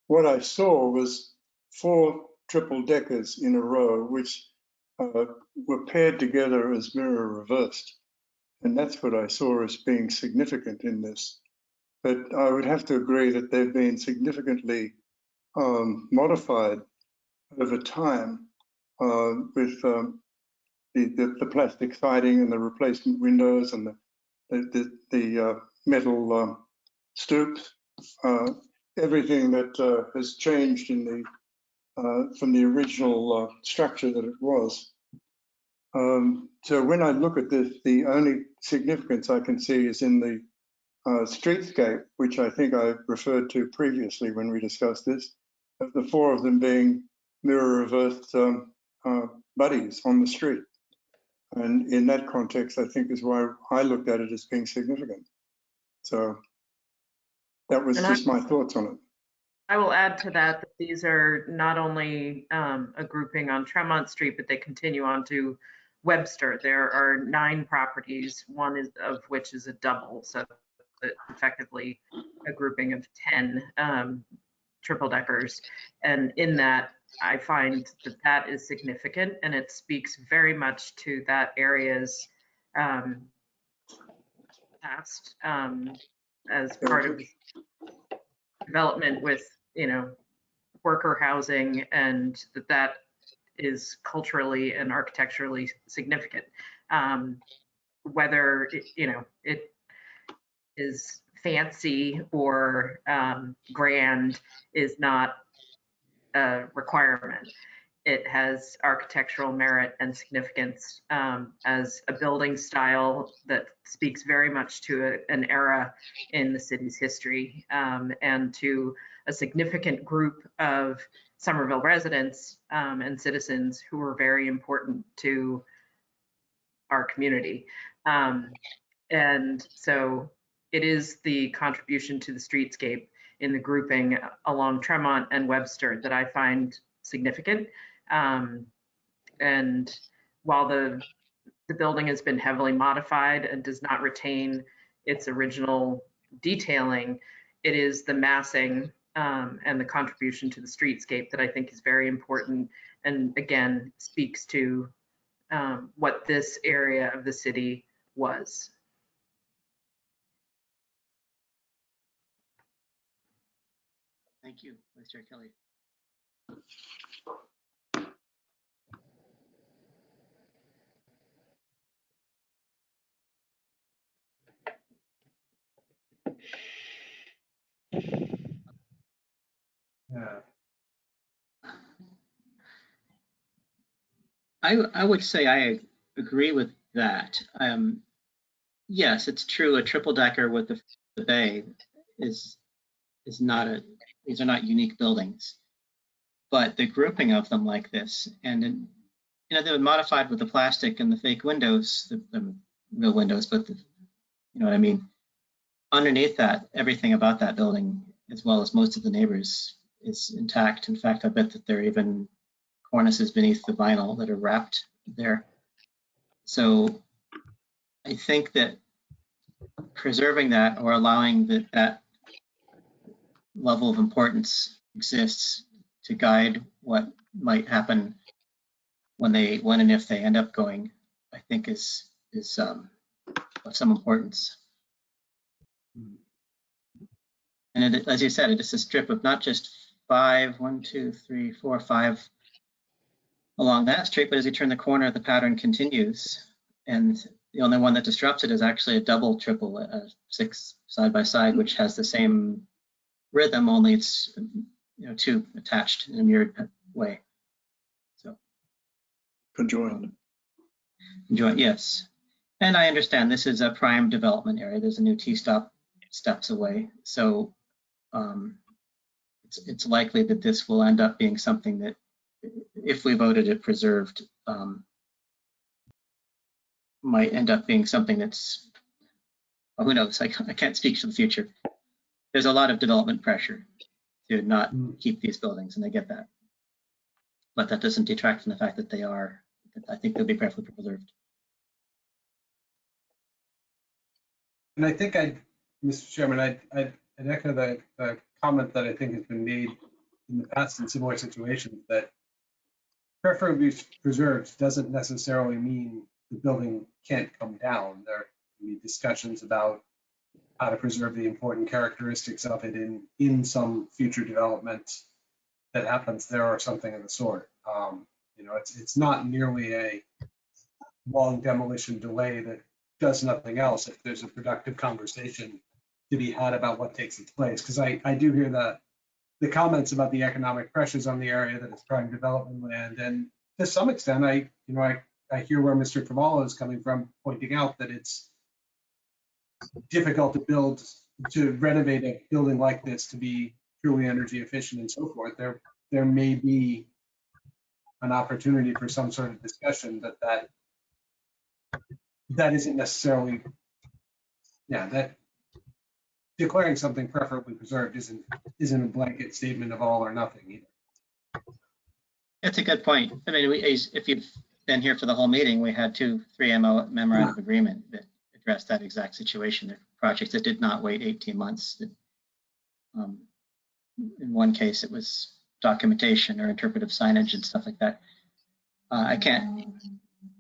What I saw was 4 triple deckers in a row, which were paired together as mirror reversed. And that's what I saw as being significant in this. But I would have to agree that they've been significantly modified over time with the plastic siding and the replacement windows and the metal stoops, everything that has changed in from the original structure that it was. So when I look at this, the only significance I can see is in the streetscape, which I think I referred to previously when we discussed this, of the 4 of them being mirror reversed buddies on the street. And in that context, I think is why I looked at it as being significant. So that was just my thoughts on it. I will add to that that these are not only a grouping on Tremont Street, but they continue on to Webster. There are 9 properties, one of which is a double, so effectively a grouping of 10 triple deckers. And in that, I find that that is significant, and it speaks very much to that area's past as part of development with, worker housing, and that is culturally and architecturally significant. Whether it is fancy or grand is not a requirement. It has architectural merit and significance as a building style that speaks very much to an era in the city's history, and to a significant group of Somerville residents and citizens who were very important to our community. And so it is the contribution to the streetscape in the grouping along Tremont and Webster that I find significant. And while the building has been heavily modified and does not retain its original detailing, it is the massing and the contribution to the streetscape that I think is very important, and again speaks to what this area of the city was. Thank you, Vice Chair Kelly. Yeah. I would say I agree with that. Yes, it's true. A triple decker with the bay is not these are not unique buildings, but the grouping of them like this, and they're modified with the plastic and the fake windows, the real windows, but you know what I mean. Underneath that, everything about that building, as well as most of the neighbors, is intact. In fact, I bet that there are even cornices beneath the vinyl that are wrapped there. So I think that preserving that or allowing that level of importance exists to guide what might happen when and if they end up going, I think is of some importance. And as you said, it is a strip of not just 5 along that street, but as you turn the corner, the pattern continues. And the only one that disrupts it is actually a double, triple, 6 side by side, which has the same rhythm, only it's 2 attached in a mirrored way. So conjoined. Conjoined, yes. And I understand this is a prime development area. There's a new T-stop steps away, so it's likely that this will end up being something that, if we voted it preserved, might end up being something that's, well, who knows? I can't speak to the future. There's a lot of development pressure to not keep these buildings, and I get that. But that doesn't detract from the fact that I think they'll be carefully preserved. And I think Mr. Chairman, I'd echo the comment that I think has been made in the past in similar situations, that preferably preserved doesn't necessarily mean the building can't come down. There can be discussions about how to preserve the important characteristics of it in some future development that happens there or something of the sort. It's not merely a long demolition delay that does nothing else if there's a productive conversation to be had about what takes its place. Because I do hear the comments about the economic pressures on the area, that it's prime development land, and to some extent, I hear where Mr. Cavallo is coming from, pointing out that it's difficult to renovate a building like this to be truly energy efficient and so forth. There may be an opportunity for some sort of discussion that isn't necessarily, that declaring something preferably preserved isn't a blanket statement of all or nothing either. That's a good point. I mean, if you've been here for the whole meeting, we had 3 memorandum of agreement that addressed that exact situation. There are projects that did not wait 18 months. In one case, it was documentation or interpretive signage and stuff like that. I can't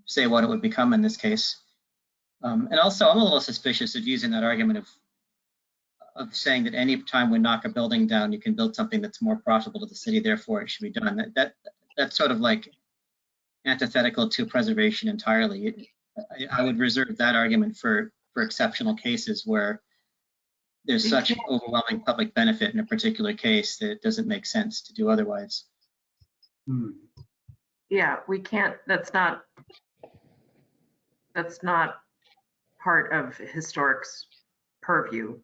say what it would become in this case. And also, I'm a little suspicious of using that argument of saying that any time we knock a building down, you can build something that's more profitable to the city, therefore it should be done. That's sort of like antithetical to preservation entirely. I would reserve that argument for exceptional cases where there's such overwhelming public benefit in a particular case that it doesn't make sense to do otherwise. Yeah, we can't, that's not part of Historic's purview.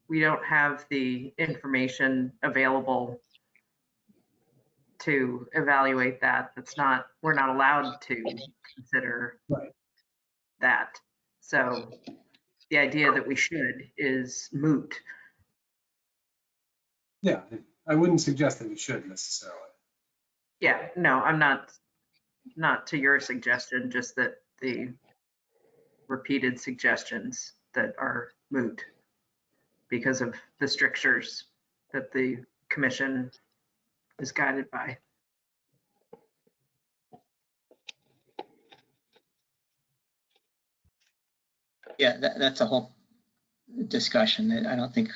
We don't have the information available to evaluate that. We're not allowed to consider that. So the idea that we should is moot. Yeah, I wouldn't suggest that we should necessarily. Yeah, no, I'm not to your suggestion, just that the repeated suggestions that are moot because of the strictures that the commission is guided by. Yeah, that's a whole discussion that I don't think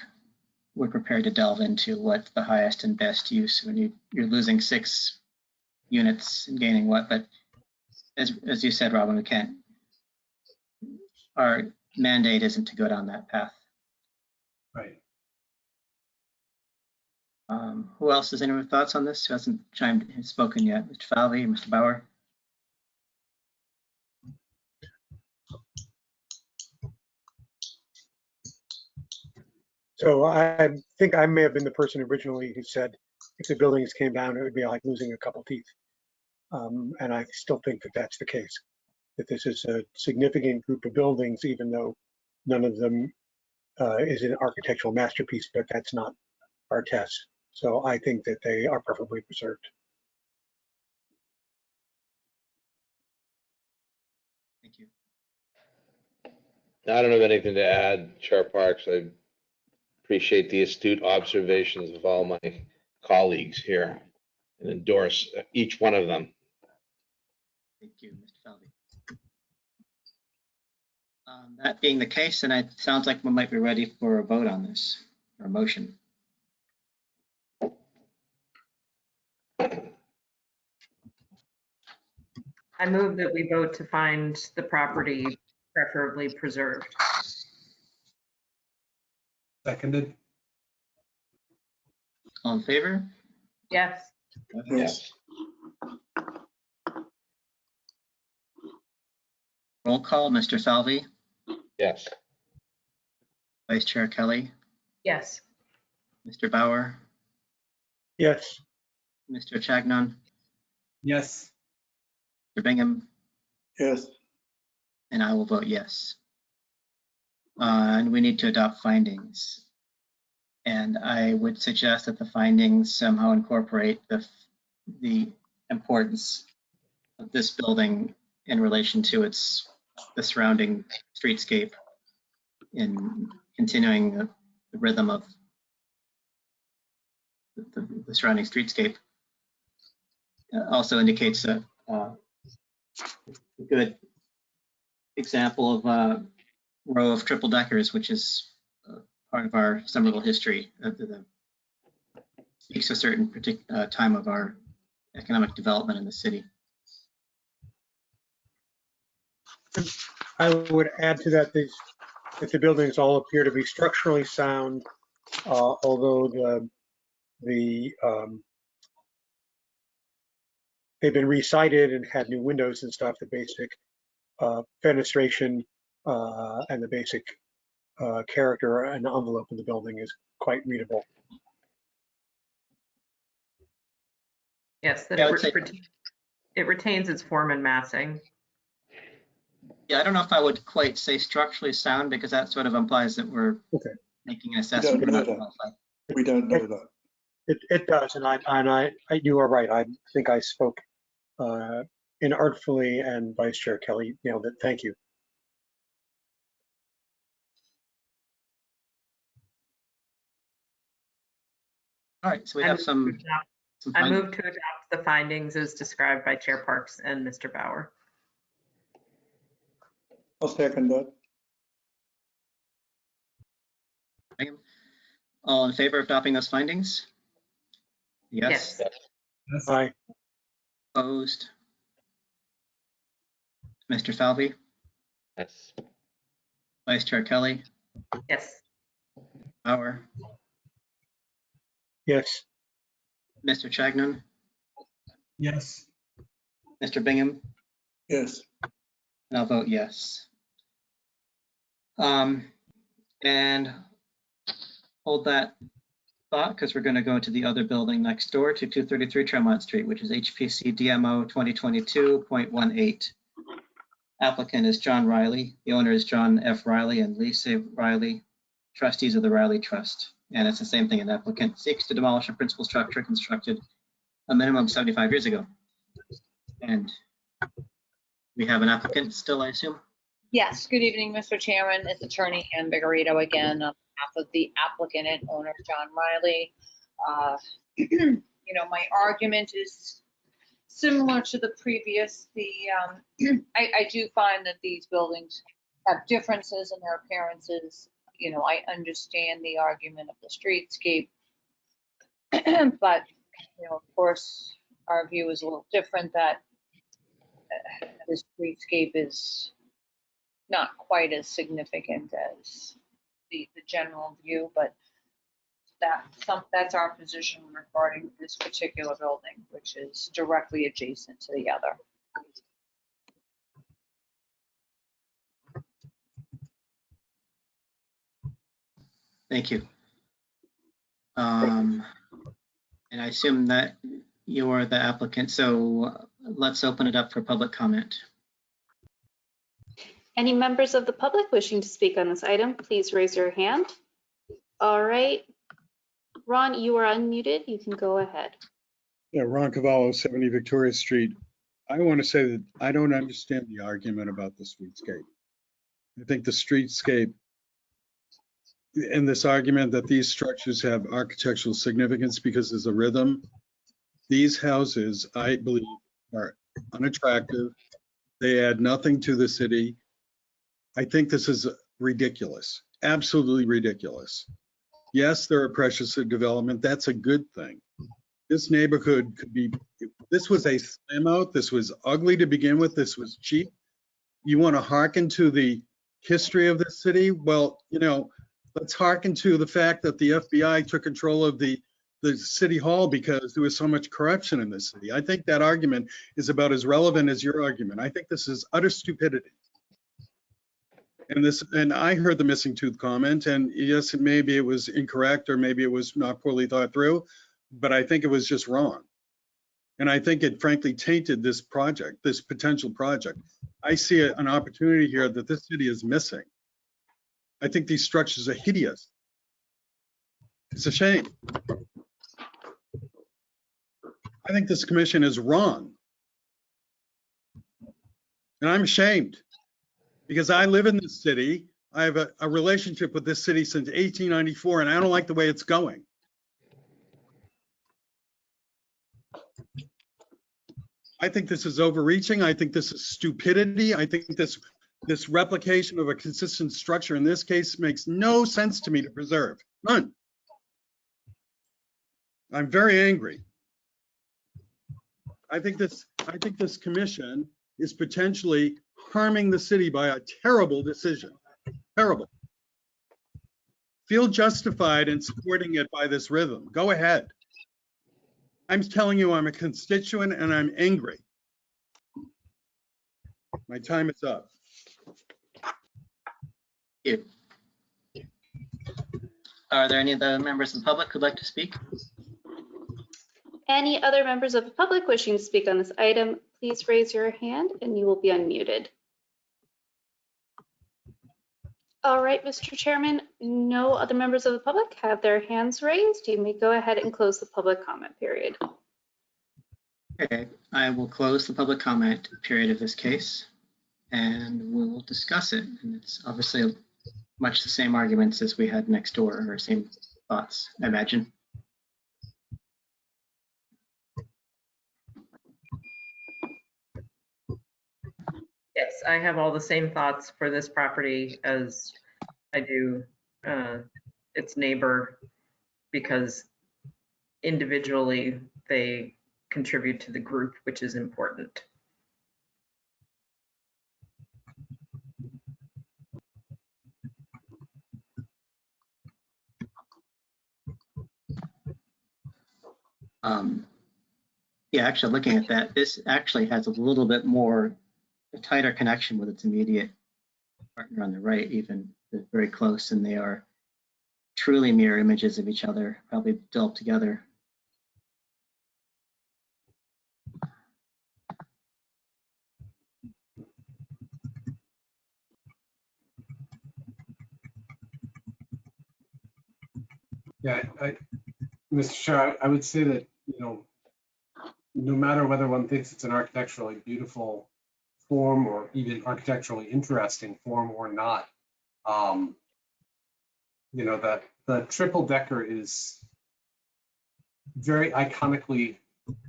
we're prepared to delve into what the highest and best use when you're losing 6 units and gaining what. But as you said, Robin, we can't. Our mandate isn't to go down that path. Right. Who else has any thoughts on this? Who hasn't spoken yet? Mr. Falvey, Mr. Bauer? So I think I may have been the person originally who said if the buildings came down, it would be like losing a couple teeth. And I still think that that's the case, that this is a significant group of buildings, even though none of them is an architectural masterpiece, but that's not our test. So I think that they are perfectly preserved. Thank you. I don't have anything to add, Chair Parks. I appreciate the astute observations of all my colleagues here and endorse each one of them. Thank you, Mr. Falvey. That being the case, then it sounds like we might be ready for a vote on this, or a motion. I move that we vote to find the property preferably preserved. Seconded. All in favor? Yes. Yes. Roll call, Mr. Falvey, Yes. Vice Chair Kelly, Yes. Mr. Bauer, Yes. Mr. Chagnon, Yes. Mr. Bingham, Yes. and I will vote yes. And we need to adopt findings. And I would suggest that the findings somehow incorporate the importance of this building in relation to the surrounding streetscape, in continuing the rhythm of the surrounding streetscape. Also indicates a good example of a row of triple deckers, which is part of our Somerville history. Speaks a certain time of our economic development in the city. I would add to that that the buildings all appear to be structurally sound, although they've been recited and had new windows and stuff. The basic fenestration and the basic character and envelope of the building is quite readable. Yes, that Yeah, I would say- it retains its form and massing. Yeah, I don't know if I would quite say structurally sound, because that sort of implies that we're making an We assessment. don't know that. We don't know that. It does, and you are right. I think I spoke inartfully, and Vice Chair Kelly nailed it. Thank you. All right, so we have some I move to adopt the findings as described by Chair Parks and Mr. Bauer. I'll second that. All in favor of adopting those findings? Yes. Aye. Opposed? Mr. Falvey, Yes. Vice Chair Kelly, Yes. Bauer, Yes. Mr. Chagnon, Yes. Mr. Bingham, Yes. and I'll vote yes. And hold that thought, because we're going to go to the other building next door to 233 Tremont Street, which is HPC DMO 2022.18. Applicant is John Riley. The owner is John F. Riley and Lisa Riley, trustees of the Riley Trust. And it's the same thing. An applicant seeks to demolish a principal structure constructed a minimum of 75 years ago. And we have an applicant still, I assume? Yes, good evening, Mr. Chairman. It's Attorney Ann Vigorito again on behalf of the applicant and owner, John Riley. You know, my argument is similar to the previous. I do find that these buildings have differences in their appearances. You know, I understand the argument of the streetscape, but, you know, of course, our view is a little different, that the streetscape is not quite as significant as the general view, but that's our position regarding this particular building, which is directly adjacent to the other. Thank you. And I assume that you're the applicant, so let's open it up for public comment. Any members of the public wishing to speak on this item, please raise your hand. All right. Ron, you are unmuted. You can go ahead. Yeah, Ron Cavallo, 70 Victoria Street. I want to say that I don't understand the argument about the streetscape. I think the streetscape and this argument that these structures have architectural significance because there's a rhythm, these houses, I believe, are unattractive. They add nothing to the city. I think this is ridiculous, absolutely ridiculous. Yes, there are pressures of development. That's a good thing. This neighborhood could be, this was a slam out. This was ugly to begin with. This was cheap. You want to hearken to the history of this city? Well, you know, let's hearken to the fact that the FBI took control of the city hall because there was so much corruption in this city. I think that argument is about as relevant as your argument. I think this is utter stupidity. And I heard the missing tooth comment, and yes, maybe it was incorrect or maybe it was not poorly thought through, but I think it was just wrong. And I think it frankly tainted this project, this potential project. I see an opportunity here that this city is missing. I think these structures are hideous. It's a shame. I think this commission is wrong. And I'm ashamed because I live in this city. I have a relationship with this city since 1894, and I don't like the way it's going. I think this is overreaching. I think this is stupidity. I think this replication of a consistent structure in this case makes no sense to me to preserve. None. I'm very angry. I think this commission is potentially harming the city by a terrible decision. Terrible. Feel justified in supporting it by this rhythm. Go ahead. I'm telling you, I'm a constituent and I'm angry. My time is up. Thank you. Are there any other members of the public who'd like to speak? Any other members of the public wishing to speak on this item, please raise your hand and you will be unmuted. All right, Mr. Chairman, no other members of the public have their hands raised. You may go ahead and close the public comment period. Okay, I will close the public comment period of this case and we will discuss it. And it's obviously much the same arguments as we had next door, or same thoughts, I imagine. Yes, I have all the same thoughts for this property as I do its neighbor, because individually they contribute to the group, which is important. Yeah, actually looking at that, this actually has a little bit more, a tighter connection with its immediate partner on the right, even. They're very close and they are truly mirror images of each other, probably built together. Yeah, Mr. Chair, I would say that, you know, no matter whether one thinks it's an architecturally beautiful form or even architecturally interesting form or not, you know, that the triple decker is very iconically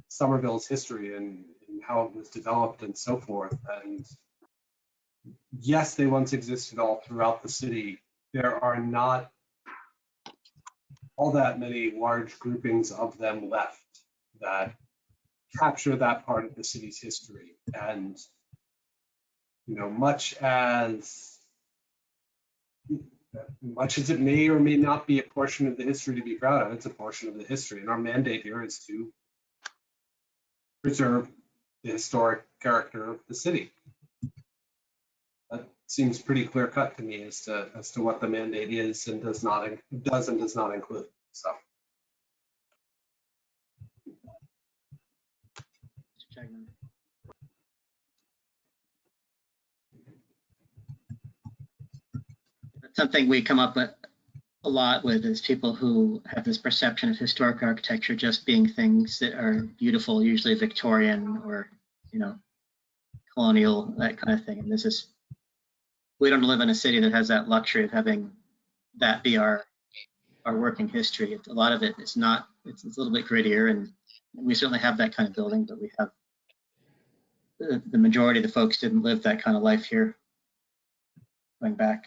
Somerville's history and how it was developed and so forth. And yes, they once existed all throughout the city. There are not all that many large groupings of them left that capture that part of the city's history. And, you know, much as it may or may not be a portion of the history to be proud of, it's a portion of the history. And our mandate here is to preserve the historic character of the city. That seems pretty clear cut to me as to what the mandate is and does not include. So. Something we come up with a lot with is people who have this perception of historic architecture just being things that are beautiful, usually Victorian or, you know, colonial, that kind of thing. And this is we don't live in a city that has that luxury of having that be our working history. A lot of it is not, it's a little bit grittier, and we certainly have that kind of building, but we have the majority of the folks didn't live that kind of life here going back.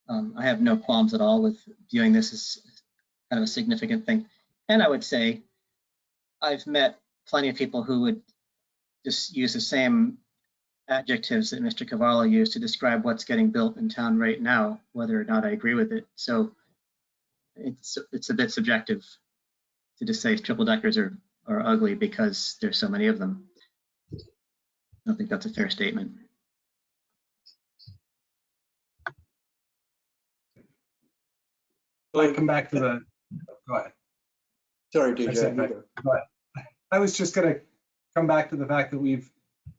I have no qualms at all with viewing this as kind of a significant thing. And I would say I've met plenty of people who would just use the same adjectives that Mr. Cavallo used to describe what's getting built in town right now, whether or not I agree with it. So it's a bit subjective to just say triple deckers are ugly because there's so many of them. I don't think that's a fair statement. I come back to the, go ahead. Sorry, I DJ. said, go ahead. I was just going to come back to the fact that we've,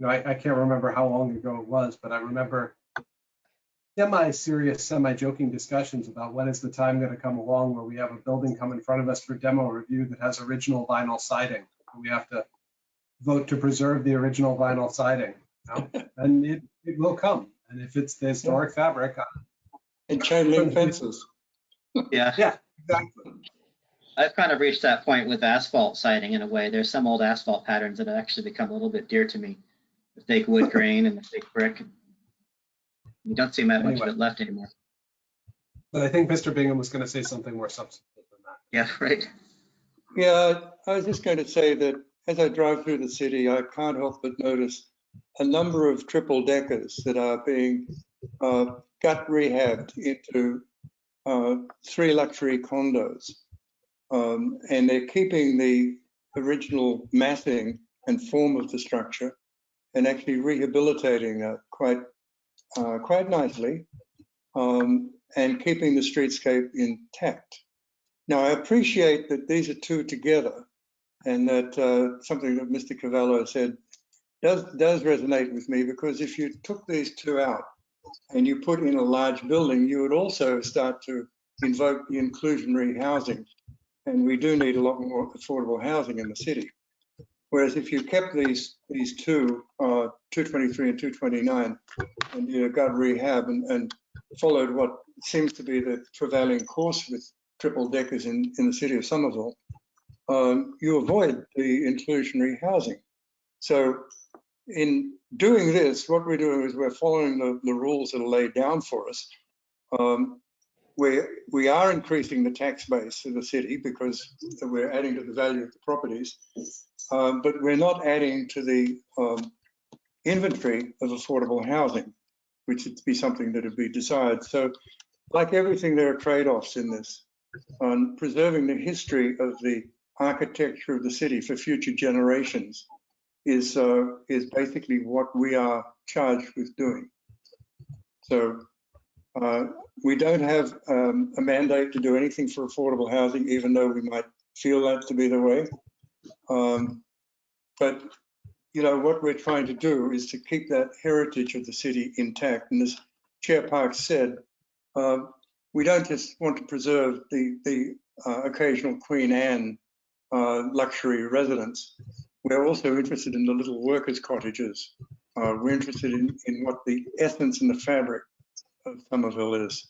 I can't remember how long ago it was, but I remember semi-serious, semi-joking discussions about when is the time going to come along where we have a building come in front of us for demo review that has original vinyl siding. We have to vote to preserve the original vinyl siding, and it will come. And if it's the historic fabric. And chain link fences. Yeah. Yeah, exactly. I've kind of reached that point with asphalt siding in a way. There's some old asphalt patterns that have actually become a little bit dear to me. The fake wood grain and the fake brick. You don't see that much of it left anymore. But I think Mr. Bingham was going to say something more substantive than that. Yeah, right. Yeah, I was just going to say that as I drive through the city, I can't help but notice a number of triple deckers that are being gut rehabbed into 3 luxury condos. And they're keeping the original massing and form of the structure and actually rehabilitating quite nicely and keeping the streetscape intact. Now, I appreciate that these are 2 together, and that something that Mr. Cavallo said does resonate with me, because if you took these 2 out and you put in a large building, you would also start to invoke the inclusionary housing. And we do need a lot more affordable housing in the city. Whereas if you kept these 2, 223 and 229, and you got rehab and followed what seems to be the prevailing course with triple deckers in the city of Somerville, you avoid the inclusionary housing. So in doing this, what we're doing is we're following the rules that are laid down for us. We are increasing the tax base of the city because we're adding to the value of the properties, but we're not adding to the inventory of affordable housing, which would be something that would be desired. So like everything, there are trade-offs in this. Preserving the history of the architecture of the city for future generations is basically what we are charged with doing. So we don't have a mandate to do anything for affordable housing, even though we might feel that to be the way. But you know, what we're trying to do is to keep that heritage of the city intact. And as Chair Parks said, we don't just want to preserve the occasional Queen Anne luxury residence. We're also interested in the little workers' cottages. We're interested in what the essence and the fabric of Somerville is.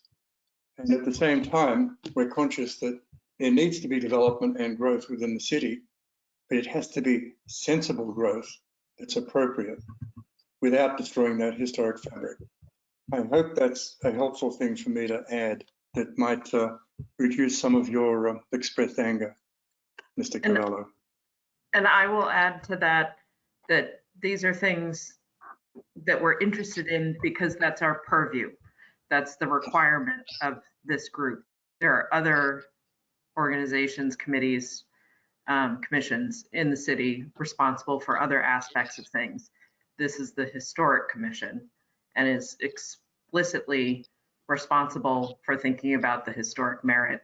And at the same time, we're conscious that there needs to be development and growth within the city, but it has to be sensible growth that's appropriate without destroying that historic fabric. I hope that's a helpful thing for me to add that might reduce some of your expressed anger, Mr. Cavallo. And I will add to that, that these are things that we're interested in because that's our purview. That's the requirement of this group. There are other organizations, committees, commissions in the city responsible for other aspects of things. This is the Historic Commission and is explicitly responsible for thinking about the historic merit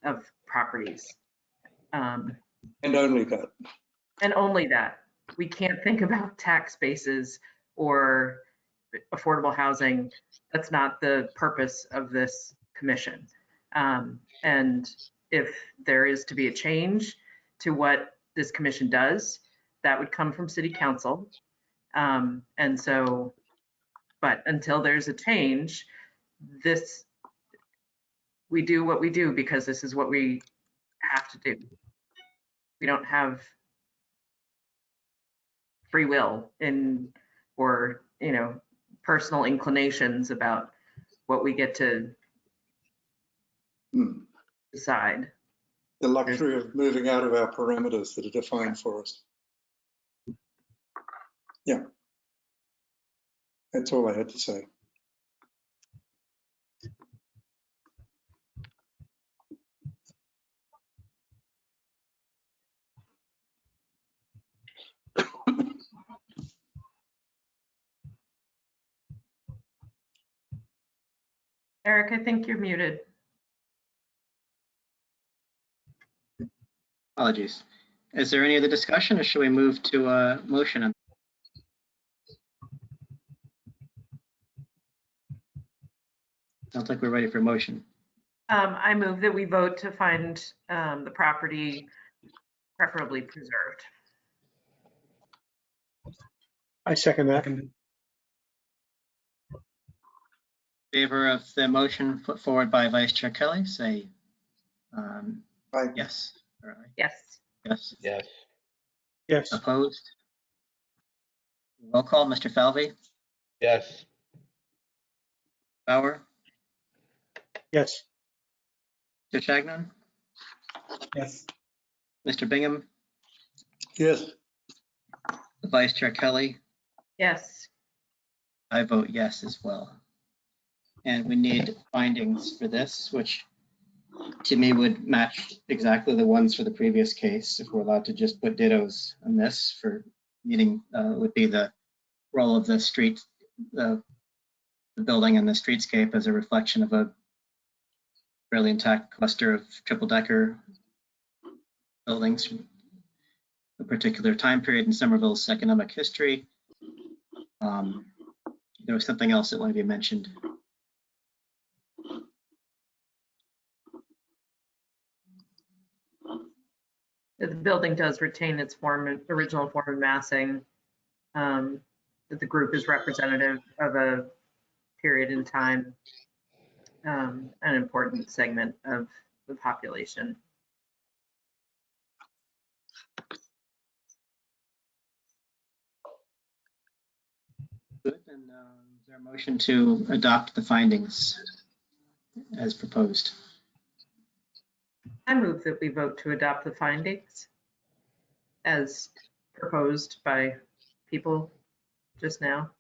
of properties. And only that. And only that. We can't think about tax bases or affordable housing. That's not the purpose of this commission. And if there is to be a change to what this commission does, that would come from City Council. And so, But until there's a change, we do what we do because this is what we have to do. We don't have free will or personal inclinations about what we get to decide. The luxury of moving out of our parameters that are defined for us. Yeah. That's all I had to say. Eric, I think you're muted. Apologies. Is there any other discussion, or should we move to a motion? Sounds like we're ready for a motion. I move that we vote to find the property preferably preserved. I second that. Favor of the motion put forward by Vice Chair Kelly, say yes. Yes. Yes. Yes. Yes. Opposed? Roll call, Mr. Falvey, Yes. Bauer, Yes. Mr. Chagnon, Yes. Mr. Bingham, Yes. Vice Chair Kelly. Yes. I vote yes as well. And we need findings for this, which to me would match exactly the ones for the previous case. If we're allowed to just put dittos on this for meeting, would be the role of the street, the building and the streetscape as a reflection of a fairly intact cluster of triple decker buildings from a particular time period in Somerville's economic history. There was something else that wanted to be mentioned. The building does retain its original form of massing. That the group is representative of a period in time, an important segment of the population. Good, and is there a motion to adopt the findings as proposed? I move that we vote to adopt the findings as proposed by people just now.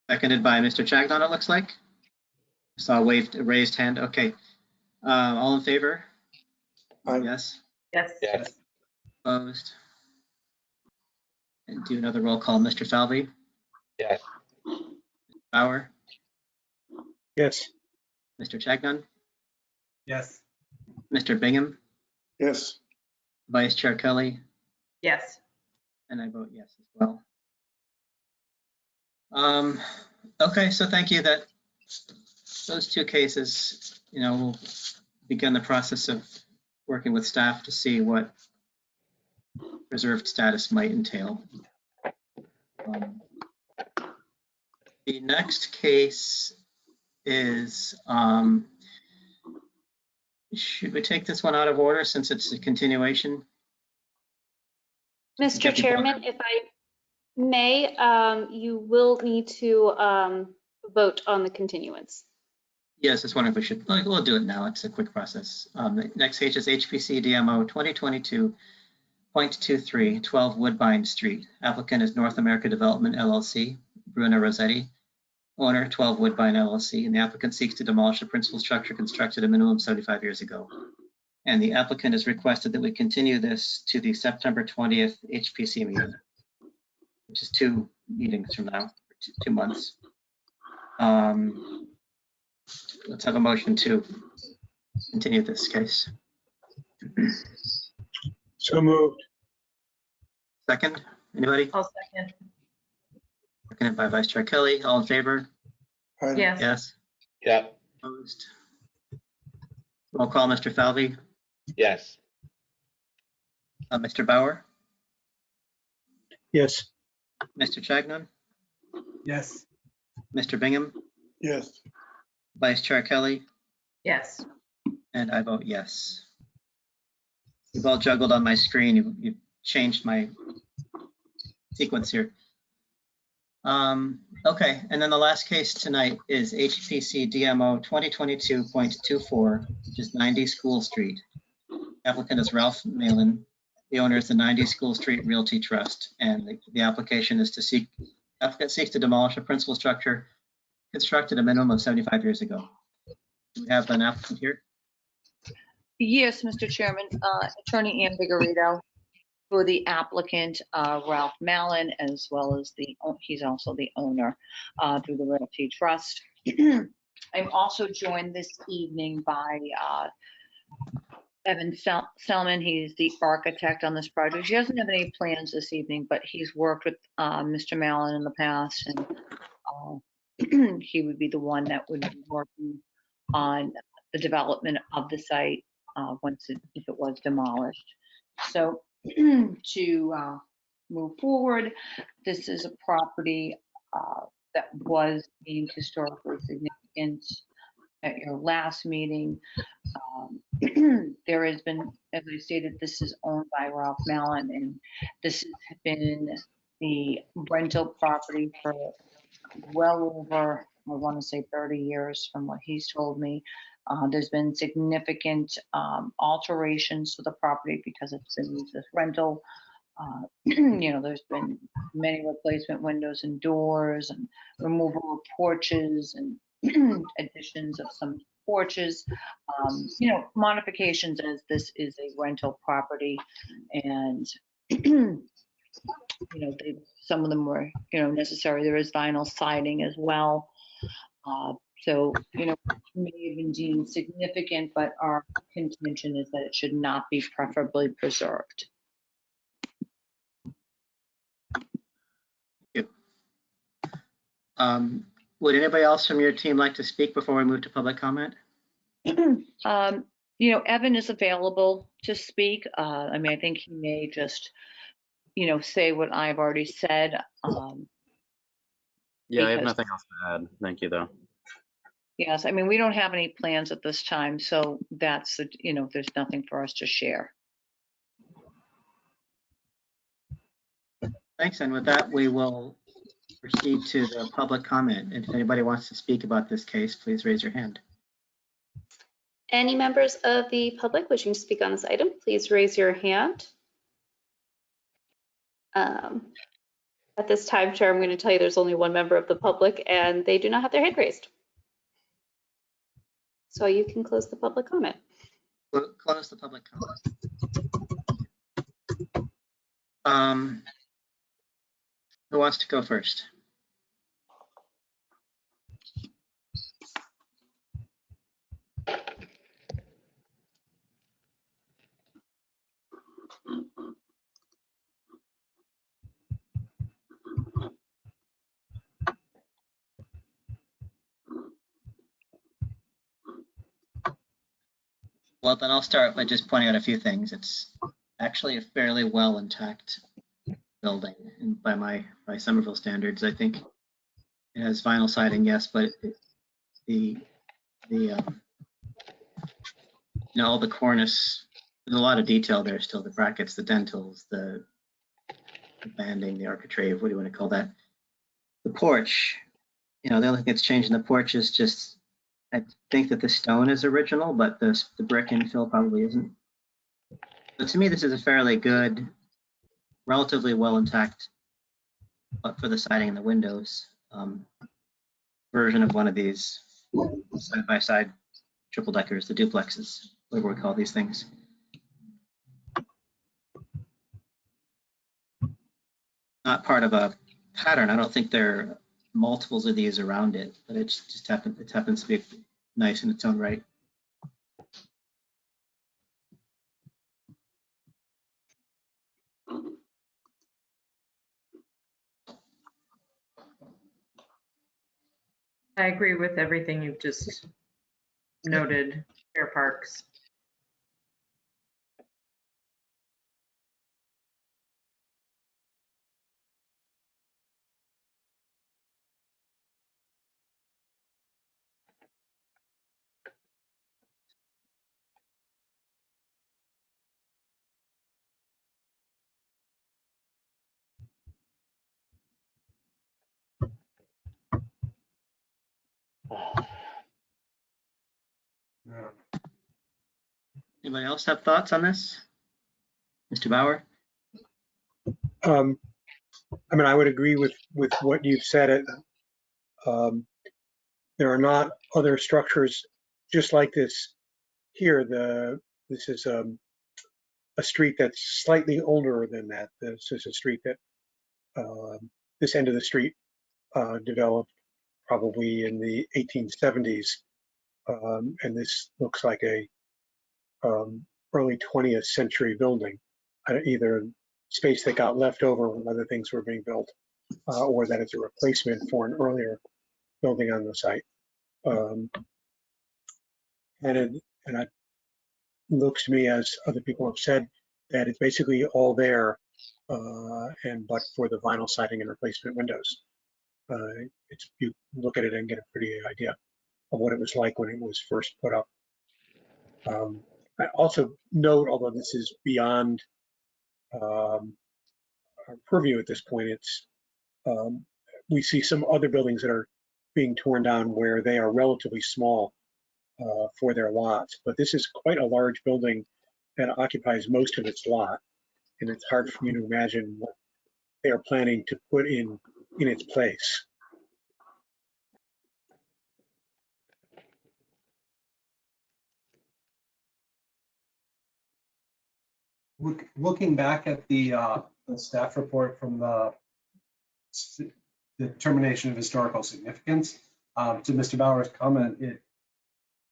Seconded by Mr. Chagnon, it looks like. Saw a raised hand. Okay. All in favor? Yes. Yes. Yes. Opposed? And do another roll call. Mr. Falvey, Yes. Bauer, Yes. Mr. Chagnon, Yes. Mr. Bingham, Yes. Vice Chair Kelly, Yes. and I vote yes as well. Okay, so thank you. That those two cases, we'll begin the process of working with staff to see what reserved status might entail. The next case is, should we take this one out of order since it's a continuation? Mr. Chairman, if I may, you will need to vote on the continuance. Yes, I was wondering if we should, we'll do it now. It's a quick process. The next case is HPC DMO 2022.23, 12 Woodbine Street. Applicant is North America Development LLC, Bruno Rossetti. Owner, 12 Woodbine LLC, and the applicant seeks to demolish a principal structure constructed a minimum of 75 years ago. And the applicant has requested that we continue this to the September 20th HPC meeting, which is 2 meetings from now, 2 months. Let's have a motion to continue this case. So moved. Second, anybody? I'll second. Seconded by Vice Chair Kelly. All in favor? Yes. Yes. Yeah. Opposed? Roll call, Mr. Falvey, Yes. Mr. Bauer, Yes. Mr. Chagnon, Yes. Mr. Bingham, Yes. Vice Chair Kelly, Yes. and I vote yes. You've all juggled on my screen. You've changed my sequence here. Okay, and then the last case tonight is HPC DMO 2022.24, which is 90 School Street. Applicant is Ralph Malin. The owner is the 90 School Street Realty Trust, and the application is to applicant seeks to demolish a principal structure constructed a minimum of 75 years ago. Do we have an applicant here? Yes, Mr. Chairman, Attorney Ann Vigorito for the applicant, Ralph Mallon, as well as he's also the owner through the Realty Trust. I'm also joined this evening by Evan Selman. He's the architect on this project. He doesn't have any plans this evening, but he's worked with Mr. Mallon in the past, and he would be the one that would be working on the development of the site if it was demolished. So to move forward, this is a property that was deemed historically significant at your last meeting. There has been, as I stated, this is owned by Ralph Mallon, and this has been the rental property for well over, I want to say 30 years from what he's told me. There's been significant alterations to the property because it's been used as rental. There's been many replacement windows and doors and removal of porches and additions of some porches, modifications, as this is a rental property. And, some of them were, necessary. There is vinyl siding as well. So, may have been deemed significant, but our contention is that it should not be preferably preserved. Would anybody else from your team like to speak before we move to public comment? Evan is available to speak. I think he may just, say what I've already said. Yeah, I have nothing else to add. Thank you, though. Yes, we don't have any plans at this time, so that's, there's nothing for us to share. Thanks, and with that, we will proceed to the public comment. And if anybody wants to speak about this case, please raise your hand. Any members of the public wishing to speak on this item, please raise your hand. At this time, Chair, I'm going to tell you there's only one member of the public and they do not have their hand raised. So you can close the public comment. Close the public comment. Who wants to go first? Well, then I'll start by just pointing out a few things. It's actually a fairly well intact building, and by Somerville standards. I think it has vinyl siding, yes, but all the cornice, there's a lot of detail there still, the brackets, the dentils, the banding, the architrave, what do you want to call that? The porch, the only thing that's changed in the porch is just, I think that the stone is original, but the brick infill probably isn't. But to me, this is a fairly good, relatively well intact, but for the siding and the windows, version of one of these side-by-side triple deckers, the duplexes, whatever we call these things. Not part of a pattern. I don't think there are multiples of these around it, but it just happens to be nice in its own right. I agree with everything you've just noted, Chair Parks. Anybody else have thoughts on this? Mr. Bauer? I mean, I would agree with what you've said. There are not other structures just like this here. This is a street that's slightly older than that. This is a street that this end of the street developed probably in the 1870s, and this looks like a early 20th century building, either space that got left over when other things were being built, or that it's a replacement for an earlier building on the site. And it looks to me, as other people have said, that it's basically all there, but for the vinyl siding and replacement windows. You look at it and get a pretty idea of what it was like when it was first put up. I also note, although this is beyond our purview at this point, we see some other buildings that are being torn down where they are relatively small for their lots, but this is quite a large building that occupies most of its lot, and it's hard for me to imagine what they are planning to put in its place. Looking back at the staff report from the determination of historical significance, to Mr. Bauer's comment,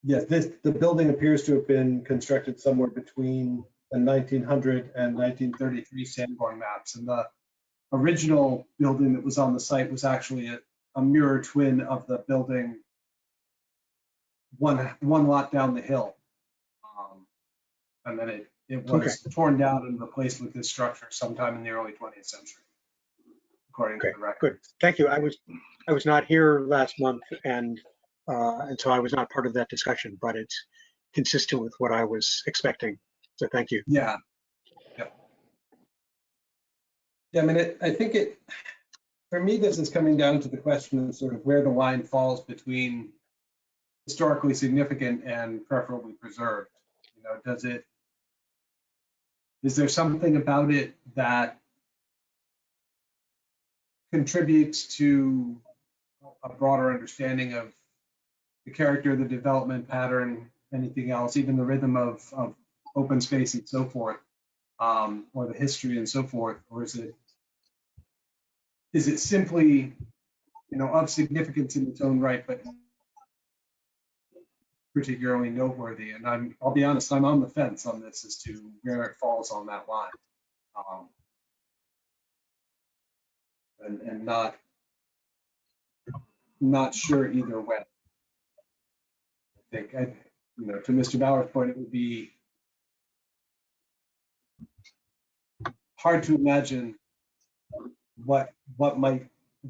the building appears to have been constructed somewhere between the 1900 and 1933 Sanborn maps, and the original building that was on the site was actually a mirror twin of the building one lot down the hill, and then it was torn down and replaced with this structure sometime in the early 20th century, according to the record. Good, thank you. I was not here last month, and so I was not part of that discussion, but it's consistent with what I was expecting. So thank you. Yeah. I mean, I think for me, this is coming down to the question of sort of where the line falls between historically significant and preferably preserved. You know, is there something about it that contributes to a broader understanding of the character, the development pattern, anything else, even the rhythm of open space and so forth, or the history and so forth, or is it simply, you know, of significance in its own right, but particularly noteworthy? And I'll be honest, I'm on the fence on this as to where it falls on that line, and not sure either way. I think, you know, to Mr. Bauer's point, it would be hard to imagine what might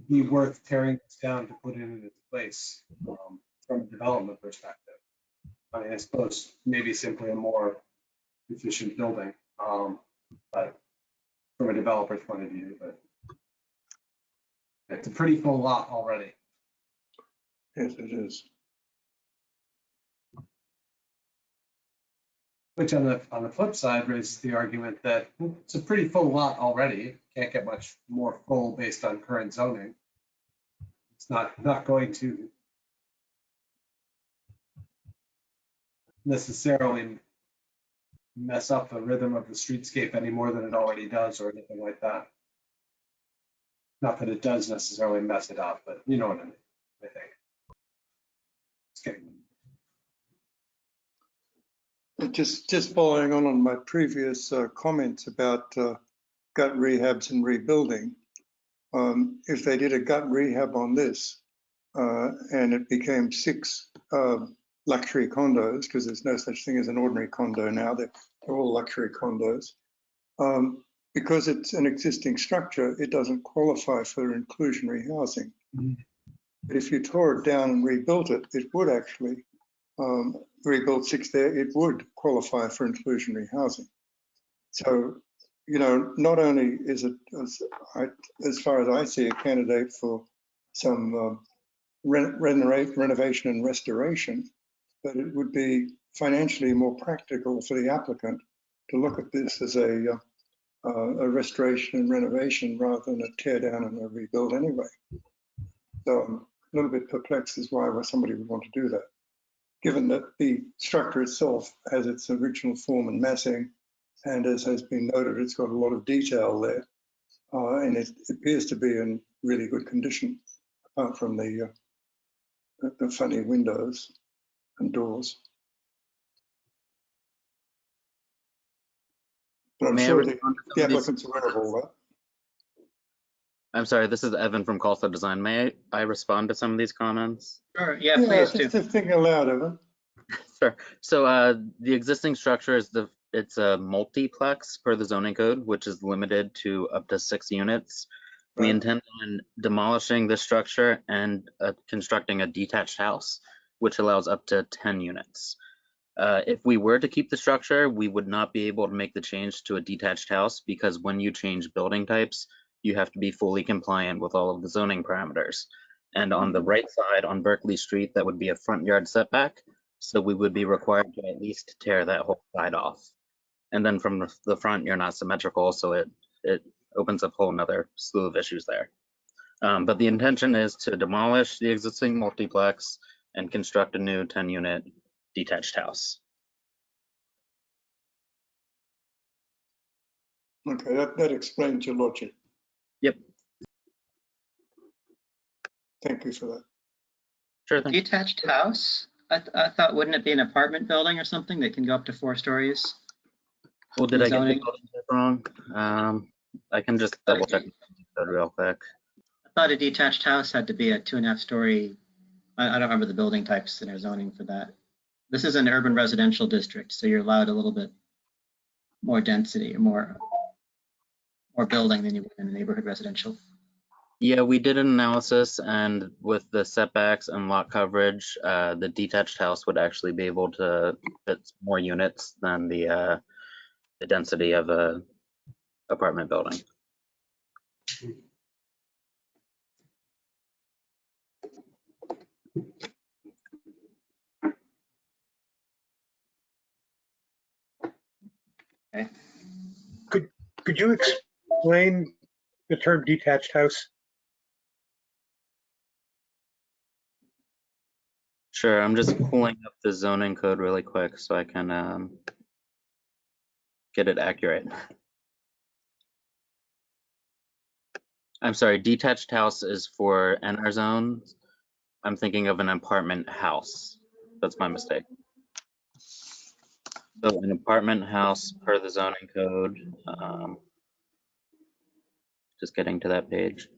be worth tearing this down to put it in its place from a development perspective. I mean, I suppose maybe simply a more efficient building, but from a developer's point of view, but it's a pretty full lot already. Yes, it is. Which on the flip side raises the argument that it's a pretty full lot already. Can't get much more full based on current zoning. It's not going to necessarily mess up the rhythm of the streetscape any more than it already does or anything like that. Not that it does necessarily mess it up, but you know what I mean, I think. It's getting... Just following on my previous comments about gut rehabs and rebuilding, if they did a gut rehab on this and it became 6 luxury condos, because there's no such thing as an ordinary condo now, they're all luxury condos, because it's an existing structure, it doesn't qualify for inclusionary housing. But if you tore it down and rebuilt it, it would actually rebuilt 6 there, it would qualify for inclusionary housing. So, you know, not only is it, as far as I see, a candidate for some renovation and restoration, but it would be financially more practical for the applicant to look at this as a restoration and renovation rather than a tear down and a rebuild anyway. So I'm a little bit perplexed as why somebody would want to do that, given that the structure itself has its original form and massing, and as has been noted, it's got a lot of detail there, and it appears to be in really good condition, apart from the funny windows and doors. But I'm May I sure respond to the some of these? applicant's aware of all that. I'm sorry, this is Evan from Calsa Design. May I respond to some of these comments? Sure, yeah, please do. Just thinking aloud, Evan. Sure. So the existing structure is it's a multiplex per the zoning code, which is limited to up to 6 units. We intend on demolishing this structure and constructing a detached house, which allows up to 10 units. If we were to keep the structure, we would not be able to make the change to a detached house because when you change building types, you have to be fully compliant with all of the zoning parameters. And on the right side on Berkeley Street, that would be a front yard setback. So we would be required to at least tear that whole side off. And then from the front, you're not symmetrical, so it opens up a whole nother slew of issues there. But the intention is to demolish the existing multiplex and construct a new 10-unit detached house. Okay, that explains your logic. Yep. Thank you for that. Sure thing. Detached house? I thought, wouldn't it be an apartment building or something that can go up to 4 stories? Well, did I get the Zoning? building type wrong? I can just double check that real quick. I thought a detached house had to be a 2.5 story. I don't remember the building types in our zoning for that. This is an urban residential district, so you're allowed a little bit more density, more building than you would in a neighborhood residential. Yeah, we did an analysis, and with the setbacks and lot coverage, the detached house would actually be able to fit more units than the density of a apartment building. Okay. Could you explain the term detached house? Sure, I'm just pulling up the zoning code really quick so I can get it accurate. I'm sorry, detached house is for NR zones. I'm thinking of an apartment house. That's my mistake. So an apartment house per the zoning code. Just getting to that page.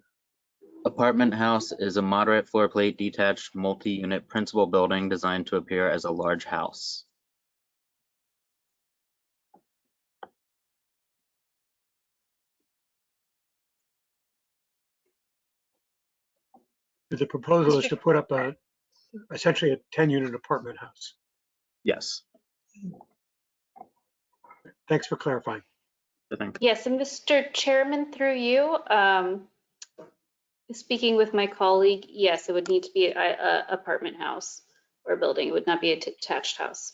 Apartment house is a moderate floor plate detached multi-unit principal building designed to appear as a large house. The proposal is to put up essentially a 10-unit apartment house. Yes. Thanks for clarifying. Yes, and Mr. Chairman, through you, speaking with my colleague, yes, it would need to be a apartment house or building. It would not be a detached house.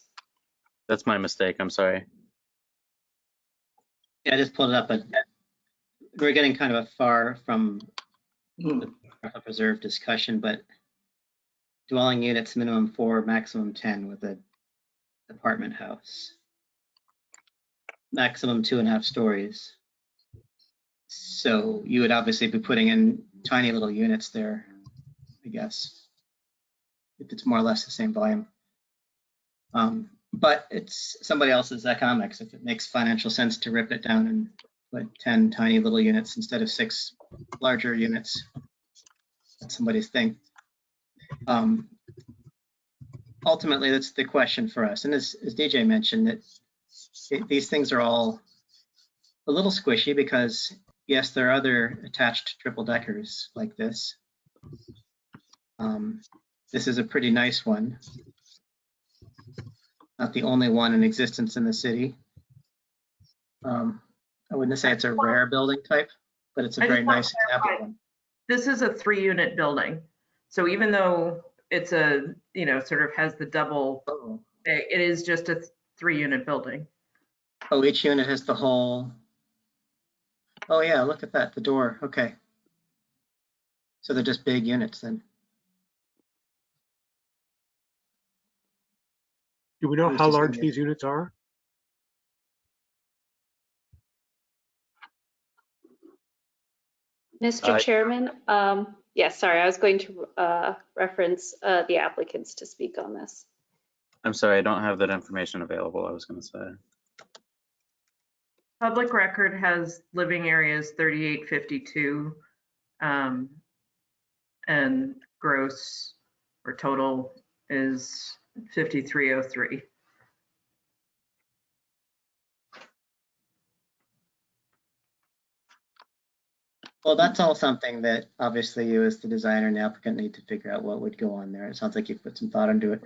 That's my mistake. I'm sorry. Yeah, I just pulled it up, but we're getting kind of far from the preserved discussion, but dwelling units minimum 4, maximum 10 with an apartment house. Maximum 2.5 stories. So you would obviously be putting in tiny little units there, I guess, if it's more or less the same volume. But it's somebody else's economics. If it makes financial sense to rip it down and put 10 tiny little units instead of 6 larger units, that's somebody's thing. Ultimately, that's the question for us. And as DJ mentioned, that these things are all a little squishy because, yes, there are other attached triple deckers like this. This is a pretty nice one. Not the only one in existence in the city. I wouldn't say it's a rare building type, but it's a very nice example one. This is a 3-unit building. So even though it's a you know, sort of has the double, it is just a 3-unit building. Oh, each unit has the whole, oh yeah, look at that, the door, okay. So they're just big units then. Do we know I was how just large wondering. these units are? Mr. Chairman, yeah, sorry, I was going to reference the applicants to speak on this. I'm sorry, I don't have that information available, I was gonna say. Public record has living areas 3852, and gross or total is 5303. Well, that's all something that obviously you as the designer and the applicant need to figure out what would go on there. It sounds like you put some thought into it.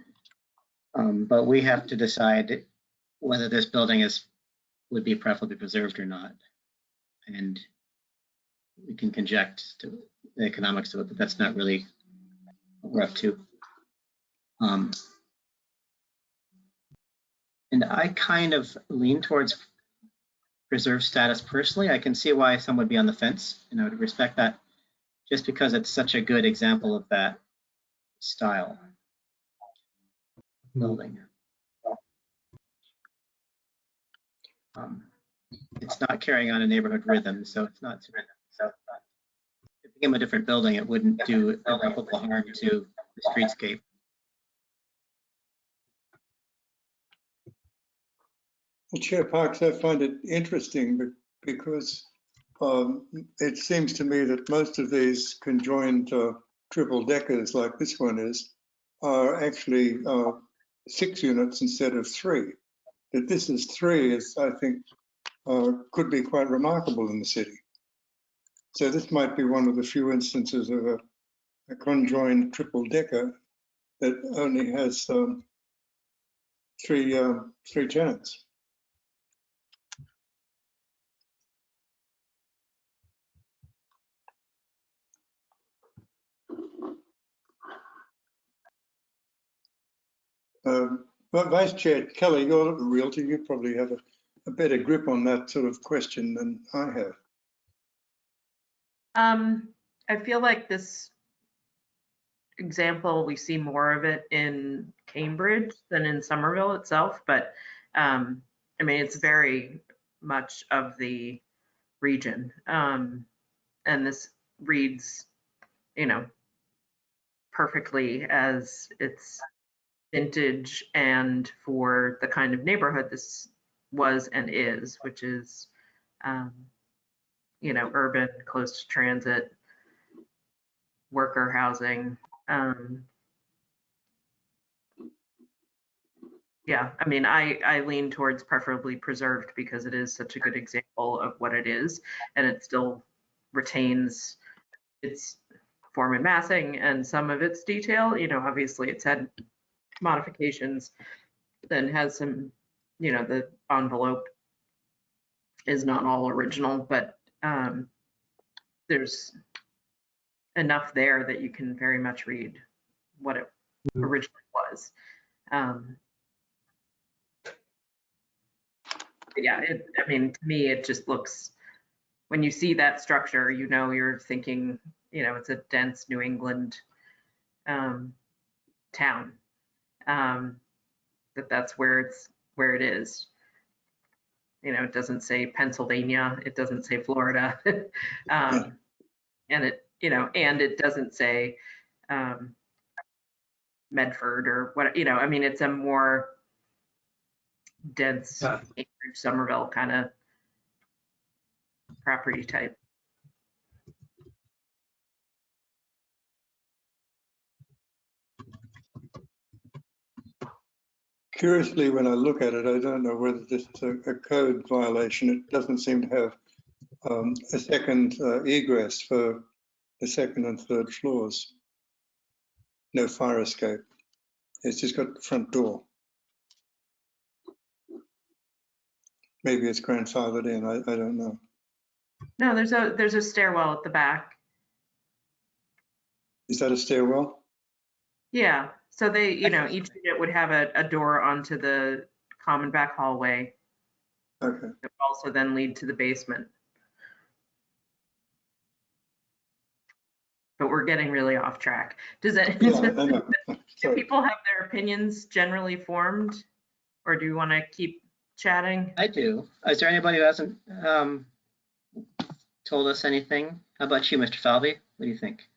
But we have to decide whether this building would be preferably preserved or not. And we can conject to the economics of it, but that's not really what we're up to. And I kind of lean towards preserve status personally. I can see why some would be on the fence, and I would respect that just because it's such a good example of that style building. It's not carrying on a neighborhood rhythm, so it's not. So if it became a different building, it wouldn't do irreparable harm to the streetscape. Well, Chair Parks, I find it interesting because it seems to me that most of these conjoined triple deckers like this one is are actually 6 units instead of 3. That this is 3 is, I think, could be quite remarkable in the city. So this might be one of the few instances of a conjoined triple decker that only has 3 tenants. But Vice Chair Kelly, you're a realtor, you probably have a better grip on that sort of question than I have. I feel like this example, we see more of it in Cambridge than in Somerville itself, but I mean, it's very much of the region. And this reads, you know, perfectly as its vintage and for the kind of neighborhood this was and is, which is, you know, urban, close to transit, worker housing. Yeah, I mean, I lean towards preferably preserved because it is such a good example of what it is, and it still retains its form and massing and some of its detail. You know, obviously it's had modifications, then has some, you know, the envelope is not all original, but there's enough there that you can very much read what it originally was. Yeah, I mean, to me, it just looks, when you see that structure, you know, you're thinking, you know, it's a dense New England town. That's where it is. You know, it doesn't say Pennsylvania, it doesn't say Florida, and it, you know, and it doesn't say Medford or what, you know, I mean, it's a more dense Somerville kind of property type. Curiously, when I look at it, I don't know whether this is a code violation. It doesn't seem to have a second egress for the 2nd and 3rd floors. No fire escape. It's just got the front door. Maybe it's grandfathered in, I don't know. No, there's a stairwell at the back. Is that a stairwell? Yeah, So they, you know, each unit would have a door onto the common back hallway Okay. that would also then lead to the basement. But we're getting really off track. Does it, Yeah, I know. do Sorry. people have their opinions generally formed? Or do you want to keep chatting? I do. Is there anybody who hasn't told us anything? How about you, Mr. Falvey? What do you think?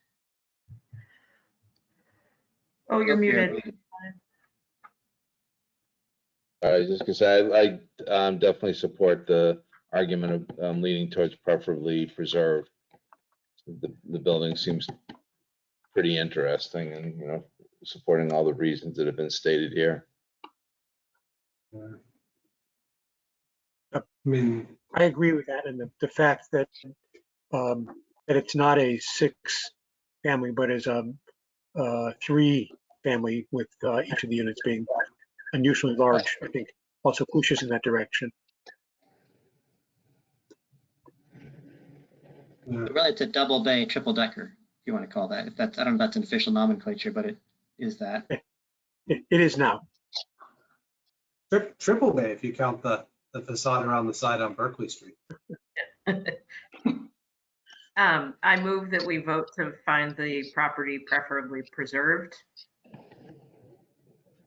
Oh, you're Oh, muted. I was just gonna say, I definitely support the argument of leaning towards preferably preserved. The building seems pretty interesting and, you know, supporting all the reasons that have been stated here. I mean, I agree with that, and the fact that that it's not a 6-family, but is a 3-family with each of the units being unusually large, I think also pushes in that direction. Really, it's a double bay, triple decker, if you want to call that. If that's, I don't know if that's an official nomenclature, but it is that. It is now. Triple bay if you count the facade around the side on Berkeley Street. I move that we vote to find the property preferably preserved.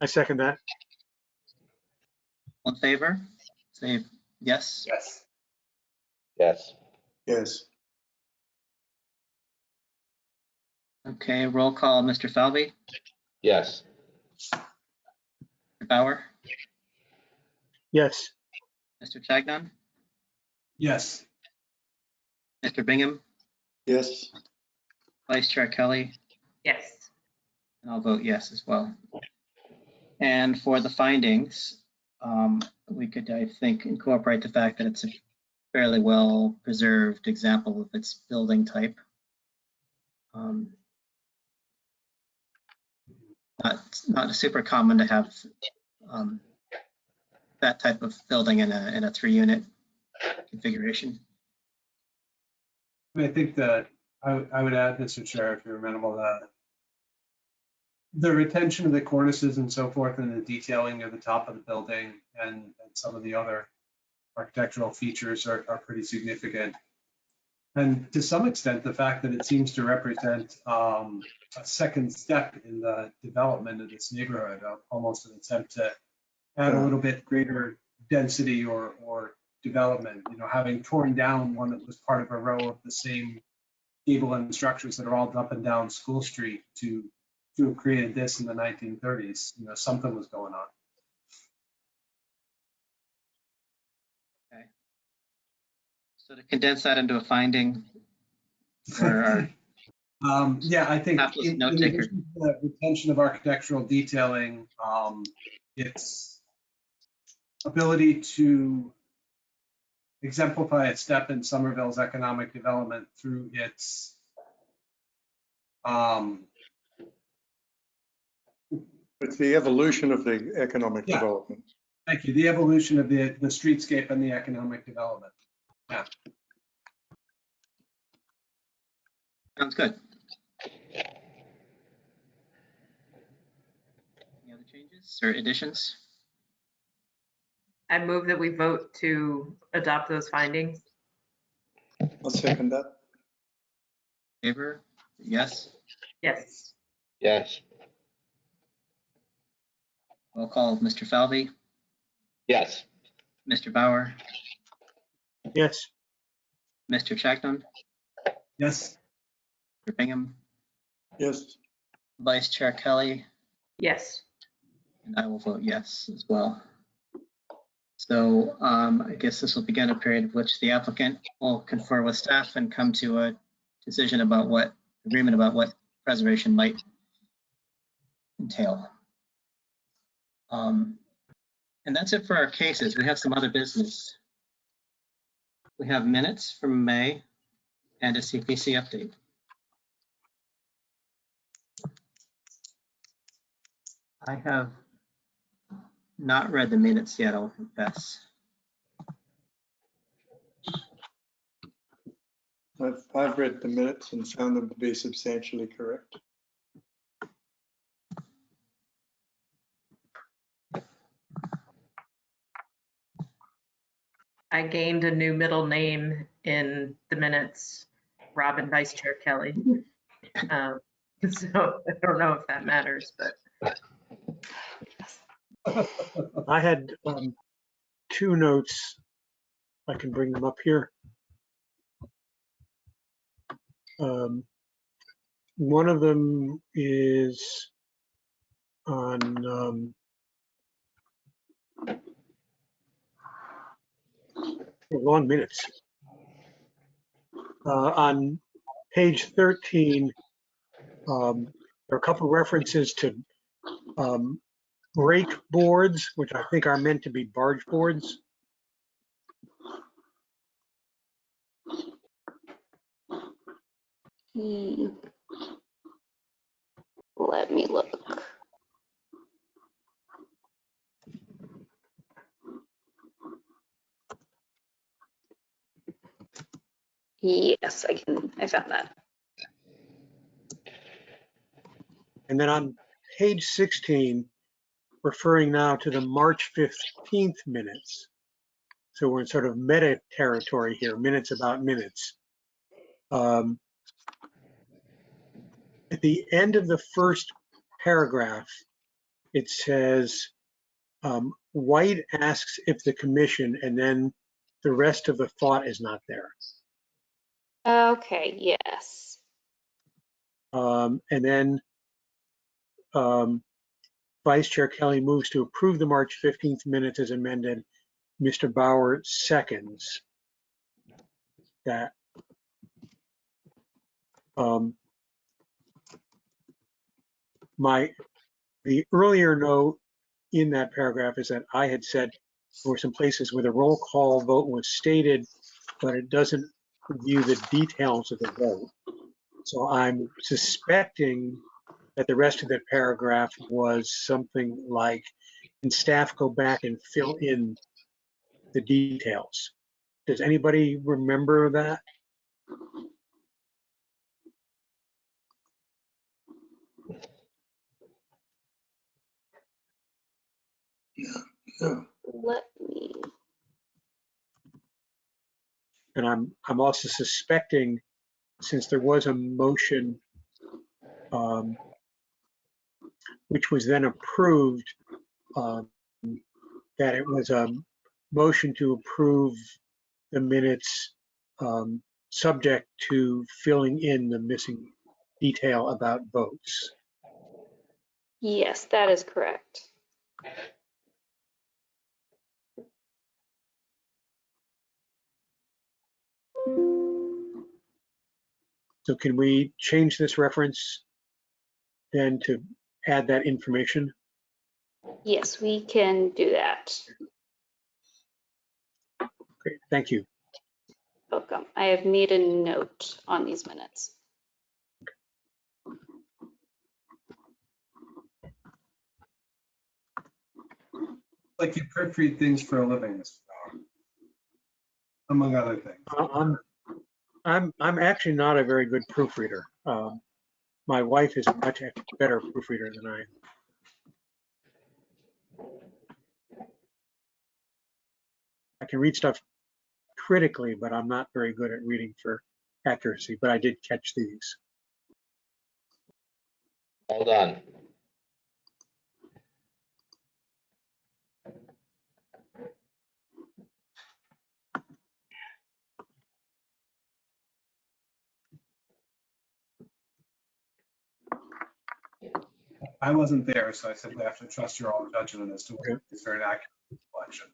I second that. All in favor? Say yes. Yes. Yes. Yes. Okay, roll call, Mr. Falvey, Yes. Mr. Bauer, Yes. Mr. Chagnon, Yes. Mr. Bingham, Yes. Vice Chair Kelly, Yes. and I'll vote yes as well. And for the findings, we could, I think, incorporate the fact that it's a fairly well preserved example of its building type. Not super common to have that type of building in a 3-unit configuration. I think that I would add, Mr. Chair, if you're amenable, that the retention of the cornices and so forth and the detailing of the top of the building and some of the other architectural features are pretty significant. And to some extent, the fact that it seems to represent a second step in the development of this neighborhood, almost an attempt to add a little bit greater density or development, you know, having torn down one that was part of a row of the same gable end structures that are all up and down School Street to have created this in the 1930s. You know, something was going on. Okay. So to condense that into a finding, where our yeah, I think hapless in note taker. addition to the retention of architectural detailing, its ability to exemplify a step in Somerville's economic development through its It's the evolution of the economic development. thank you, the evolution of the streetscape and the economic development. Yeah. Sounds good. Any other changes or additions? I move that we vote to adopt those findings. I'll second that. Favor? Yes. Yes. Yes. Roll call, Mr. Falvey, Yes. Mr. Bauer, Yes. Mr. Chagnon, Yes. Mr. Bingham, Yes. Vice Chair Kelly, Yes. and I will vote yes as well. So I guess this will begin a period of which the applicant will confer with staff and come to a decision about agreement about what preservation might entail. And that's it for our cases. We have some other business. We have minutes from May and a CPC update. I have not read the minutes yet, I'll confess. I've read the minutes and found them to be substantially correct. I gained a new middle name in the minutes, Robin Vice Chair Kelly. So I don't know if that matters, but. I had two notes. I can bring them up here. One of them is on long minutes. On page 13, there are a couple references to break boards, which I think are meant to be barge boards. Let me look. Yes, I found that. And then on page 16, referring now to the March 15th minutes. So we're in sort of meta territory here, minutes about minutes. At the end of the first paragraph, it says, White asks if the commission, and then the rest of the thought is not there. Okay, yes. And then Vice Chair Kelly moves to approve the March 15th minutes as amended. Mr. Bauer seconds that. The earlier note in that paragraph is that I had said there were some places where the roll call vote was stated, but it doesn't review the details of the vote. So I'm suspecting that the rest of that paragraph was something like, and staff go back and fill in the details. Does anybody remember that? Yeah. Let me. And I'm also suspecting, since there was a motion which was then approved, that it was a motion to approve the minutes subject to filling in the missing detail about votes. Yes, that is correct. So can we change this reference then to add that information? Yes, we can do that. Great, thank you. Welcome. I have made a note on these minutes. Like you proofread things for a living, Mr. Bauer, among other things. I'm actually not a very good proofreader. My wife is a much better proofreader than I am. I can read stuff critically, but I'm not very good at reading for accuracy, but I did catch these. Hold on. I wasn't there, so I simply have to trust your own judgment as to whether it's very accurate reflection.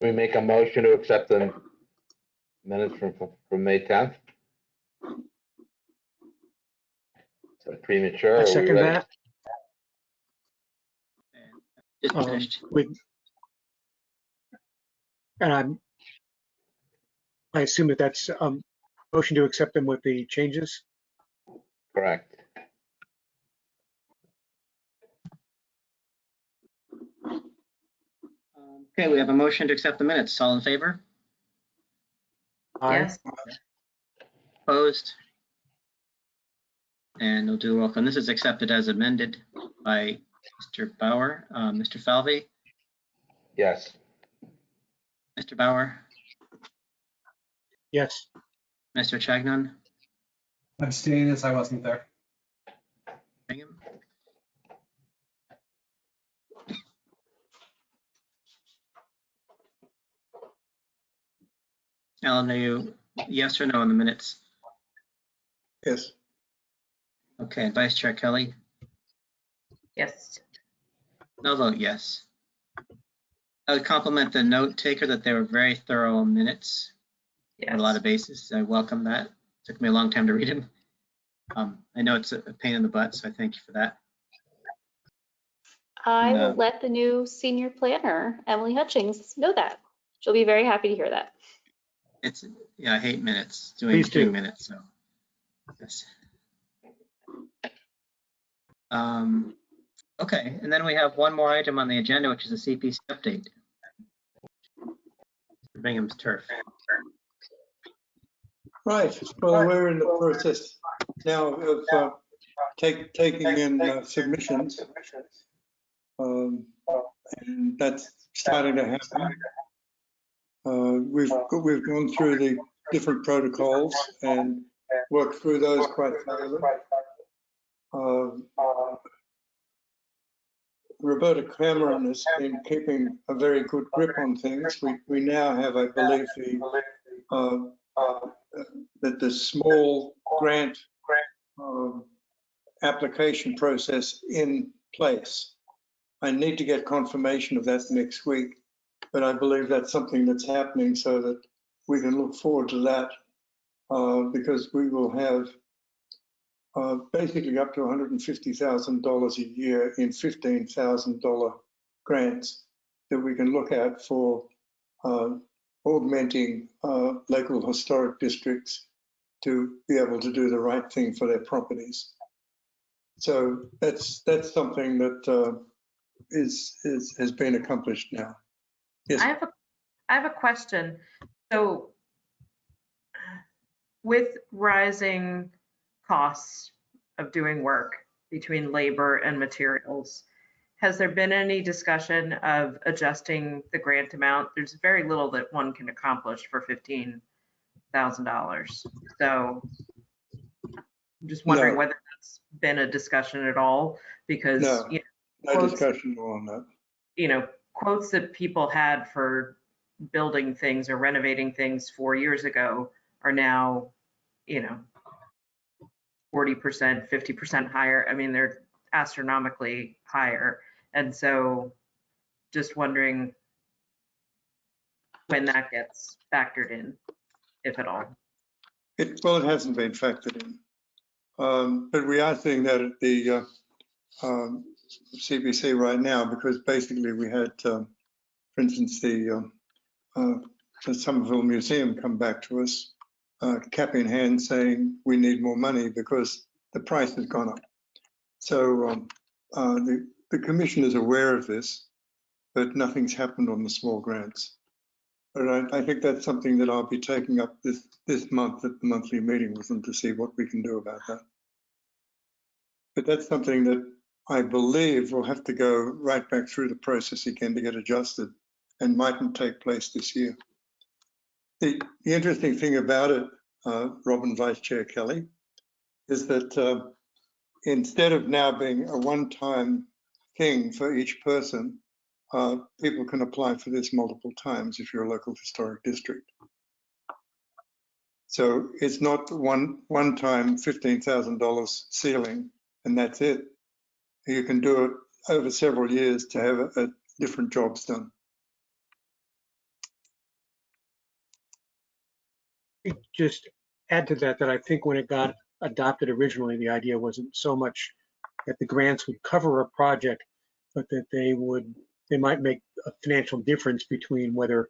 We make a motion to accept the minutes from May 10th. Is that premature? I Are we second ready? that. Just finished. And I assume that that's motion to accept them with the changes. Correct. Okay, we have a motion to accept the minutes. All in favor? Aye. Yes. Opposed? And we'll do a roll call. This is accepted as amended by Mr. Bauer. Mr. Falvey, Yes. Mr. Bauer, Yes. Mr. Chagnon, Abstain as I wasn't there. Bingham. Alan, are you yes or no on the minutes? Yes. Okay, Vice Chair Kelly, Yes. no vote yes. I would compliment the note taker that they were very thorough minutes. On a lot of bases. I welcome that. Took me a long time to read them. I know it's a pain in the butt, so I thank you for that. I No. will let the new senior planner, Emily Hutchings, know that. She'll be very happy to hear that. It's, yeah, I hate minutes, Please do. doing minutes, so. Yes. Okay, and then we have one more item on the agenda, which is a CPC update. Bingham's turf. Right, well, we're in the process now of taking in submissions. And that's starting to happen. We've gone through the different protocols and worked through those quite thoroughly. Roberta Cameron has been keeping a very good grip on things. We now have, I believe, the small grant application process in place. I need to get confirmation of that next week, but I believe that's something that's happening so that we can look forward to that because we will have basically up to $150,000 a year in $15,000 grants that we can look at for augmenting local historic districts to be able to do the right thing for their properties. So that's something that has been accomplished now. Yes. I have a question. So with rising costs of doing work between labor and materials, has there been any discussion of adjusting the grant amount? There's very little that one can accomplish for $15,000. So I'm just wondering whether that's been a discussion at all, because No, you know, no quotes, discussion on that. you know, quotes that people had for building things or renovating things 4 years ago are now, you know, 40%, 50% higher. I mean, they're astronomically higher. And so just wondering when that gets factored in, if at all. Well, it hasn't been factored in. But we are seeing that at the CBC right now, because basically we had, for instance, the Somerville Museum come back to us, cap in hand, saying we need more money because the price has gone up. So the commission is aware of this, but nothing's happened on the small grants. But I think that's something that I'll be taking up this month at the monthly meeting with them to see what we can do about that. But that's something that I believe will have to go right back through the process again to get adjusted and mightn't take place this year. The interesting thing about it, Robin, Vice Chair Kelly, is that instead of now being a one-time thing for each person, people can apply for this multiple times if you're a local historic district. So it's not one-time $15,000 ceiling and that's it. You can do it over several years to have different jobs done. Just add to that, that I think when it got adopted originally, the idea wasn't so much that the grants would cover a project, but that they might make a financial difference between whether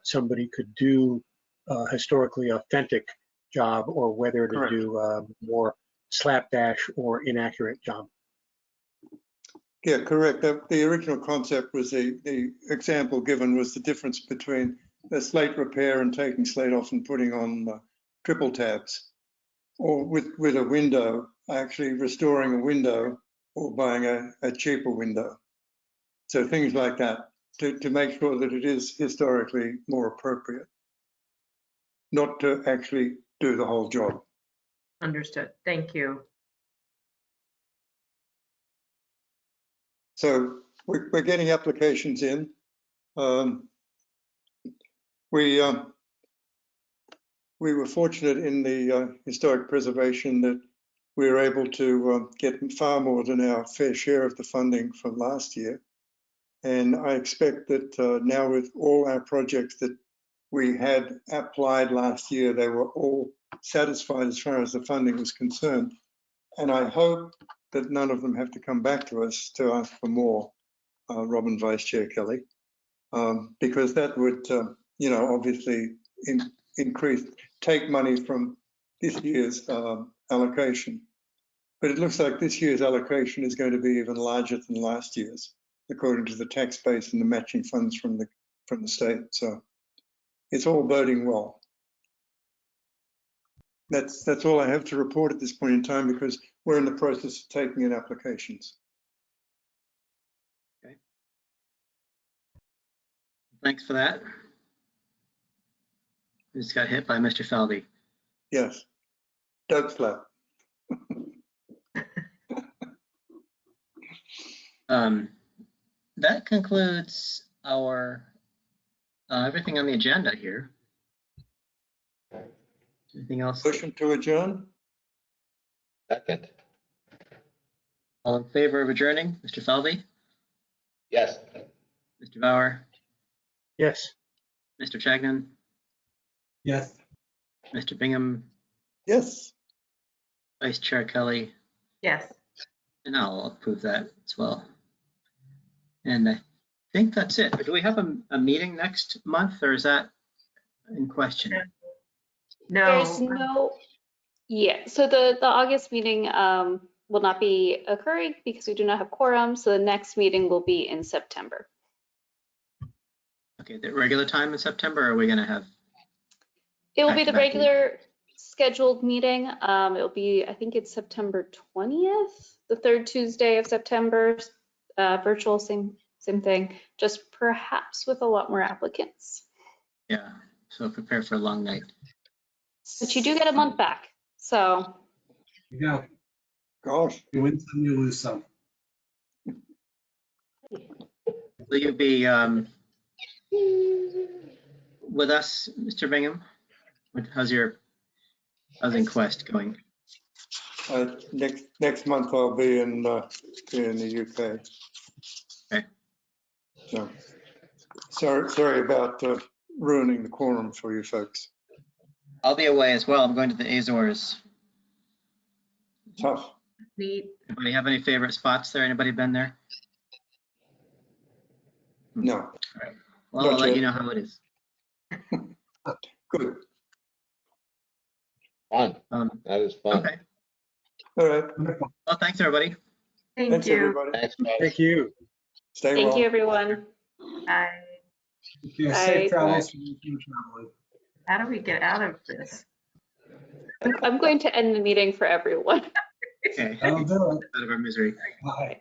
somebody could do a historically authentic job or whether to Correct. do a more slapdash or inaccurate job. Yeah, correct. The original concept was the example given was the difference between a slate repair and taking slate off and putting on triple tabs, or with a window, actually restoring a window or buying a cheaper window. So things like that to make sure that it is historically more appropriate, not to actually do the whole job. Understood. Thank you. So we're getting applications in. We were fortunate in the historic preservation that we were able to get far more than our fair share of the funding from last year. And I expect that now with all our projects that we had applied last year, they were all satisfied as far as the funding was concerned. And I hope that none of them have to come back to us to ask for more, Robin Vice Chair Kelly, because that would, obviously take money from this year's allocation. But it looks like this year's allocation is going to be even larger than last year's, according to the tax base and the matching funds from the state. So it's all boding well. That's all I have to report at this point in time, because we're in the process of taking in applications. Okay. Thanks for that. We just got hit by Mr. Falvey. Yes. Doug slap. That concludes our everything on the agenda here. Anything else? Motion to adjourn? Second. All in favor of adjourning? Mr. Falvey? Yes. Mr. Bauer? Yes. Mr. Chagnon? Yes. Mr. Bingham? Yes. Vice Chair Kelly? Yes. And I'll approve that as well. And I think that's it. Do we have a meeting next month, or is that in question? There's No. no, yeah, so the August meeting will not be occurring because we do not have quorum. So the next meeting will be in September. Okay, the regular time in September, or are we going to have? It will be the back-to-back regular scheduled meeting. It'll be, I think it's September 20th, the third Tuesday of September, virtual, same thing, just perhaps with a lot more applicants. Yeah, so prepare for a long night. But you do get a month back, so. Yeah. Gosh. You win some, you lose some. Will you be with us, Mr. Bingham? How's your Inquest going? Next month I'll be in the UK. Okay. So sorry about ruining the quorum for you folks. I'll be away as well. I'm going to the Azores. Tough. Neat. Anybody have any favorite spots there? Anybody been there? No. All right. Well, I'll let you know how it is. Good. Fun. That is fun. Okay. All right. Well, thanks, everybody. Thanks, everybody. Thanks, guys. Thank you. Stay Thank well. you, everyone. Bye. Safe Bye. travels for you traveling. How do we get out of this? I'm going to end the meeting for everyone. Okay. That'll do it. Out of our misery. Bye.